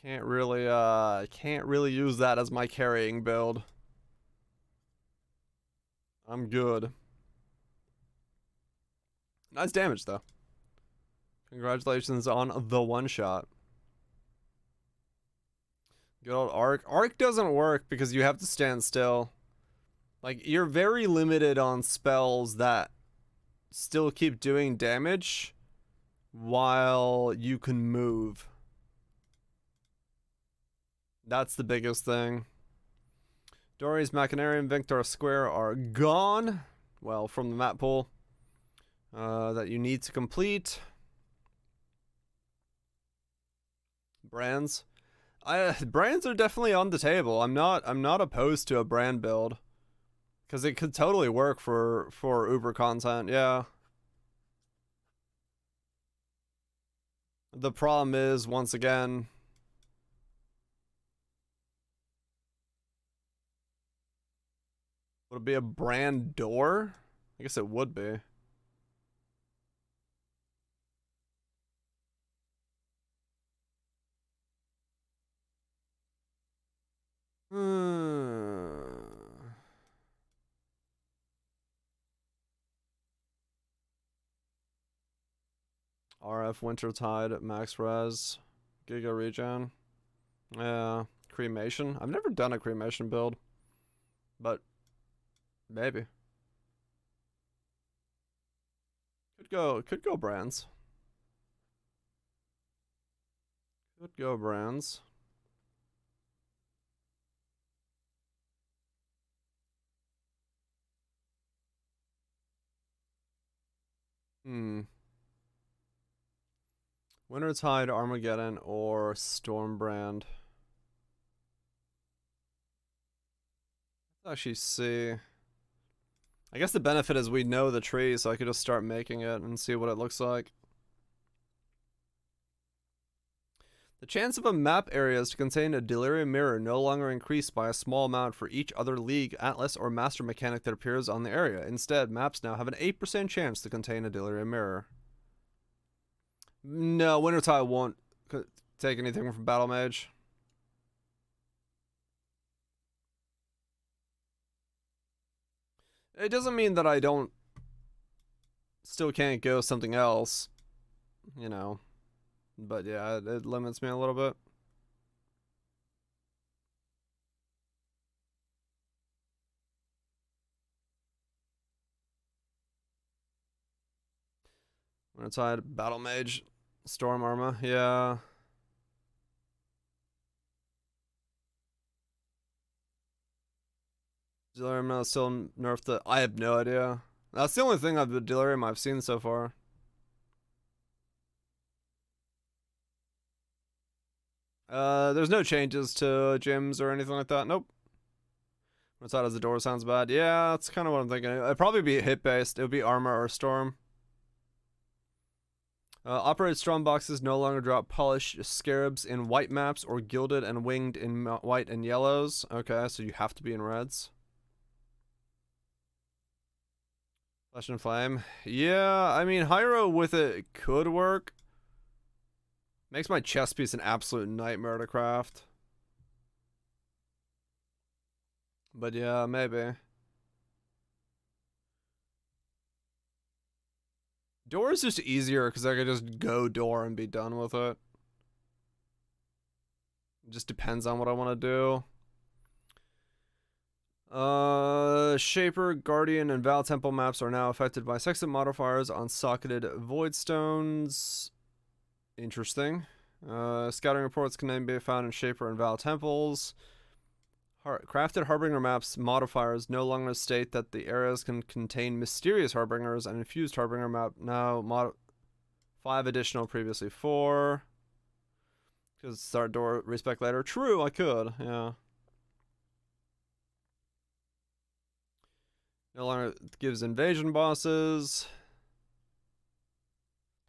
Can't really use that as my carrying build. I'm good. Nice damage though. Congratulations on the one shot. Good old arc. Arc doesn't work because you have to stand still. Like, you're very limited on spells that still keep doing damage while you can move. That's the biggest thing. Dory's Machinarium and Victor Square are gone. Well, from the map pool. That you need to complete. Brands. Brands are definitely on the table. I'm not opposed to a brand build. Because it could totally work for Uber content, yeah. The problem is, once again, would it be a brand door? I guess it would be. RF Wintertide, Max Res, Giga Regen. Yeah, Cremation. I've never done a Cremation build, but maybe. Could go brands. Could go brands. Wintertide, Armageddon, or Stormbrand. Let's actually see. I guess the benefit is we know the tree, so I could just start making it and see what it looks like. The chance of a map areas to contain a Delirium Mirror no longer increased by a small amount for each other League, Atlas, or Master mechanic that appears on the area. Instead, maps now have an 8% chance to contain a Delirium Mirror. No, Wintertide won't take anything from Battle Mage. It doesn't mean that I still can't go something else, you know. But yeah, it limits me a little bit. When it's high, Battle Mage, Storm Armor, yeah. Delirium still nerfed the. I have no idea. That's the only thing of the Delirium I've seen so far. There's no changes to gyms or anything like that. Nope. When it's out as the door sounds bad. Yeah, that's kind of what I'm thinking. It'd probably be hit based. It would be armor or storm. Operated strong boxes no longer drop polished scarabs in white maps or gilded and winged in white and yellows. Okay, so you have to be in reds. Flesh and Flame. Yeah, I mean, Hyro with it could work. Makes my chess piece an absolute nightmare to craft. But yeah, maybe. Door is just easier because I could just go door and be done with it. It just depends on what I want to do. Shaper, Guardian, and Val Temple maps are now affected by sextant modifiers on socketed void stones. Interesting. Scouting reports can then be found in Shaper and Val Temples. Crafted Harbinger maps modifiers no longer state that the areas can contain mysterious Harbingers, and infused Harbinger map now 5 additional, previously 4. Because start door respec later. True, I could, yeah. No longer gives invasion bosses.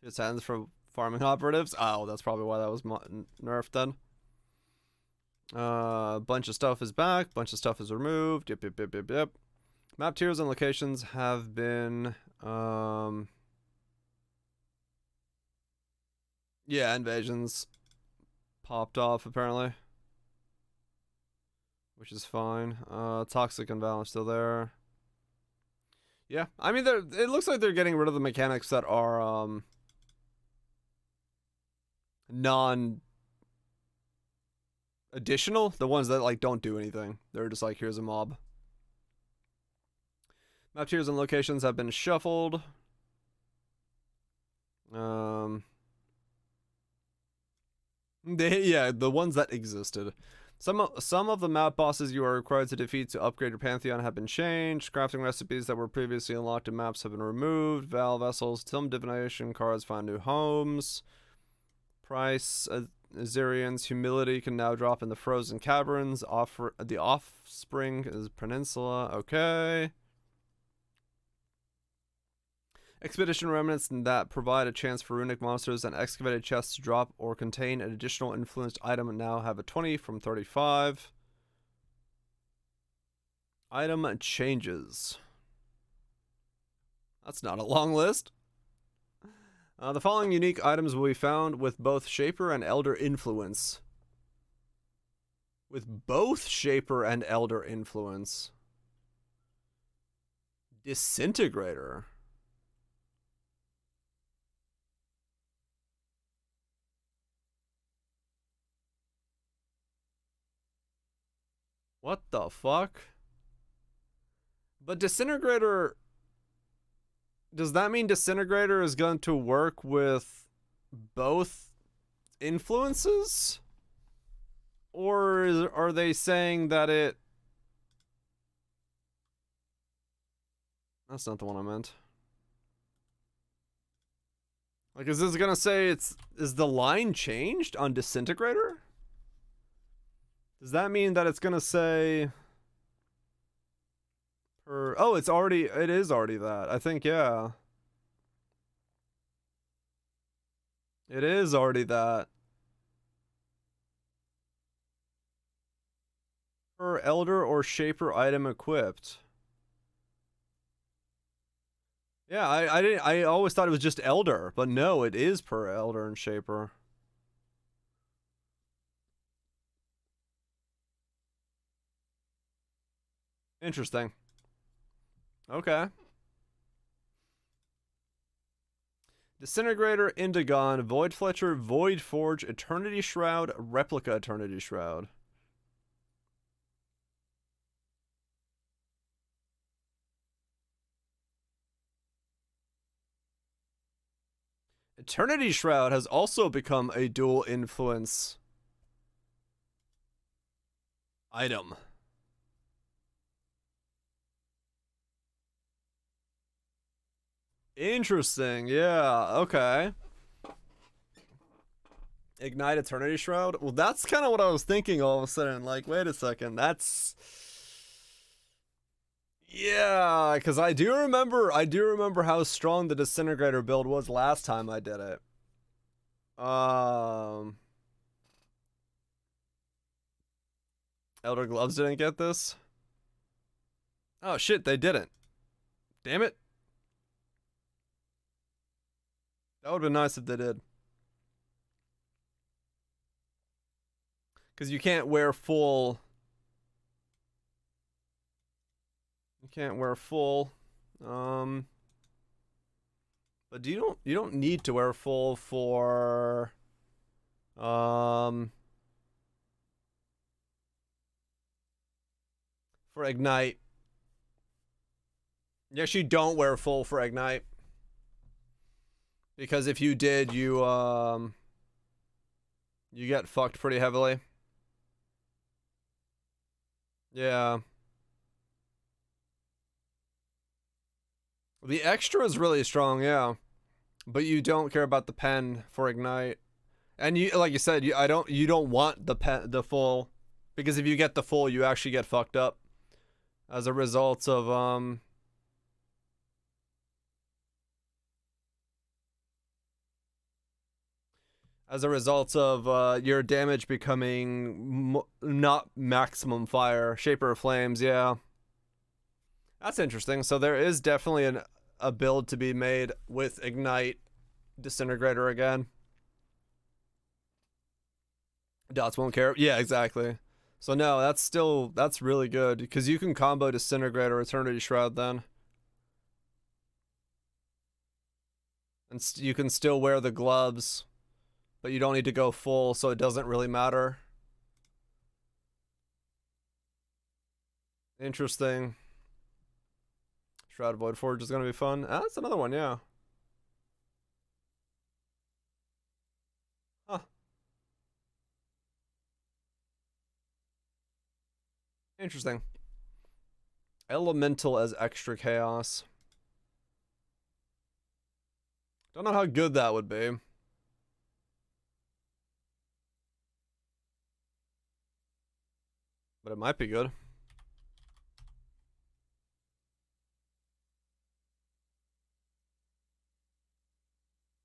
It stands for farming operatives. Oh, that's probably why that was nerfed then. Bunch of stuff is back. Bunch of stuff is removed. Yep. Map tiers and locations have been, yeah, invasions popped off apparently, which is fine. Toxic and Val are still there. Yeah, I mean, it looks like they're getting rid of the mechanics that are non-additional. The ones that like don't do anything. They're just like, here's a mob. Map tiers and locations have been shuffled. Yeah, the ones that existed. Some of the map bosses you are required to defeat to upgrade your Pantheon have been changed. Crafting recipes that were previously unlocked in maps have been removed. Val vessels, Tilm divination cards find new homes. Price, Azerian's humility can now drop in the frozen caverns. The offspring is Peninsula. Okay. Expedition remnants that provide a chance for runic monsters and excavated chests to drop or contain an additional influenced item now have a 20 from 35. Item changes. That's not a long list. The following unique items will be found with both Shaper and Elder influence. With both Shaper and Elder influence. Disintegrator. What the fuck? But Disintegrator... Does that mean Disintegrator is going to work with both influences? Or are they saying that it... That's not the one I meant. Like, is this gonna say it's... Is the line changed on Disintegrator? Does that mean that it's gonna say... Oh, it's already... It is already that. I think, yeah. It is already that. Per Elder or Shaper item equipped. Yeah, I didn't... I always thought it was just Elder. But no, it is per Elder and Shaper. Interesting. Okay. Disintegrator, Indigon, Void Fletcher, Void Forge, Eternity Shroud, Replica Eternity Shroud. Eternity Shroud has also become a dual influence item. Interesting. Yeah. Okay. Ignite Eternity Shroud. Well, that's kind of what I was thinking all of a sudden. Like, wait a second. That's yeah, because I do remember how strong the Disintegrator build was last time I did it. Elder Gloves didn't get this. Oh shit, they didn't. Damn it. That would have been nice if they did. Because you can't wear full. You can't wear full. But you don't need to wear full for Ignite. You actually don't wear full for Ignite. Because if you did, you get fucked pretty heavily. Yeah. The extra is really strong, yeah. But you don't care about the pen for Ignite. And you, like you said, you don't want the full, because if you get the full, you actually get fucked up as a result of your damage becoming not maximum fire. Shaper of Flames, yeah. That's interesting. So there is definitely a build to be made with Ignite Disintegrator again. Dots won't care. Yeah, exactly. So no, that's really good, because you can combo Disintegrator Eternity Shroud then. And you can still wear the gloves, but you don't need to go full, so it doesn't really matter. Interesting. Shroud Void Forge is gonna be fun. Ah, that's another one, yeah. Huh. Interesting. Elemental as extra chaos. Don't know how good that would be. But it might be good.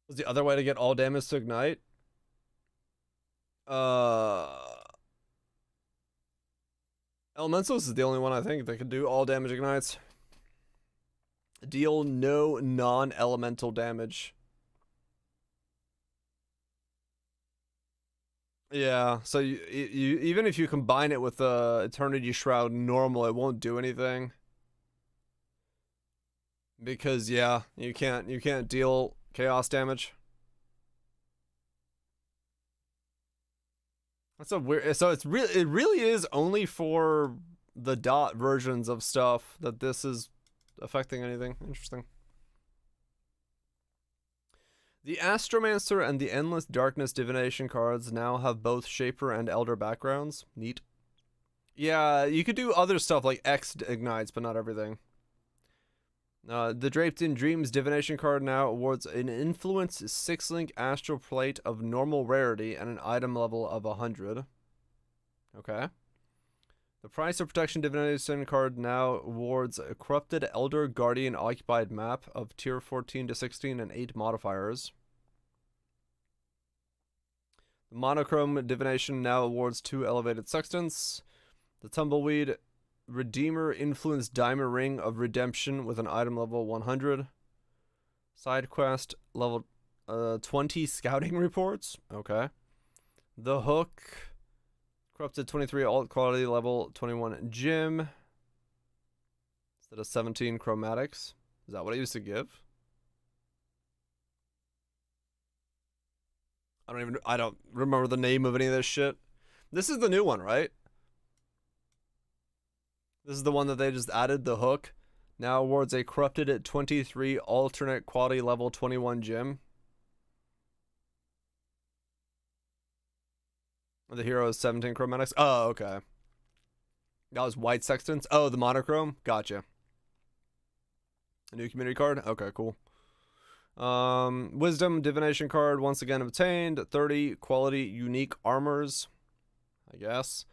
Was the other way to get all damage to Ignite? Elementals is the only one I think that can do all damage ignites. Deal no non-elemental damage. Yeah, so you even if you combine it with Eternity Shroud normal, it won't do anything. Because yeah, you can't deal chaos damage. That's a weird. So it really is only for the dot versions of stuff that this is affecting anything. Interesting. The Astromancer and the Endless Darkness Divination cards now have both Shaper and Elder backgrounds. Neat. Yeah, you could do other stuff like X ignites, but not everything. The Draped in Dreams Divination card now awards an Influence 6-link Astral Plate of normal rarity and an item level of 100. Okay. The Price of Protection Divination card now awards a Corrupted Elder Guardian Occupied map of tier 14 to 16 and 8 modifiers. The Monochrome Divination now awards 2 Elevated Sextants. The Tumbleweed Redeemer Influence Diamond Ring of Redemption with an item level 100. Side quest level 20 Scouting Reports. Okay. The Hook Corrupted 23 alt quality level 21 Gym instead of 17 chromatics. Is that what it used to give? I don't remember the name of any of this shit. This is the new one, right? This is the one that they just added, the Hook. Now awards a corrupted at 23 alternate quality level 21 gym. The hero is 17 chromatics. Oh, okay. That was white sextants. Oh, the monochrome. Gotcha. A new community card. Okay, cool. Wisdom divination card once again obtained. 30 quality unique armors, I guess.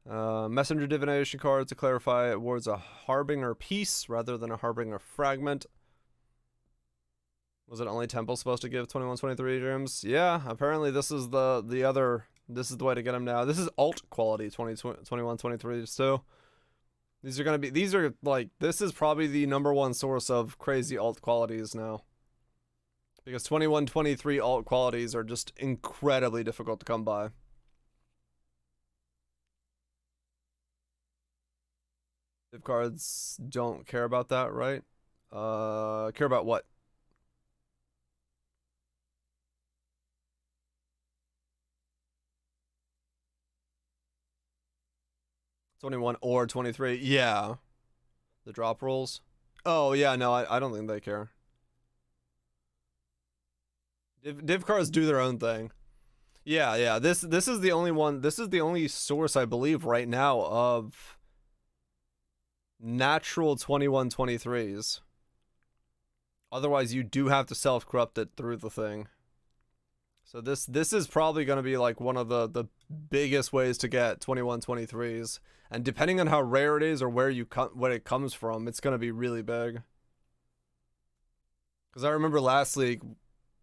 Messenger divination card to clarify awards a harbinger piece rather than a harbinger fragment. Was it only Temple supposed to give 21-23 gems? Yeah, apparently this is the other. This is the way to get them now. This is alt quality 21-23 too. These are gonna be. These are like. This is probably the #1 source of crazy alt qualities now. Because 21-23 alt qualities are just incredibly difficult to come by. Div cards don't care about that, right? Care about what? $21 or 23. Yeah. The drop rolls. Oh, yeah, no, I don't think they care. Div cards do their own thing. Yeah. This is the only one. This is the only source I believe right now of natural 21-23s. Otherwise, you do have to self-corrupt it through the thing. So this is probably going to be like one of the biggest ways to get 21-23s. And depending on how rare it is or where it comes from, it's going to be really big. Because I remember last league,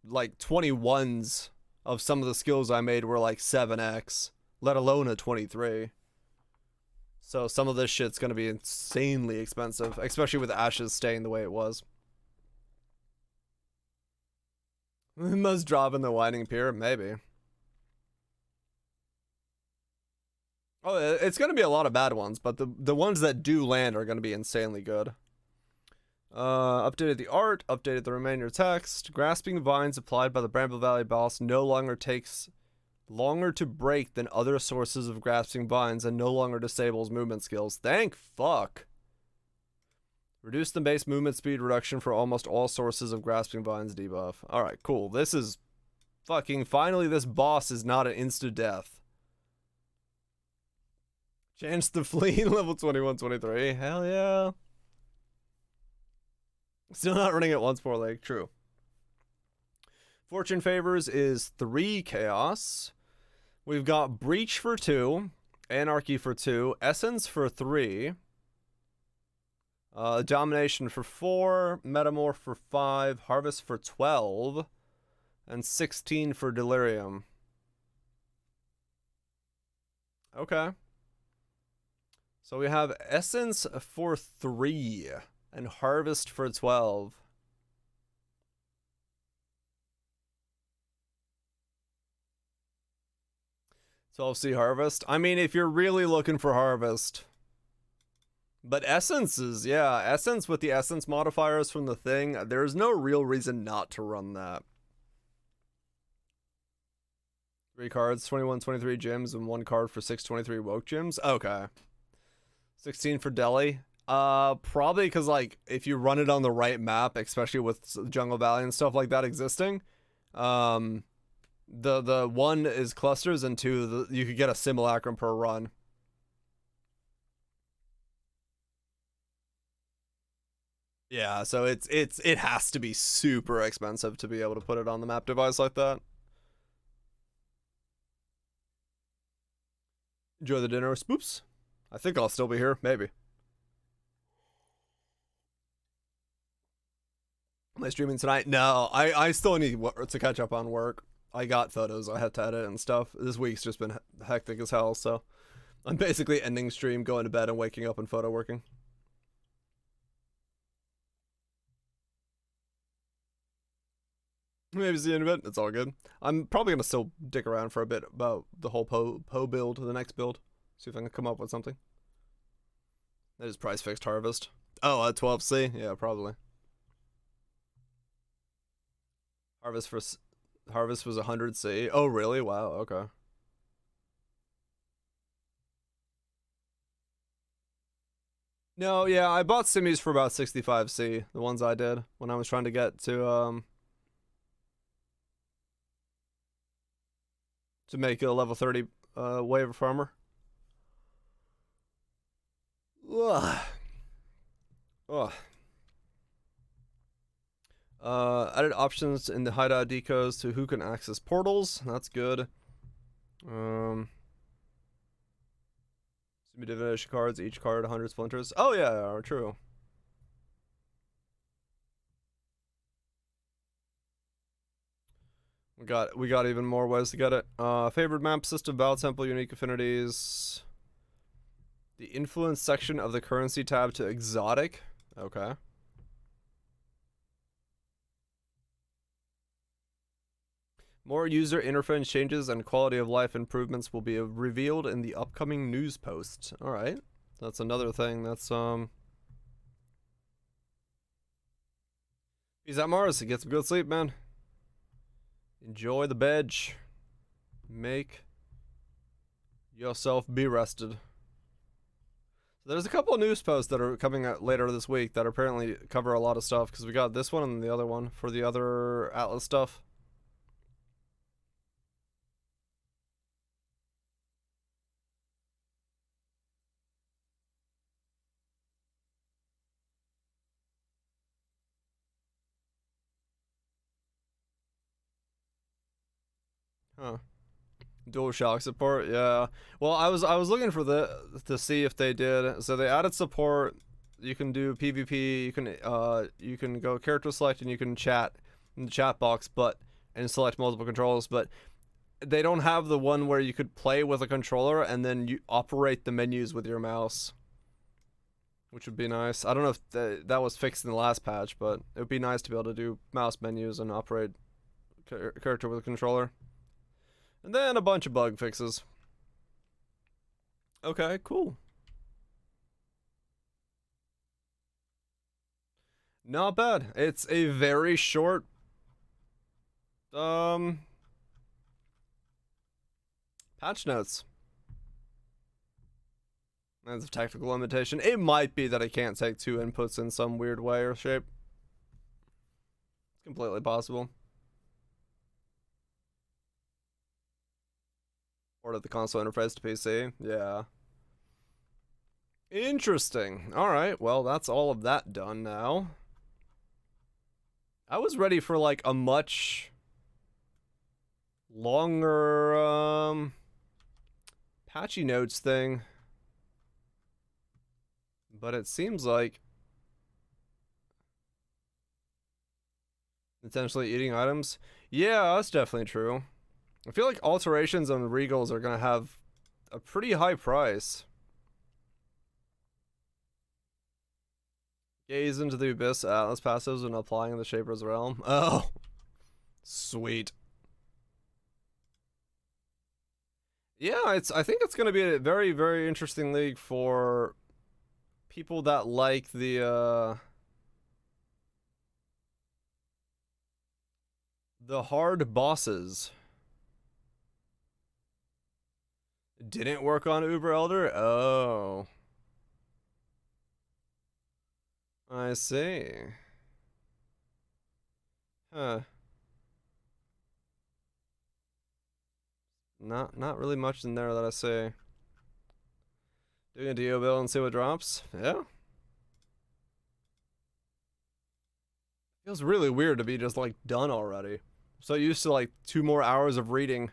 like 21s of some of the skills I made were like 7x, let alone a 23. So some of this shit's going to be insanely expensive, especially with Ashes staying the way it was. Must drop in the Winding Pier, maybe. Oh, it's going to be a lot of bad ones, but the ones that do land are going to be insanely good. Updated the art, updated the remainder text. Grasping Vines applied by the Bramble Valley boss no longer takes longer to break than other sources of Grasping Vines and no longer disables movement skills. Thank fuck. Reduce the base movement speed reduction for almost all sources of Grasping Vines debuff. Alright, cool. This is fucking... Finally, this boss is not an insta-death. Chance the flee level 21-23. Hell yeah. Still not running it once more, like, true. Fortune Favors is 3 chaos. We've got Breach for 2. Anarchy for 2. Essence for 3. Domination for 4. Metamorph for 5. Harvest for 12. And 16 for Delirium. Okay. So we have Essence for 3 and Harvest for 12. So I'll see Harvest. I mean, if you're really looking for Harvest. But Essence is, yeah, Essence with the Essence modifiers from the thing, there's no real reason not to run that. 3 cards, 21-23 gems, and 1 card for 6-23 woke gems. Okay. 16 for Delhi. Probably because, like, if you run it on the right map, especially with Jungle Valley and stuff like that existing, the 1 is clusters, and 2, you could get a simulacrum per run. Yeah, so it has to be super expensive to be able to put it on the map device like that. Enjoy the dinner, spoops. I think I'll still be here, maybe. Am I streaming tonight? No, I still need to catch up on work. I got photos I had to edit and stuff. This week's just been hectic as hell, so I'm basically ending stream, going to bed, and waking up and photo working. Maybe see you in a bit. It's all good. I'm probably gonna still dick around for a bit about the whole Poe build, the next build. See if I can come up with something. That is price fixed Harvest. Oh, at 12C? Yeah, probably. Harvest was 100C. Oh, really? Wow, okay. No, yeah, I bought simmies for about 65C, the ones I did when I was trying to get to make a level 30 wave farmer. Ugh. Ugh. Added options in the hideout decos to who can access portals. That's good. Divination cards, each card 100 splinters. Oh yeah, true. We got even more ways to get it. Favorite map system, Battle Temple, unique affinities. The influence section of the currency tab to exotic. Okay. More user interface changes and quality of life improvements will be revealed in the upcoming news post. All right, that's another thing. That's He's at Mars. Get some good sleep, man. Enjoy the bed. Make yourself be rested. So there's a couple of news posts that are coming out later this week that apparently cover a lot of stuff, because we got this one and the other one for the other Atlas stuff. Huh. DualShock support, yeah. Well, I was looking for to see if they did. So they added support. You can do PvP. You can go character select and you can chat in the chat box, and select multiple controls. But they don't have the one where you could play with a controller and then you operate the menus with your mouse, which would be nice. I don't know if that was fixed in the last patch, but it would be nice to be able to do mouse menus and operate character with a controller. And then a bunch of bug fixes. Okay, cool. Not bad. It's a very short patch notes. That's a technical limitation. It might be that I can't take 2 inputs in some weird way or shape. It's completely possible. Or the console interface to PC. Yeah. Interesting. Alright, well, that's all of that done now. I was ready for, like, a much longer, patchy notes thing. But it seems like intentionally eating items. Yeah, that's definitely true. I feel like alterations on regals are gonna have a pretty high price. Gaze into the abyss, Atlas passives and applying in the Shaper's realm. Oh, sweet. Yeah, I think it's gonna be a very, very interesting league for people that like the hard bosses. Didn't work on Uber Elder? Oh. I see. Huh. Not really much in there that I say. Doing a DO build and see what drops? Yeah. Feels really weird to be just like done already. So used to like 2 more hours of reading.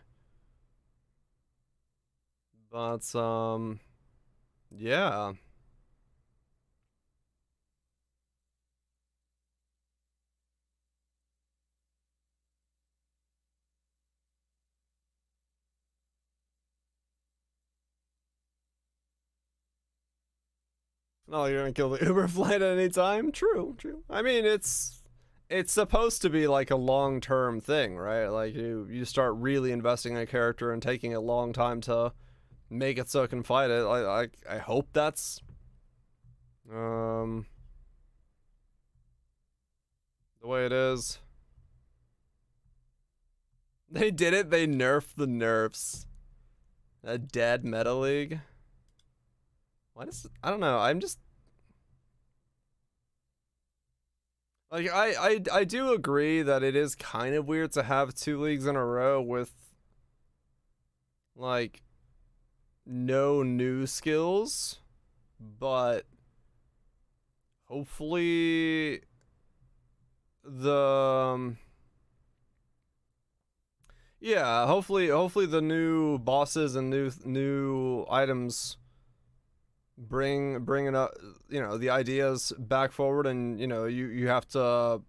But yeah. No, you're gonna kill the Uber flight at any time? True. I mean, it's supposed to be like a long-term thing, right? Like you start really investing in a character and taking a long time to make it so it can fight it. I hope that's the way it is. They did it. They nerfed the nerfs. A dead Meta League. Why does I don't know. I'm just like I do agree that it is kind of weird to have 2 leagues in a row with like no new skills, but hopefully the yeah, hopefully the new bosses and new items bring it up, you know, the ideas back forward, and you know, you have to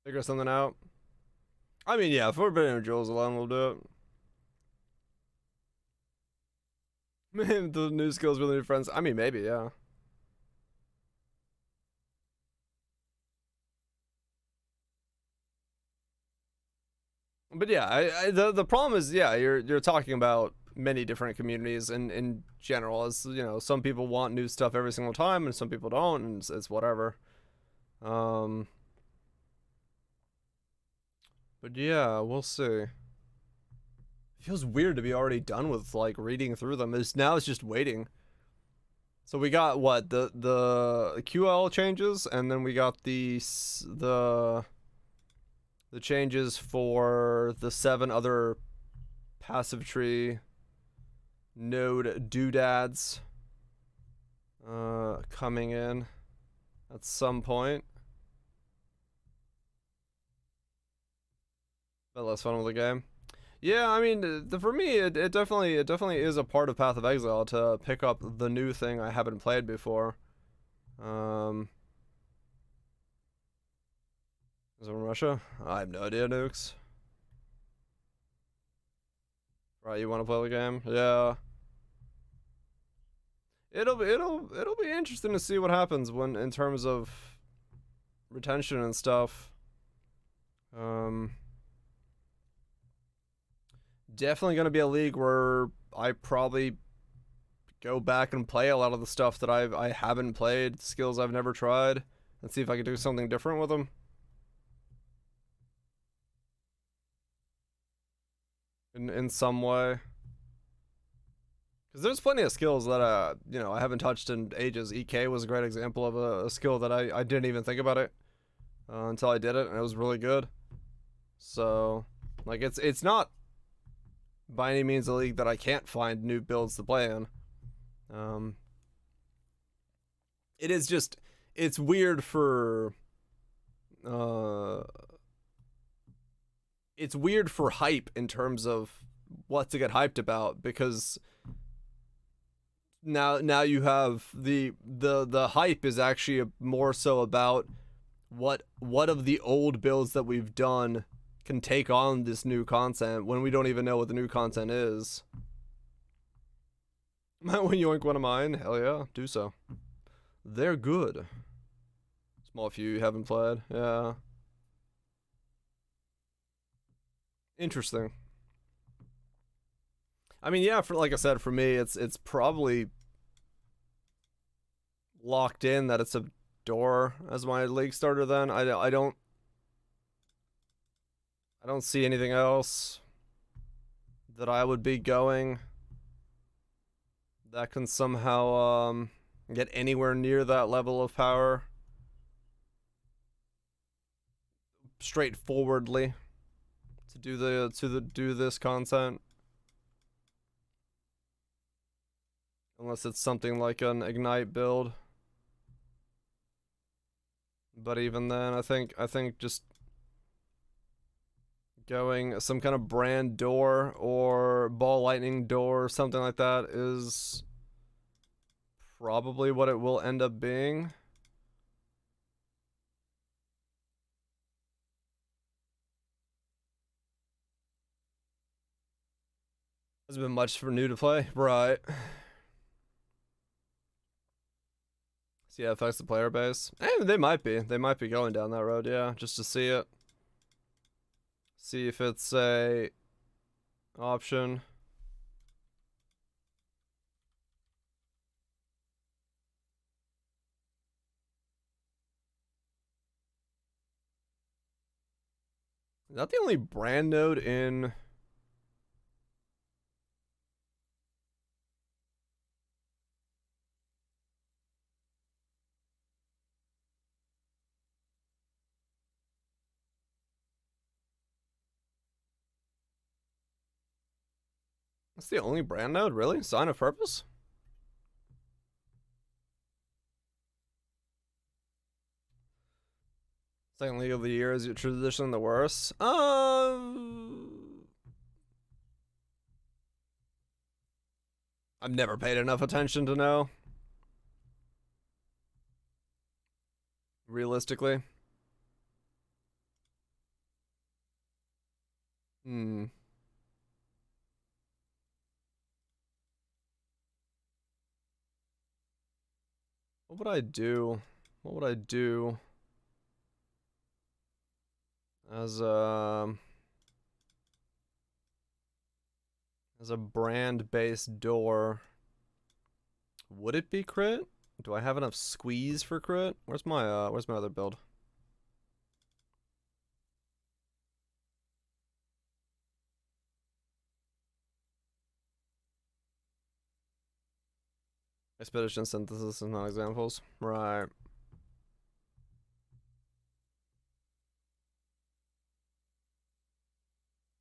figure something out. I mean, yeah, if we're Forbidden Jewels alone, we'll do it. Man, the new skills with new friends. I mean, maybe, yeah. But yeah, the problem is, yeah, you're talking about many different communities in general. As you know, some people want new stuff every single time, and some people don't, and it's whatever. Um, but yeah, we'll see. Feels weird to be already done with like reading through them. It's just waiting. So we got what, the QL changes, and then we got the changes for the 7 other passive tree node doodads coming in at some point. But less fun with the game. Yeah, I mean, for me, it definitely is a part of Path of Exile to pick up the new thing I haven't played before. Is it from Russia? I have no idea, Nukes. Right, you want to play the game? Yeah. It'll be interesting to see what happens when in terms of retention and stuff. Um, Definitely gonna be a league where I probably go back and play a lot of the stuff that I haven't played, skills I've never tried, and see if I can do something different with them. In some way. Because there's plenty of skills that you know, I haven't touched in ages. EK was a great example of a skill that I didn't even think about it until I did it, and it was really good. So, like, it's not by any means a league that I can't find new builds to play in. Um, it is just, it's weird for uh, it's weird for hype in terms of what to get hyped about, because now you have the hype is actually more so about what of the old builds that we've done can take on this new content when we don't even know what the new content is. When you yoink one of mine, hell yeah, do so. They're good. Small few you haven't played, yeah. Interesting. I mean, yeah, for like I said, for me, it's probably locked in that it's a door as my league starter. Then I don't see anything else that I would be going that can somehow get anywhere near that level of power straightforwardly to do this content, unless it's something like an ignite build. But even then, I think just going some kind of brand door or ball lightning door or something like that is probably what it will end up being. Has been much for new to play, right? See how it affects the player base. They might be going down that road, yeah, just to see it. See if it's a option. Is that the only brand node in? That's the only brand node, really? Sign of Purpose? Second League of the Year is your tradition the worst? I've never paid enough attention to know. Realistically. Hmm. What would I do? What would I do as a brand-based door? Would it be crit? Do I have enough squeeze for crit? Where's my other build? Expedition synthesis and non-examples. Right.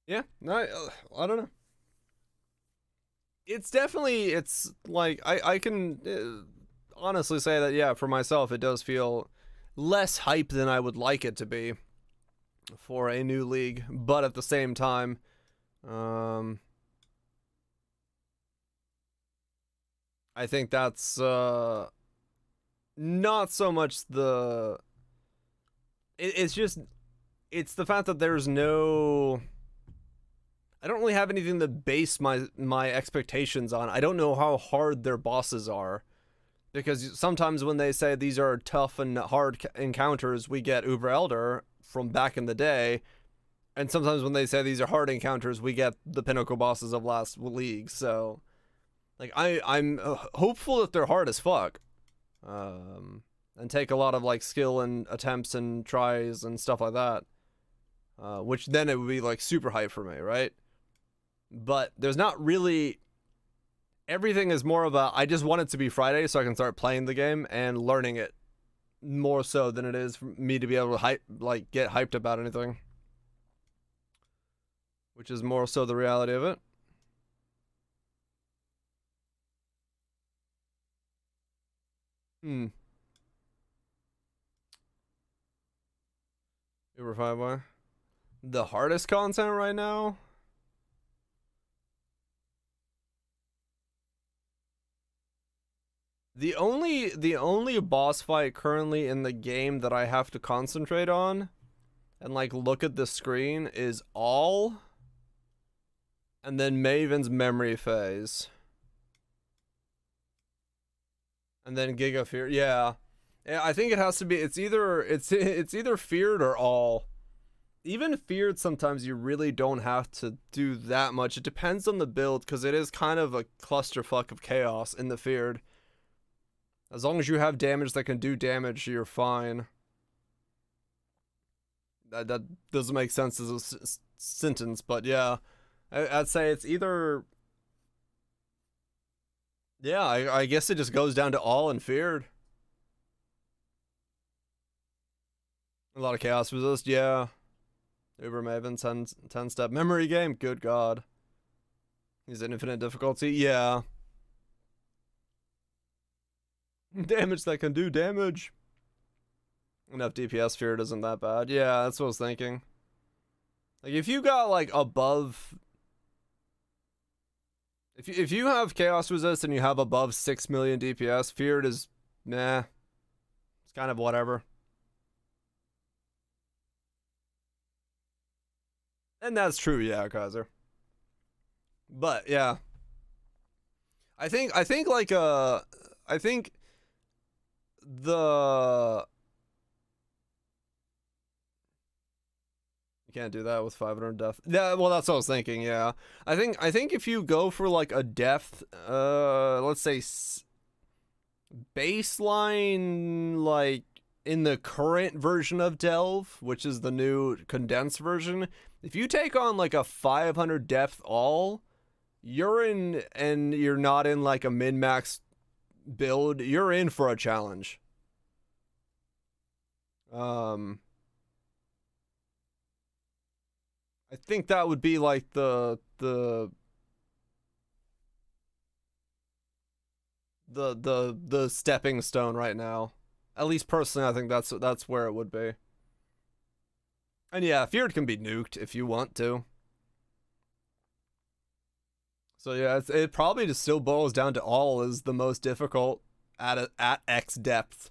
Yeah, no, I don't know. It's definitely, it's like, I can honestly say that, yeah, for myself, it does feel less hype than I would like it to be for a new league. But at the same time, I think that's not so much the. It's just, it's the fact that there's no. I don't really have anything to base my expectations on. I don't know how hard their bosses are, because sometimes when they say these are tough and hard encounters, we get Uber Elder from back in the day, and sometimes when they say these are hard encounters, we get the pinnacle bosses of last league. So, like, I'm hopeful that they're hard as fuck, and take a lot of like skill and attempts and tries and stuff like that, which then it would be like super hype for me, right? But there's not really. Everything is more of a, I just want it to be Friday so I can start playing the game and learning it more so than it is for me to be able to get hyped about anything, which is more so the reality of it. Uber 5Y. The hardest content right now? The only boss fight currently in the game that I have to concentrate on and like look at the screen is All, and then Maven's memory phase. And then Giga Fear. Yeah. Yeah, I think it has to be, it's either Feared or All. Even Feared, sometimes you really don't have to do that much. It depends on the build, because it is kind of a clusterfuck of chaos in the Feared. As long as you have damage that can do damage, you're fine. That doesn't make sense as a sentence, but yeah. I'd say it's either. Yeah, I guess it just goes down to All and Feared. A lot of chaos resist, yeah. Uber Maven, 10 step memory game, good god. He's at infinite difficulty, yeah. Damage that can do damage. Enough DPS Feared isn't that bad. Yeah, that's what I was thinking. Like, if you got, like, above. If you have Chaos Resist and you have above 6 million DPS, Feared is. Nah. It's kind of whatever. And that's true, yeah, Kaiser. But, yeah. I think, like, I think the. You can't do that with 500 death. Yeah, well, that's what I was thinking. Yeah, I think if you go for like a depth, let's say baseline, like in the current version of Delve, which is the new condensed version, if you take on like a 500 depth All, you're in, and you're not in like a min max build, you're in for a challenge. I think that would be like the the stepping stone right now. At least personally, I think that's where it would be. And yeah, Feared can be nuked if you want to. So yeah, it probably just still boils down to all is the most difficult at X depth.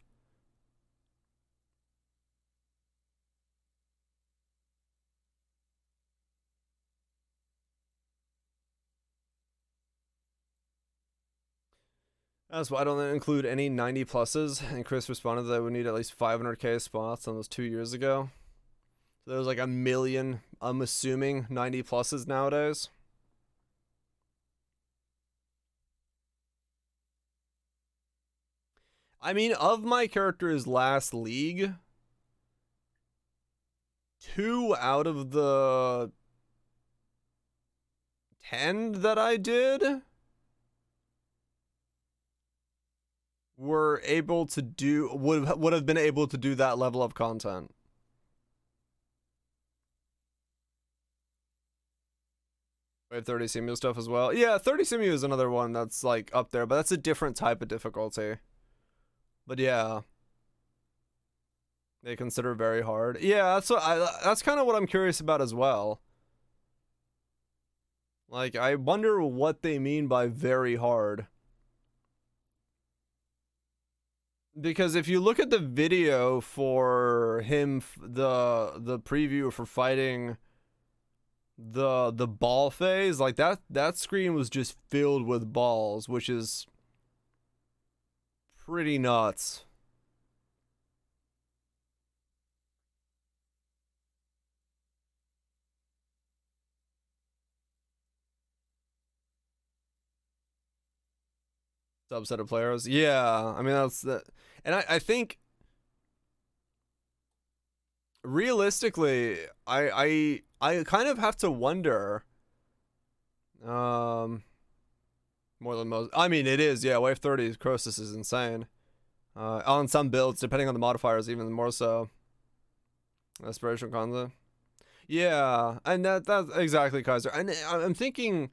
That's why I don't include any 90 pluses. And Chris responded that I would need at least 500k spots on those 2 years ago. So there's like a million, I'm assuming, 90 pluses nowadays. I mean, of my character's last league, 2 out of the 10 that I did were able to do would have been able to do that level of content. We have 30 Simu stuff as well. Yeah, 30 Simu is another one that's like up there, but that's a different type of difficulty. But yeah, they consider very hard. Yeah, that's kind of what I'm curious about as well. Like, I wonder what they mean by very hard. Because if you look at the video for him, the preview for fighting the ball phase, like that screen was just filled with balls, which is pretty nuts. Subset of players. Yeah, I mean that's that, and I think realistically, I kind of have to wonder. More than most. I mean, it is. Yeah, wave 30 Crosus is insane. On some builds, depending on the modifiers, even more so. Aspirational concept. Yeah, and that's exactly Kaiser. And I'm thinking.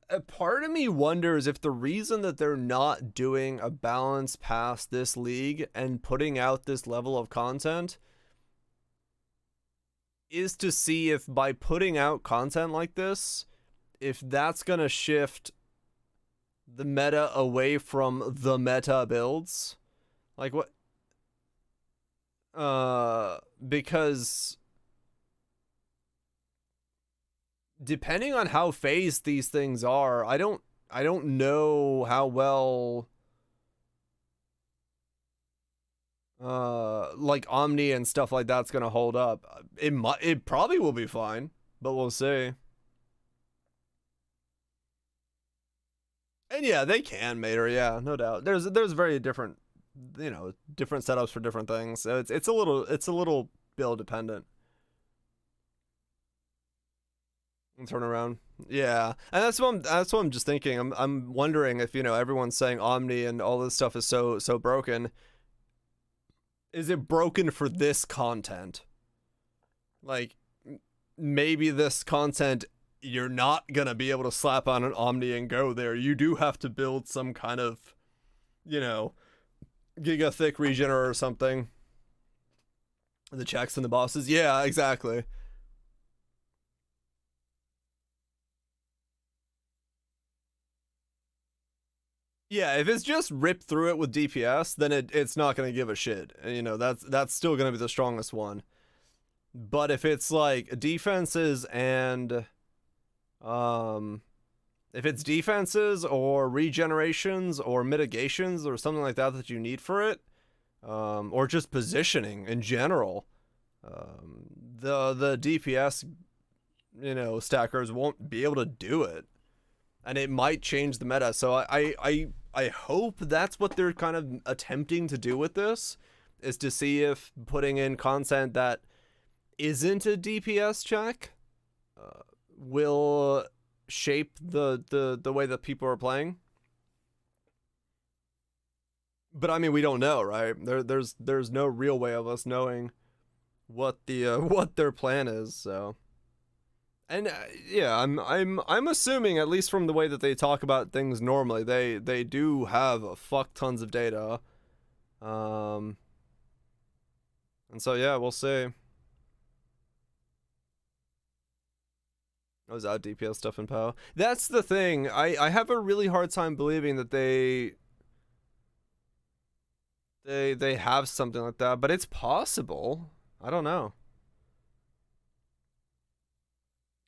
A part of me wonders if the reason that they're not doing a balance past this league and putting out this level of content is to see if by putting out content like this, if that's gonna shift the meta away from the meta builds. Like what? Because depending on how phased these things are, I don't know how well like Omni and stuff like that's gonna hold up. It probably will be fine, but we'll see. And yeah, they can Mater, yeah, no doubt. There's very different, different setups for different things. So it's a little build dependent. And turn around. Yeah. And that's what I'm just thinking. I'm wondering if, everyone's saying Omni and all this stuff is so broken. Is it broken for this content? Like, maybe this content you're not gonna be able to slap on an Omni and go there. You do have to build some kind of, giga thick regener or something. The checks and the bosses. Yeah, exactly. Yeah, if it's just rip through it with DPS, then it's not gonna give a shit. That's still gonna be the strongest one. But if it's like defenses and if it's defenses or regenerations or mitigations or something like that you need for it, or just positioning in general, the DPS stackers won't be able to do it, and it might change the meta. So I hope that's what they're kind of attempting to do with this, is to see if putting in content that isn't a DPS check will shape the way that people are playing. But I mean, we don't know, right? There's no real way of us knowing what the what their plan is. So, And yeah, I'm assuming, at least from the way that they talk about things normally, they do have a fuck tons of data. Um, and so yeah, we'll see. Oh, is that DPS stuff in PoE? That's the thing. I have a really hard time believing that they have something like that, but it's possible. I don't know.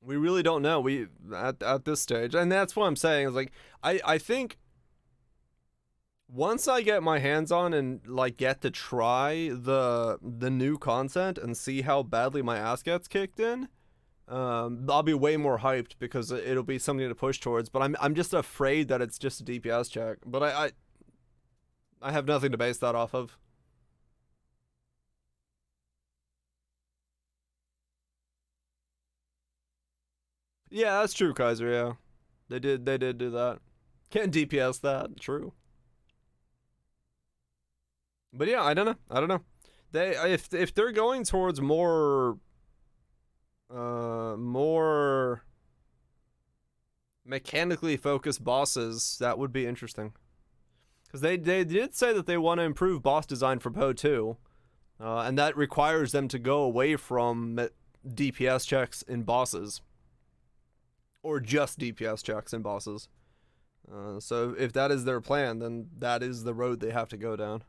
We really don't know. We at this stage, and that's what I'm saying is like I think once I get my hands on and like get to try the new content and see how badly my ass gets kicked in, I'll be way more hyped because it'll be something to push towards. But I'm just afraid that it's just a DPS check. But I have nothing to base that off of. Yeah, that's true, Kaiser. Yeah, they did do that. Can't DPS that. True. But yeah, I don't know. I don't know. They if they're going towards more mechanically focused bosses, that would be interesting. Because they did say that they want to improve boss design for PoE 2, and that requires them to go away from DPS checks in bosses, or just DPS checks in bosses. So if that is their plan, then that is the road they have to go down.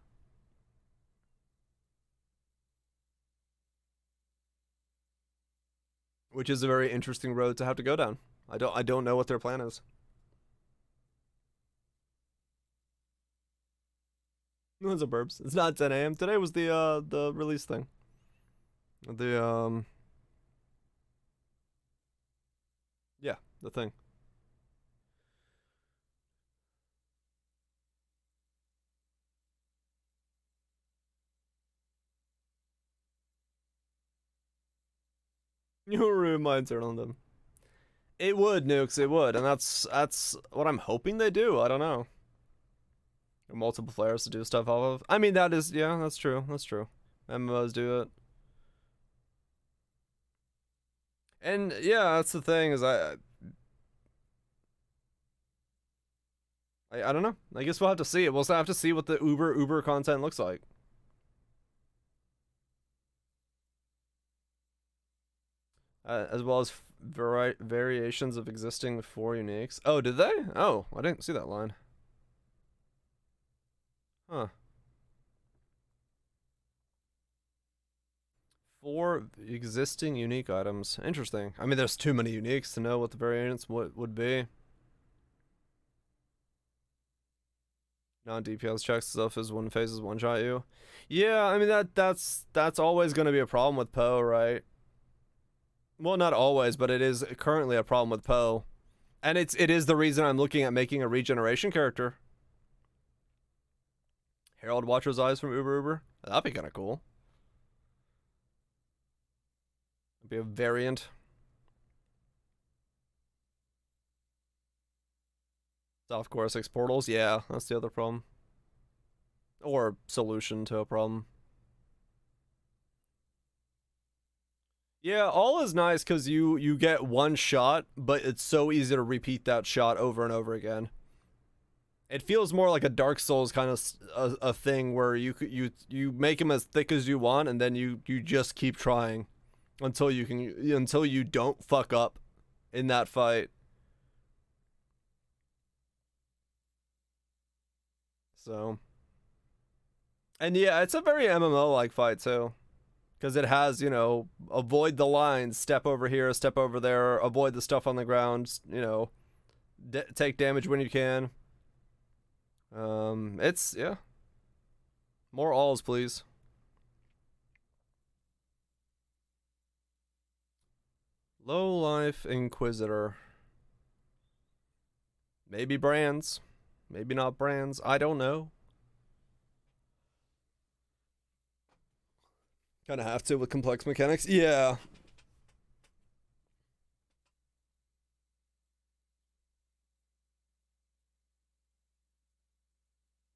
Which is a very interesting road to have to go down. I don't know what their plan is. No, it's a burbs. It's not 10 a.m. Today was the release thing. The yeah, the thing. You remind turn on them. It would, nukes, it would, and that's what I'm hoping they do. I don't know. Multiple players to do stuff off of. I mean, that is, yeah, that's true. That's true. MMOs do it. And yeah, that's the thing is I don't know. I guess we'll have to see it. We'll have to see what the Uber content looks like. As well as variations of existing 4 uniques. Oh, did they? Oh, I didn't see that line. Huh. 4 existing unique items. Interesting. I mean, there's too many uniques to know what the variants would be. Non-DPS checks stuff is when phases one-shot you. Yeah, I mean that's always going to be a problem with PoE, right? Well, not always, but it is currently a problem with PoE. And it is the reason I'm looking at making a regeneration character. Herald Watcher's Eyes from Uber. That'd be kind of cool. It'd be a variant. Soft Core 6 portals, yeah, that's the other problem. Or solution to a problem. Yeah, all is nice because you get one shot, but it's so easy to repeat that shot over and over again. It feels more like a Dark Souls kind of a thing where you make them as thick as you want, and then you just keep trying until you don't fuck up in that fight. So, and yeah, it's a very MMO like fight too. Because it has, avoid the lines, step over here, step over there, avoid the stuff on the ground, take damage when you can. It's, yeah. More alls, please. Low Life Inquisitor. Maybe brands. Maybe not brands. I don't know. Kind of have to with complex mechanics. Yeah.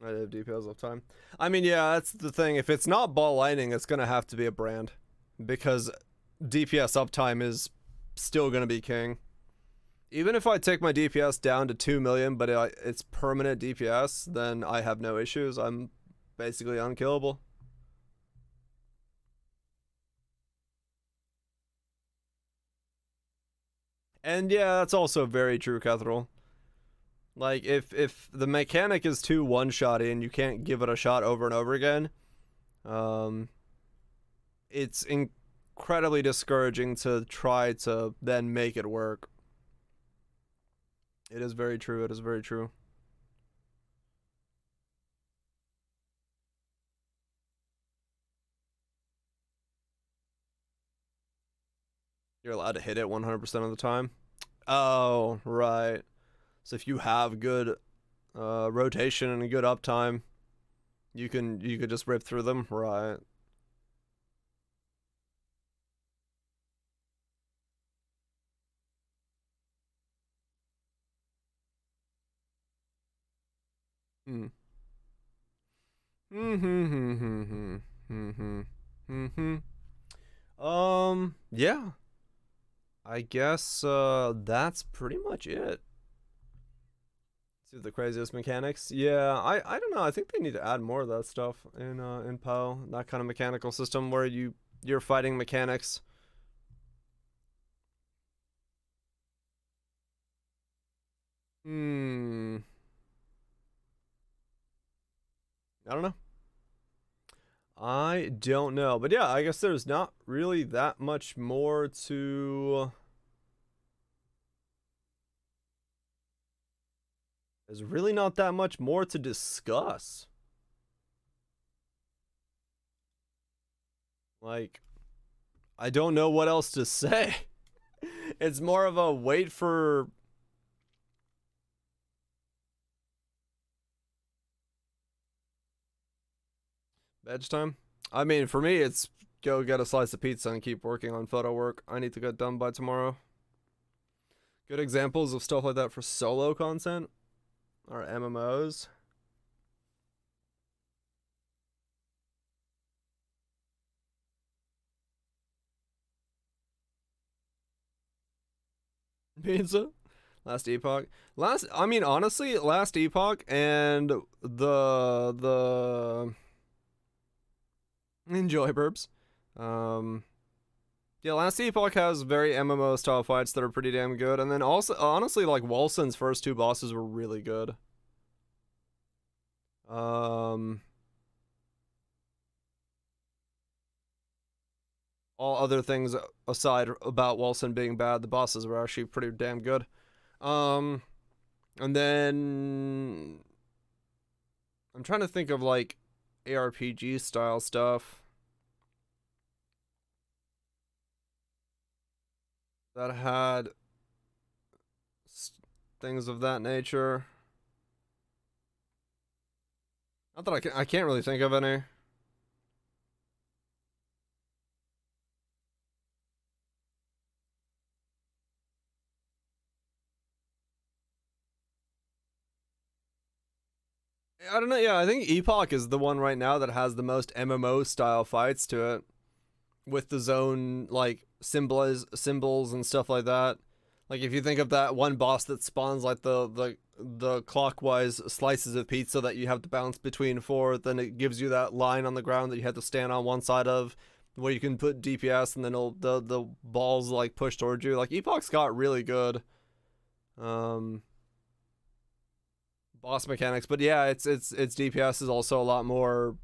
I have DPS of time. I mean, yeah, that's the thing. If it's not ball lightning, it's gonna have to be a brand, because DPS uptime is still gonna be king. Even if I take my DPS down to 2 million, but it's permanent DPS, then I have no issues. I'm basically unkillable. And yeah, that's also very true, Cathedral. Like, if the mechanic is too one-shotty and you can't give it a shot over and over again, it's incredibly discouraging to try to then make it work. It is very true. It is very true. You're allowed to hit it 100% of the time. Oh, right. So if you have good rotation and a good uptime, you could just rip through them, right? Hmm. Yeah. I guess that's pretty much it. See the craziest mechanics. Yeah, I don't know. I think they need to add more of that stuff in PoE. That kind of mechanical system where you're fighting mechanics. Hmm. I don't know. I don't know. But yeah, I guess there's not really that much more to... There's really not that much more to discuss. Like, I don't know what else to say. It's more of a wait for... Edge time? I mean, for me, it's go get a slice of pizza and keep working on photo work. I need to get done by tomorrow. Good examples of stuff like that for solo content are MMOs. Pizza? Last Epoch? I mean, honestly, Last Epoch and the Enjoy burps. Yeah, Last Epoch has very MMO style fights that are pretty damn good, and then also honestly, like Wolson's first two bosses were really good. All other things aside about Wolson being bad, the bosses were actually pretty damn good. And then I'm trying to think of like ARPG style stuff that had things of that nature. Not that I can't really think of any. I don't know. Yeah, I think Epoch is the one right now that has the most MMO style fights to it, with the zone like symbols and stuff like that. Like if you think of that one boss that spawns like the clockwise slices of pizza that you have to bounce between for, then it gives you that line on the ground that you have to stand on one side of, where you can put DPS and then the balls like push towards you. Like Epoch's got really good boss mechanics, but yeah, its DPS is also a lot more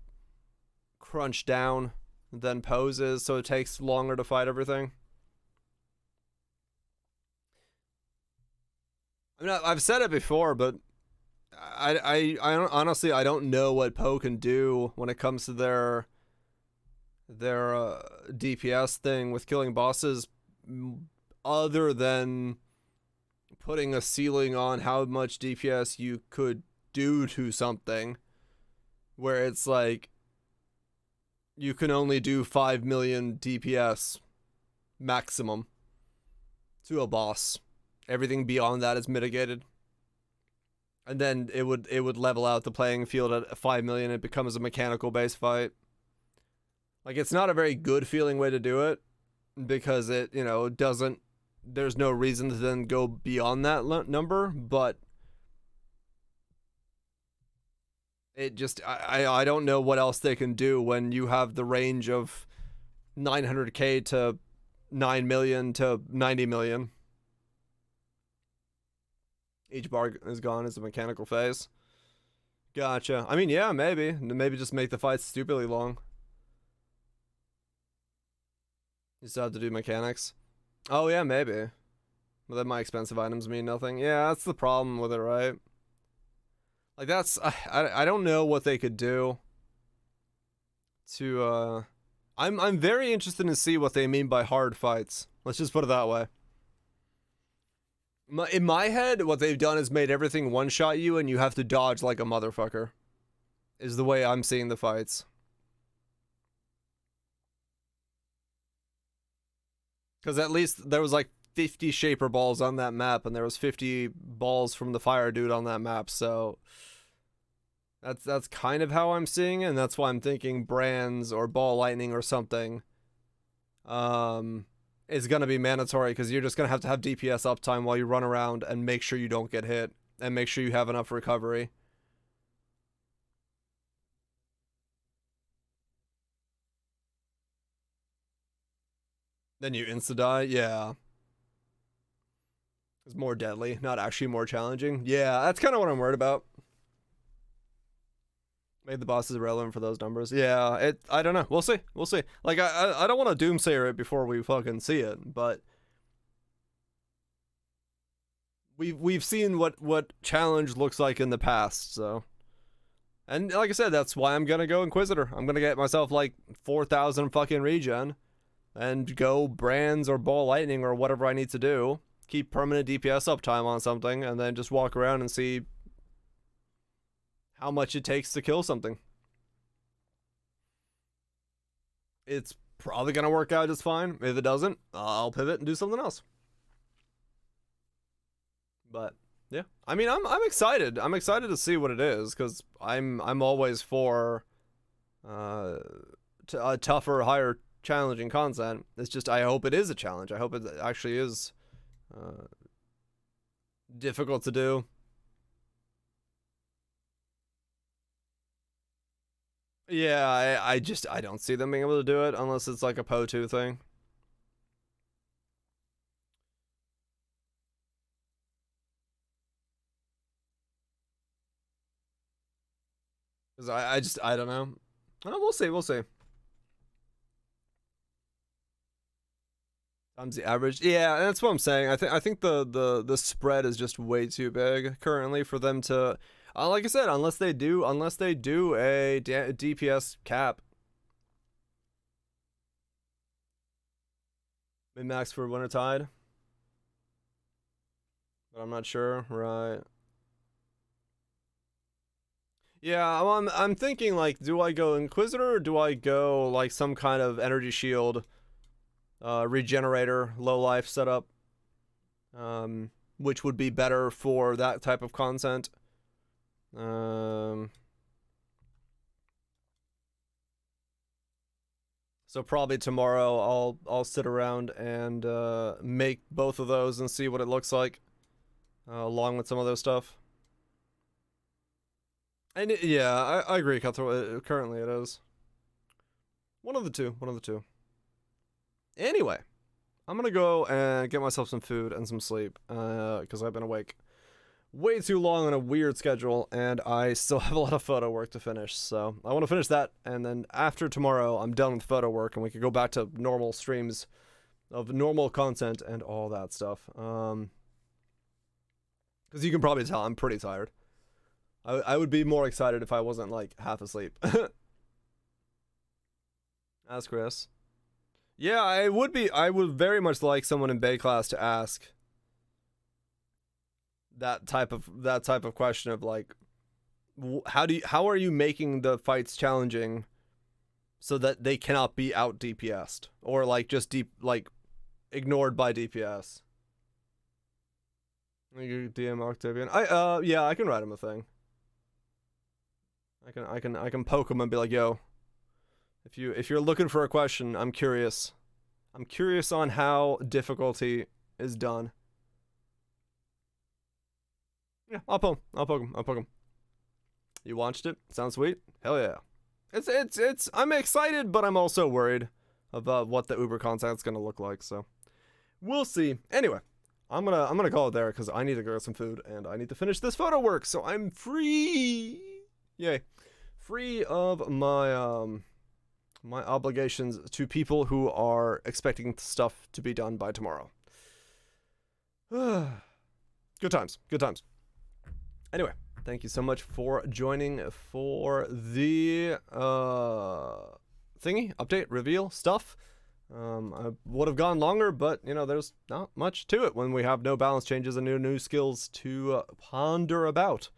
crunched down than poses, so it takes longer to fight everything. I mean, I've said it before, but I don't, honestly, I don't know what PoE can do when it comes to their DPS thing with killing bosses, other than putting a ceiling on how much DPS you could do to something, where it's like you can only do 5 million DPS maximum to a boss. Everything beyond that is mitigated. And then it would level out the playing field at 5 million. It becomes a mechanical based fight. Like, it's not a very good feeling way to do it, because it, you know, doesn't there's no reason to then go beyond that number, but it just, I don't know what else they can do when you have the range of 900k to 9 million to 90 million. Each bar is gone as a mechanical phase. Gotcha. I mean, yeah, maybe just make the fights stupidly long. You still have to do mechanics. Oh yeah, maybe. But then my expensive items mean nothing. Yeah, that's the problem with it, right? Like that's I don't know what they could do to I'm very interested to see what they mean by hard fights. Let's just put it that way. In my head, what they've done is made everything one-shot you and you have to dodge like a motherfucker. Is the way I'm seeing the fights. Because at least there was like 50 shaper balls on that map and there was 50 balls from the fire dude on that map, so that's kind of how I'm seeing it, and that's why I'm thinking brands or ball lightning or something is gonna be mandatory, because you're just gonna have to have DPS uptime while you run around and make sure you don't get hit and make sure you have enough recovery. Then you insta-die? Yeah. It's more deadly, not actually more challenging. Yeah, that's kind of what I'm worried about. Made the bosses irrelevant for those numbers. Yeah, I don't know. We'll see. We'll see. Like, I don't want to doomsayer it before we fucking see it, but we've seen what challenge looks like in the past, so. And like I said, that's why I'm gonna go Inquisitor. I'm gonna get myself like 4,000 fucking regen and go brands or ball lightning or whatever I need to do. Keep permanent DPS uptime on something and then just walk around and see how much it takes to kill something. It's probably gonna work out just fine. If it doesn't, I'll pivot and do something else. But yeah, I mean, I'm excited. I'm excited to see what it is, because I'm always for tougher, higher, challenging content. It's just, I hope it is a challenge. I hope it actually is difficult to do. Yeah, I don't see them being able to do it unless it's like a PO2 thing. Because I don't know. Oh, we'll see, we'll see. Times the average. Yeah, that's what I'm saying. I think the spread is just way too big currently for them to, like I said, unless they do a DPS cap. Min-max for Wintertide. But I'm not sure, right? Yeah, I'm thinking, like, do I go Inquisitor or do I go like some kind of energy shield regenerator low life setup, which would be better for that type of content. So probably tomorrow I'll sit around and make both of those and see what it looks like, along with some other stuff. And yeah, I agree, Cutthroat. Currently it is one of the two. Anyway, I'm gonna go and get myself some food and some sleep, because I've been awake way too long on a weird schedule, and I still have a lot of photo work to finish. So I want to finish that, and then after tomorrow, I'm done with photo work, and we can go back to normal streams of normal content and all that stuff. Because you can probably tell I'm pretty tired. I would be more excited if I wasn't like half asleep. Ask Chris. Yeah, I would very much like someone in Bay class to ask that type of question of like, how are you making the fights challenging so that they cannot be out DPS'd or like just ignored by DPS. You DM Octavian. Yeah, I can write him a thing. I can poke him and be like, yo, if you're looking for a question, I'm curious. I'm curious on how difficulty is done. Yeah, I'll poke him. You watched it? Sounds sweet? Hell yeah. It's I'm excited, but I'm also worried about what the Uber content's gonna look like, so we'll see. Anyway, I'm gonna call it there because I need to go get some food and I need to finish this photo work, so I'm free. Yay. Free of my my obligations to people who are expecting stuff to be done by tomorrow. Good times. Anyway, thank you so much for joining for the thingy, update, reveal stuff. I would have gone longer, but you know, there's not much to it when we have no balance changes and no new skills to ponder about.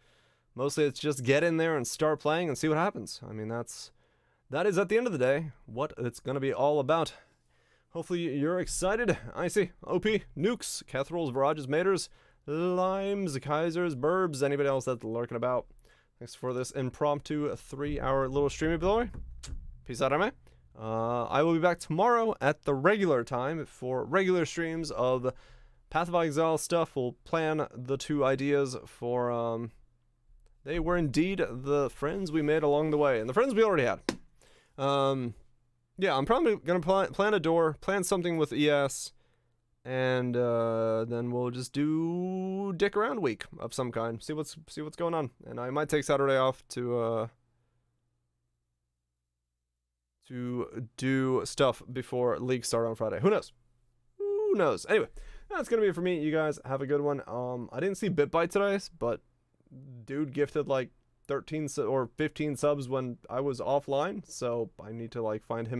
Mostly it's just get in there and start playing and see what happens. I mean, that is at the end of the day what it's gonna be all about. Hopefully you're excited. I see. OP, nukes, Cathrals, Virages, Maters, Limes, Kaisers, Burbs, anybody else that's lurking about. Thanks for this impromptu 3-hour little stream ability. Peace out, MA. I will be back tomorrow at the regular time for regular streams of Path of Exile stuff. We'll plan the 2 ideas for, they were indeed the friends we made along the way, and the friends we already had. Yeah, I'm probably gonna plan a door, plan something with ES, and then we'll just do dick around week of some kind. See what's going on, and I might take Saturday off to do stuff before league start on Friday. Who knows? Who knows? Anyway, that's gonna be it for me. You guys have a good one. I didn't see BitBite today, but dude gifted like 13 or 15 subs when I was offline, so I need to like find him